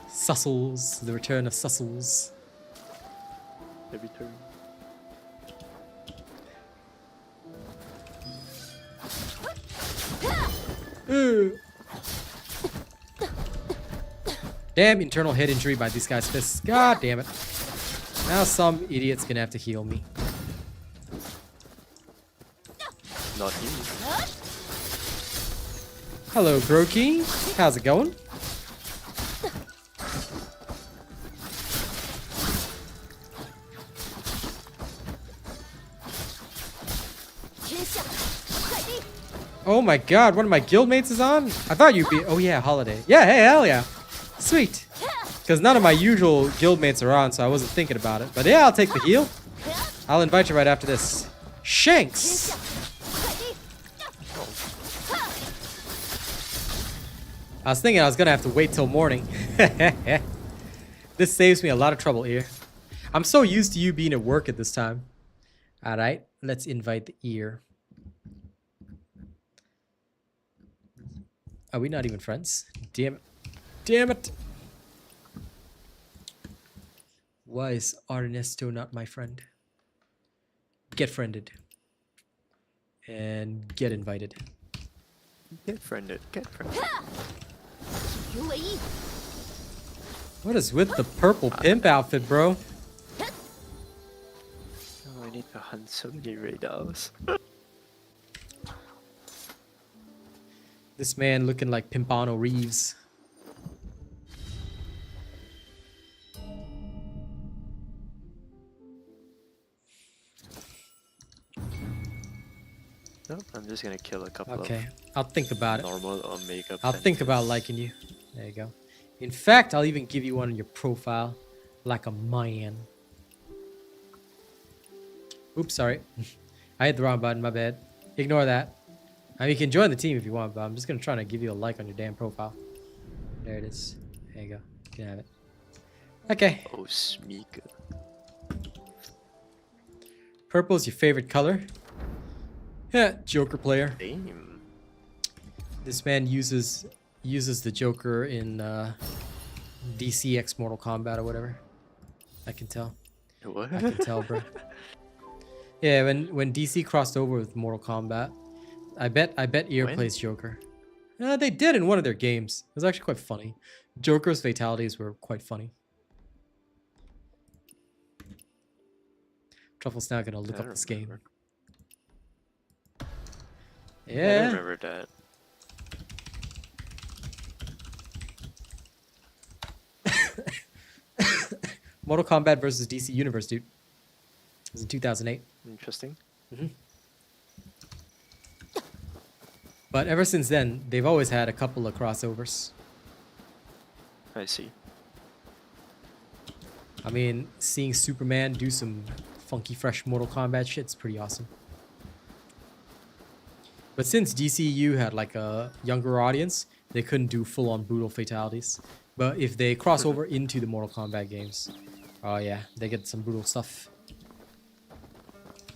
Sussels, the return of Sussels. The return. Damn internal head injury by this guy's fists. God damn it. Now some idiot's gonna have to heal me. Not you. Hello, Brokey. How's it going? Oh my god, one of my guildmates is on? I thought you'd be... Oh yeah, holiday. Yeah, hey, hell yeah. Sweet. Because none of my usual guildmates are on, so I wasn't thinking about it. But yeah, I'll take the heal. I'll invite you right after this. Shanks! I was thinking I was gonna have to wait till morning. This saves me a lot of trouble here. I'm so used to you being at work at this time. Alright, let's invite the ear. Are we not even friends? Damn it. Damn it! Why is Ernesto not my friend? Get friended. And get invited. Get friended. Get friended. 云为一， What is with the purple pimp outfit, bro? Oh, I need to hunt so many radars. This man looking like Pimpano Reeves. Nope, I'm just gonna kill a couple Okay, I'll think about of it. normal or makeup. I'll think about liking you. There you go. In fact, I'll even give you one on your profile. Like a man. Oops, sorry. I hit the wrong button, my bad. Ignore that. I mean, you can join the team if you want, but I'm just gonna try to give you a like on your damn profile. There it is. There you go. You can have it. Okay. Oh, Smeeka. Purple's your favorite color? Yeah, Joker player. Damn. This man uses the Joker in DC X Mortal Kombat or whatever. I can tell. What? I can tell, bro. Yeah, when DC crossed over with Mortal Kombat, I bet Ear When? plays Joker. They did in one of their games. It was actually quite funny. Joker's fatalities were quite funny. Truffle's now gonna look I up don't this game. remember. I Yeah. don't remember that. Mortal Kombat versus DC Universe, dude. It was in 2008. Interesting. But ever since then, they've always had a couple of crossovers. I see. I mean, seeing Superman do some funky, fresh Mortal Kombat shit's pretty awesome. But since DCU had like a younger audience, they couldn't do full-on brutal fatalities. But if they cross over into the Mortal Kombat games, oh yeah, they get some brutal stuff.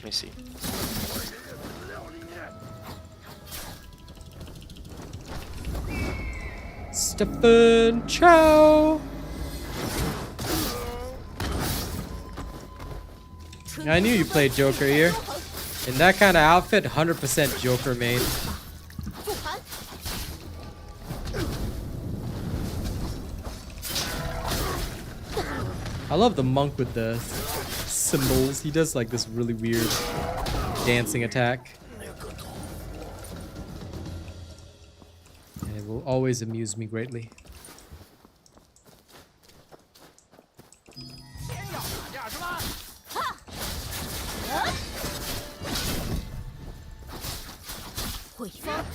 I see. Stephen Chow! I knew you played Joker here. In that kind of outfit, 100% Joker main. 复盘， I love the monk with the symbols. He does like this really weird dancing attack. And it will always amuse me greatly. 毁方，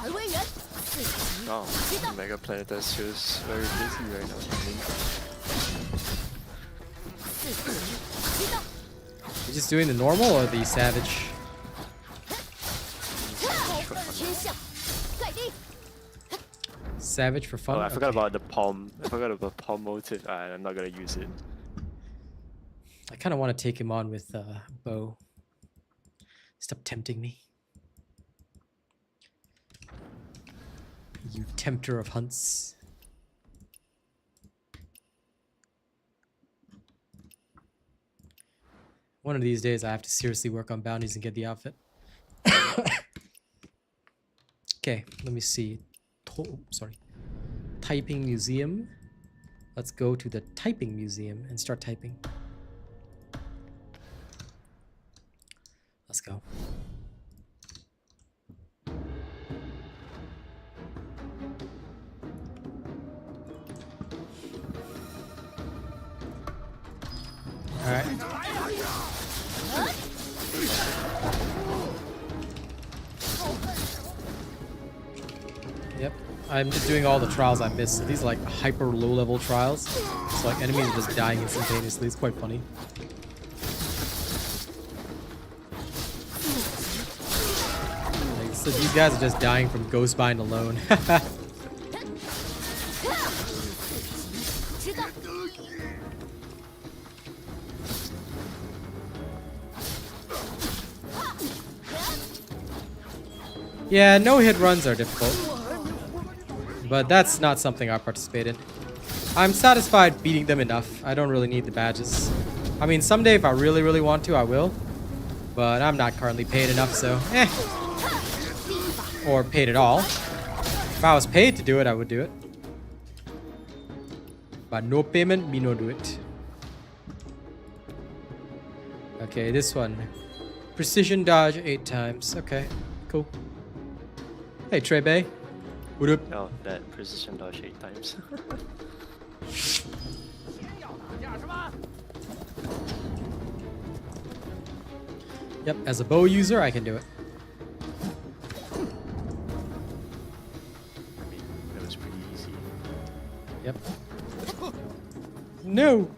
而为人，自己 Oh, 知道。 Mega Planet does feels very busy right now. I mean, 自己知道。 You just doing the normal or the savage? 天象，盖地。 Savage for fun? oh, I forgot Okay. about the palm. I forgot about palm motive. I'm not gonna use it. I kind of want to take him on with bow. Stop tempting me. You tempter of hunts. One of these days I have to seriously work on bounties and get the outfit. Okay, let me see. Sorry. Typing museum. Let's go to the typing museum and start typing. Let's go. All right. I'm just doing all the trials I missed. So these are like hyper low level trials. So like enemies are just dying instantaneously. It's quite funny. Like, so these guys are just dying from Ghostbind alone. Yeah, no hit runs are difficult. But that's not something I participate in. I'm satisfied beating them enough. I don't really need the badges. I mean, someday if I really, really want to, I will. But I'm not currently paid enough, so eh. Or paid at all. If I was paid to do it, I would do it. But no payment, me no do it. Okay, this one. Precision dodge 8 times. Okay, cool. Hey, Feibai. What up? Oh, that precision dodge 8 times. Yep, as a bow user, I can do it. I mean, that was pretty easy. Yep. No!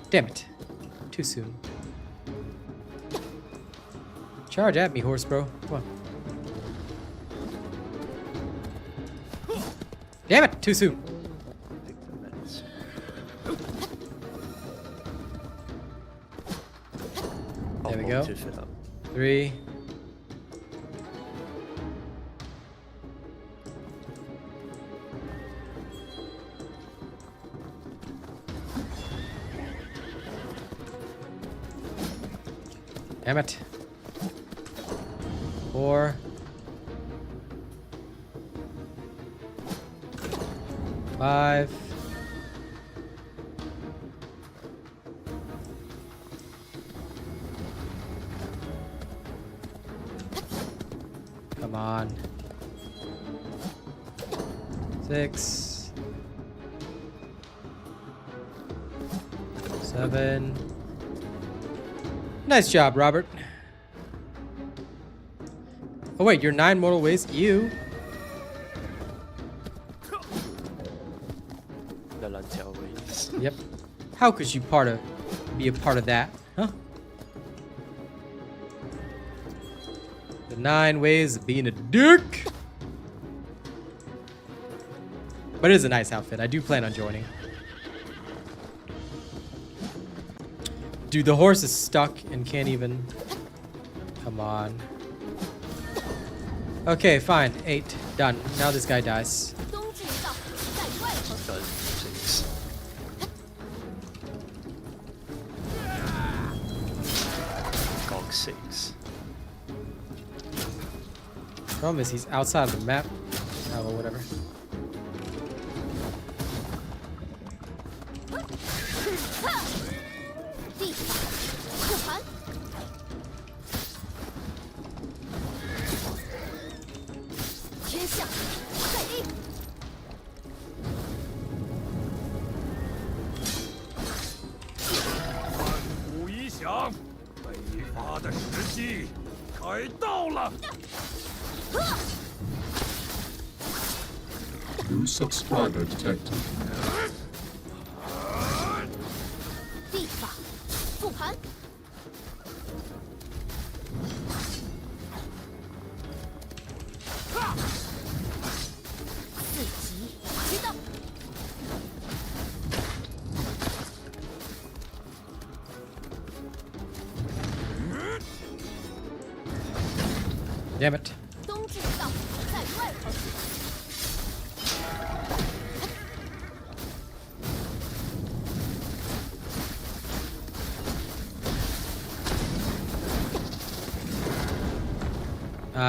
Damn it. Too soon. Charge at me, horse bro. Come on. Damn it! Too soon. There we go. 3. Damn it. 4. 5. Come on. 6. 7. Nice job, Robert. Oh wait, you're 9 mortal ways. You. The Lantiao ways. Yep. How could you be a part of that? Huh? The 9 ways of being a dick. But it is a nice outfit. I do plan on joining. Dude, the horse is stuck and can't even... Come on. Okay, fine. 8. Done. Now this guy dies. Done 6. Gog 6. Problem is he's outside of the map. Oh, well, whatever. New subscriber detected. 地法复盘，四级知道。Damn it. 冬至到，在外头。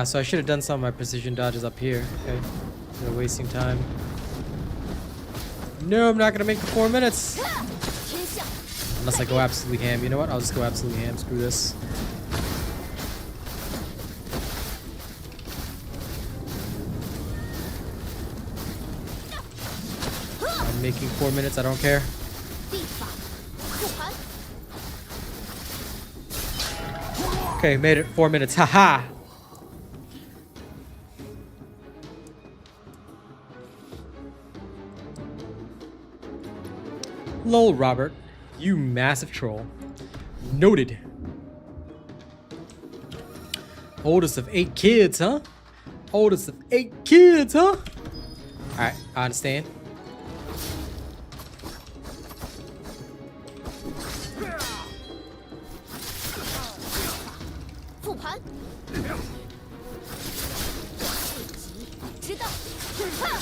So I should have done some of my precision dodges up here. Okay. They're wasting time. No, I'm not gonna make the 4 minutes. Unless I go absolutely ham. You know what? I'll just go absolutely ham. Screw this. I'm making 4 minutes. I don't care. 地法复盘， Okay, made it 4 minutes. Haha. Lol, Robert. You massive troll. Noted. Oldest of 8 kids, huh? Oldest of 8 kids, huh? Alright, I understand. 复盘，知道，哈，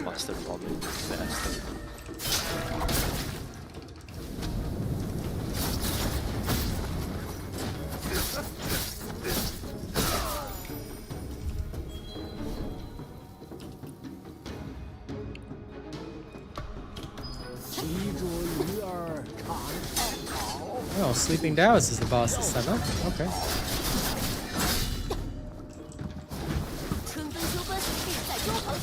Master bombing. Best. Oh, Sleeping Taoist is the boss this time, huh? Okay. 春分秋分，必在中恒。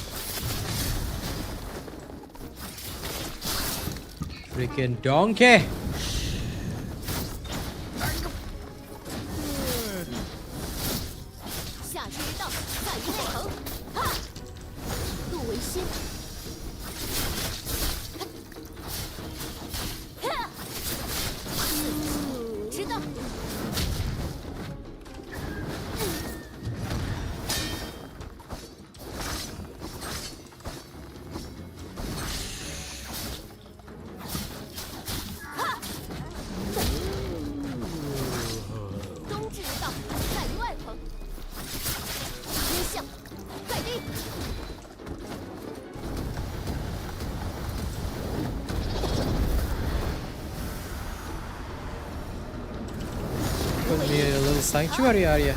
Freaking donkey! 下之于道，在于内恒。哈，路为先。哈，知道。 冬至道，在于外棚。天象，在地。 Put me in a little sanctuary area.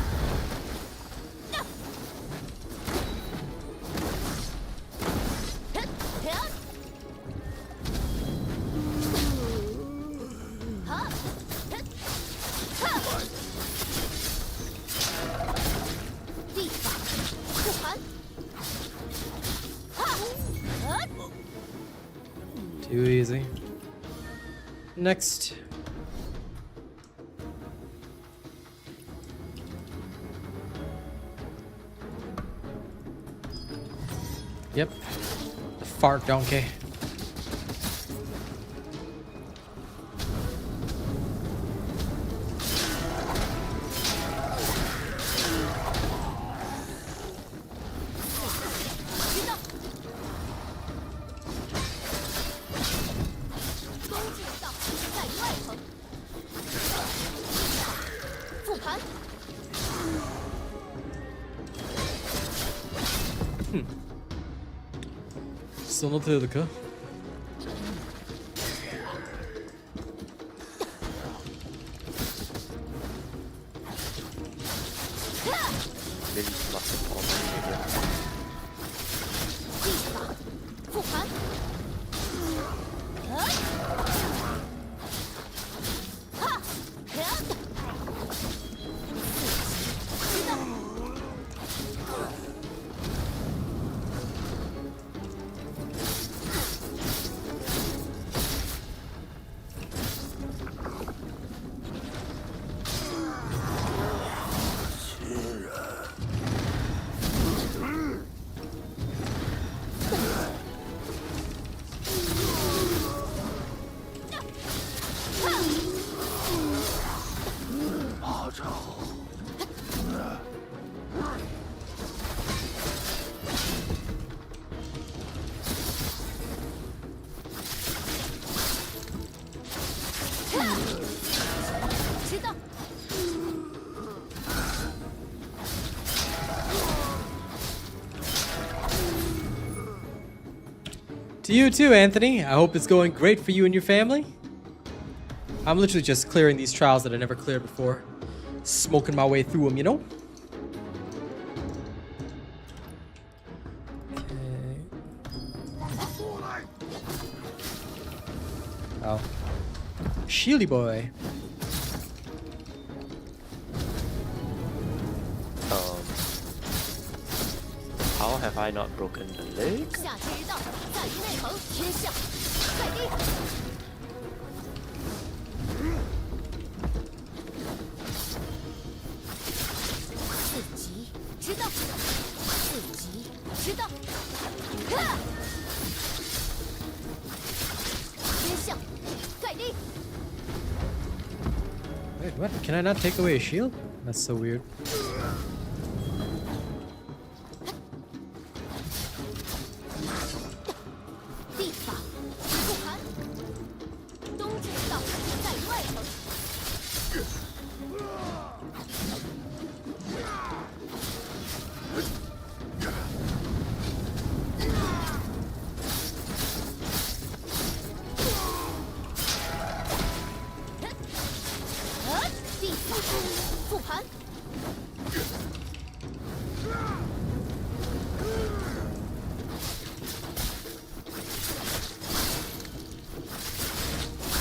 Too easy. Next. Yep. The fart donkey. Sono tırdık. Maybe master bombing. Maybe. 技法，复盘。哈，知道。 知道。 To you too, Anthony. I hope it's going great for you and your family. I'm literally just clearing these trials that I never cleared before. Smoking my way through them, you know? Okay. Oh. Shieldy boy. How have I not broken the leg? 下之于道，在于内恒。天象，在地。四级，知道。四级。己知道。天象，盖地。 Wait, what? Can I not take away a shield? That's so weird. 地法不寒，冬之道在外头。地法复盘。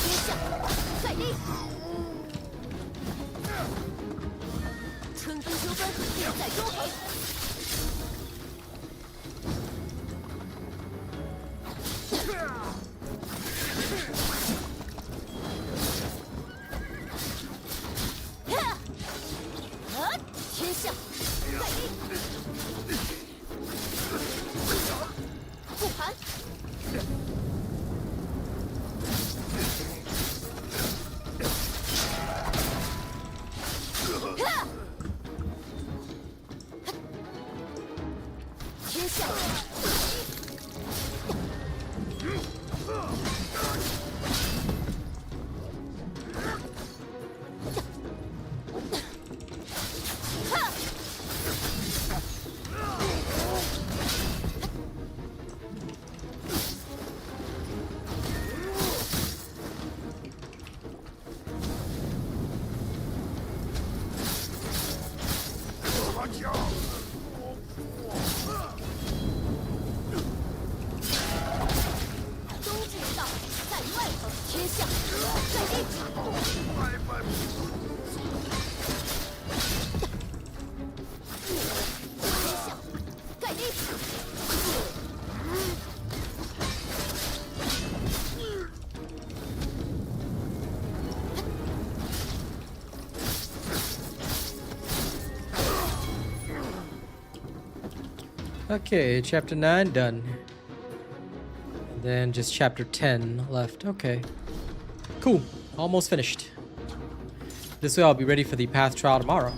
天象，盖地。春分秋分，便在中横。天象，盖地。复盘。 天象，冬之道在外头。天象，盖地。天象，盖地。Okay, chapter 9 done. And then just chapter 10 left. Okay. Cool. Almost finished. This way I'll be ready for the path trial tomorrow.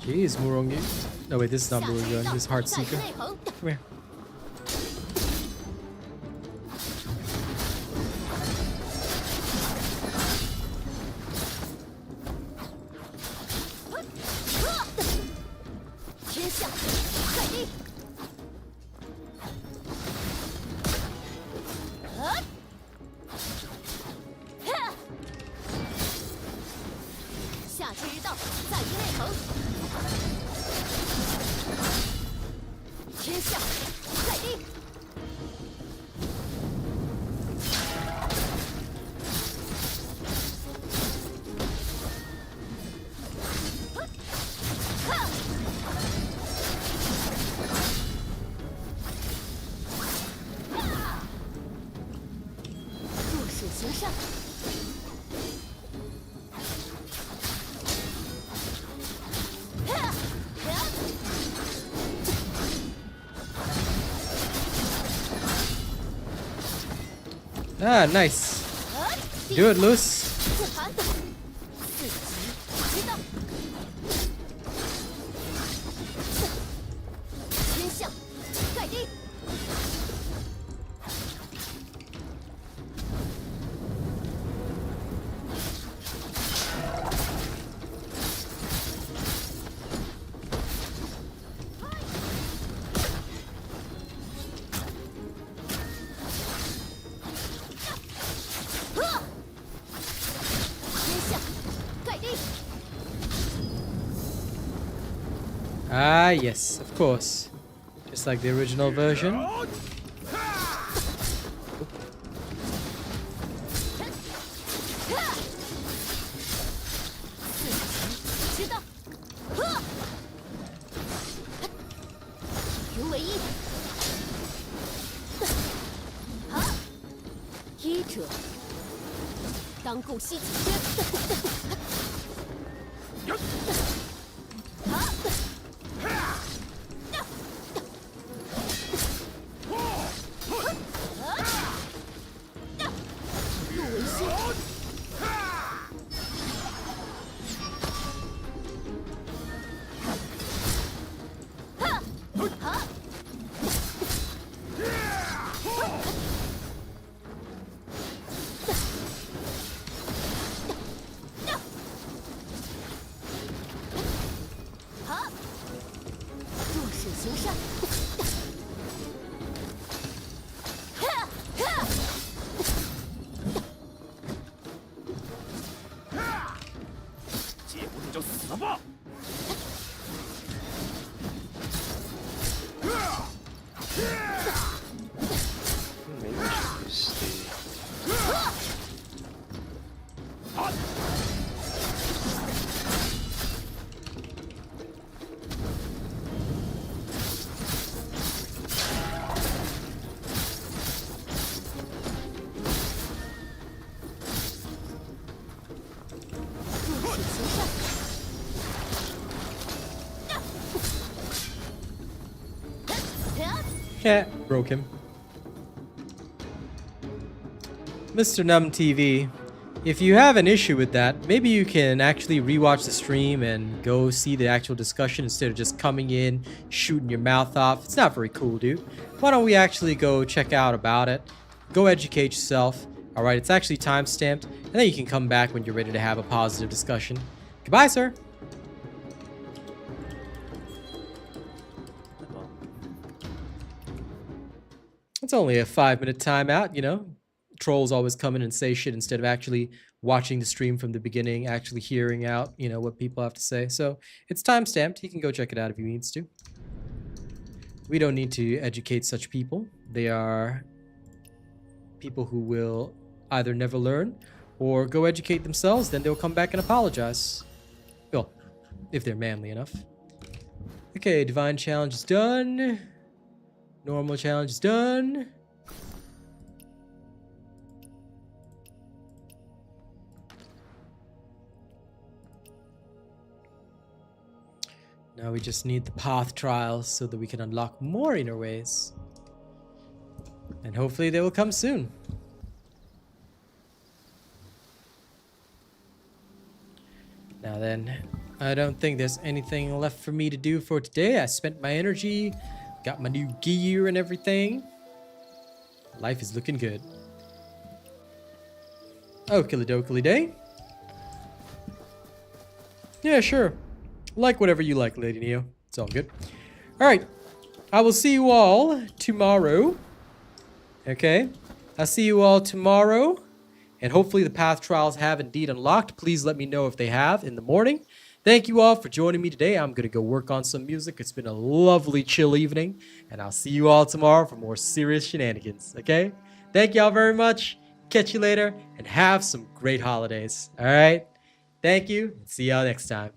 Jeez, Murongi. No, wait, this is not 下 Murongi. 之道 This is Heart 在于 Seeker. 内衡。 Come here. Ah, nice. Do it, Luz. 复盘，自己知道。天象，盖地。Ah, yes, of course. Just like the original version. 者，当够吸气。入为心。弱势行善。借不住就死吧！Maybe we should stay. Yeah, broke him. Mr. Numb TV, if you have an issue with that, maybe you can actually rewatch the stream and go see the actual discussion instead of just coming in, shooting your mouth off. It's not very cool, dude. Why don't we actually go check out about it? Go educate yourself. Alright, it's actually time-stamped, and then you can come back when you're ready to have a positive discussion. Goodbye, sir. It's only a 5-minute timeout, you know. Trolls always come in and say shit instead of actually watching the stream from the beginning, actually hearing out, you know, what people have to say. So it's time-stamped. He can go check it out if he needs to. We don't need to educate such people. They are people who will either never learn or go educate themselves, then they'll come back and apologize. Well, if they're manly enough. Okay, Divine Challenge is done. Normal Challenge is done. Now we just need the path trials so that we can unlock more inner ways. And hopefully they will come soon. Now then, I don't think there's anything left for me to do for today. I spent my energy, got my new gear and everything. Life is looking good. Oh, Kilidokily Day. Yeah, sure. Like whatever you like, Lady Neo. It's all good. Alright. I will see you all tomorrow. Okay? I'll see you all tomorrow. And hopefully the path trials have indeed unlocked. Please let me know if they have in the morning. Thank you all for joining me today. I'm going to go work on some music. It's been a lovely chill evening. And I'll see you all tomorrow for more serious shenanigans. Okay? Thank you all very much. Catch you later. And have some great holidays. Alright? Thank you. See y'all next time.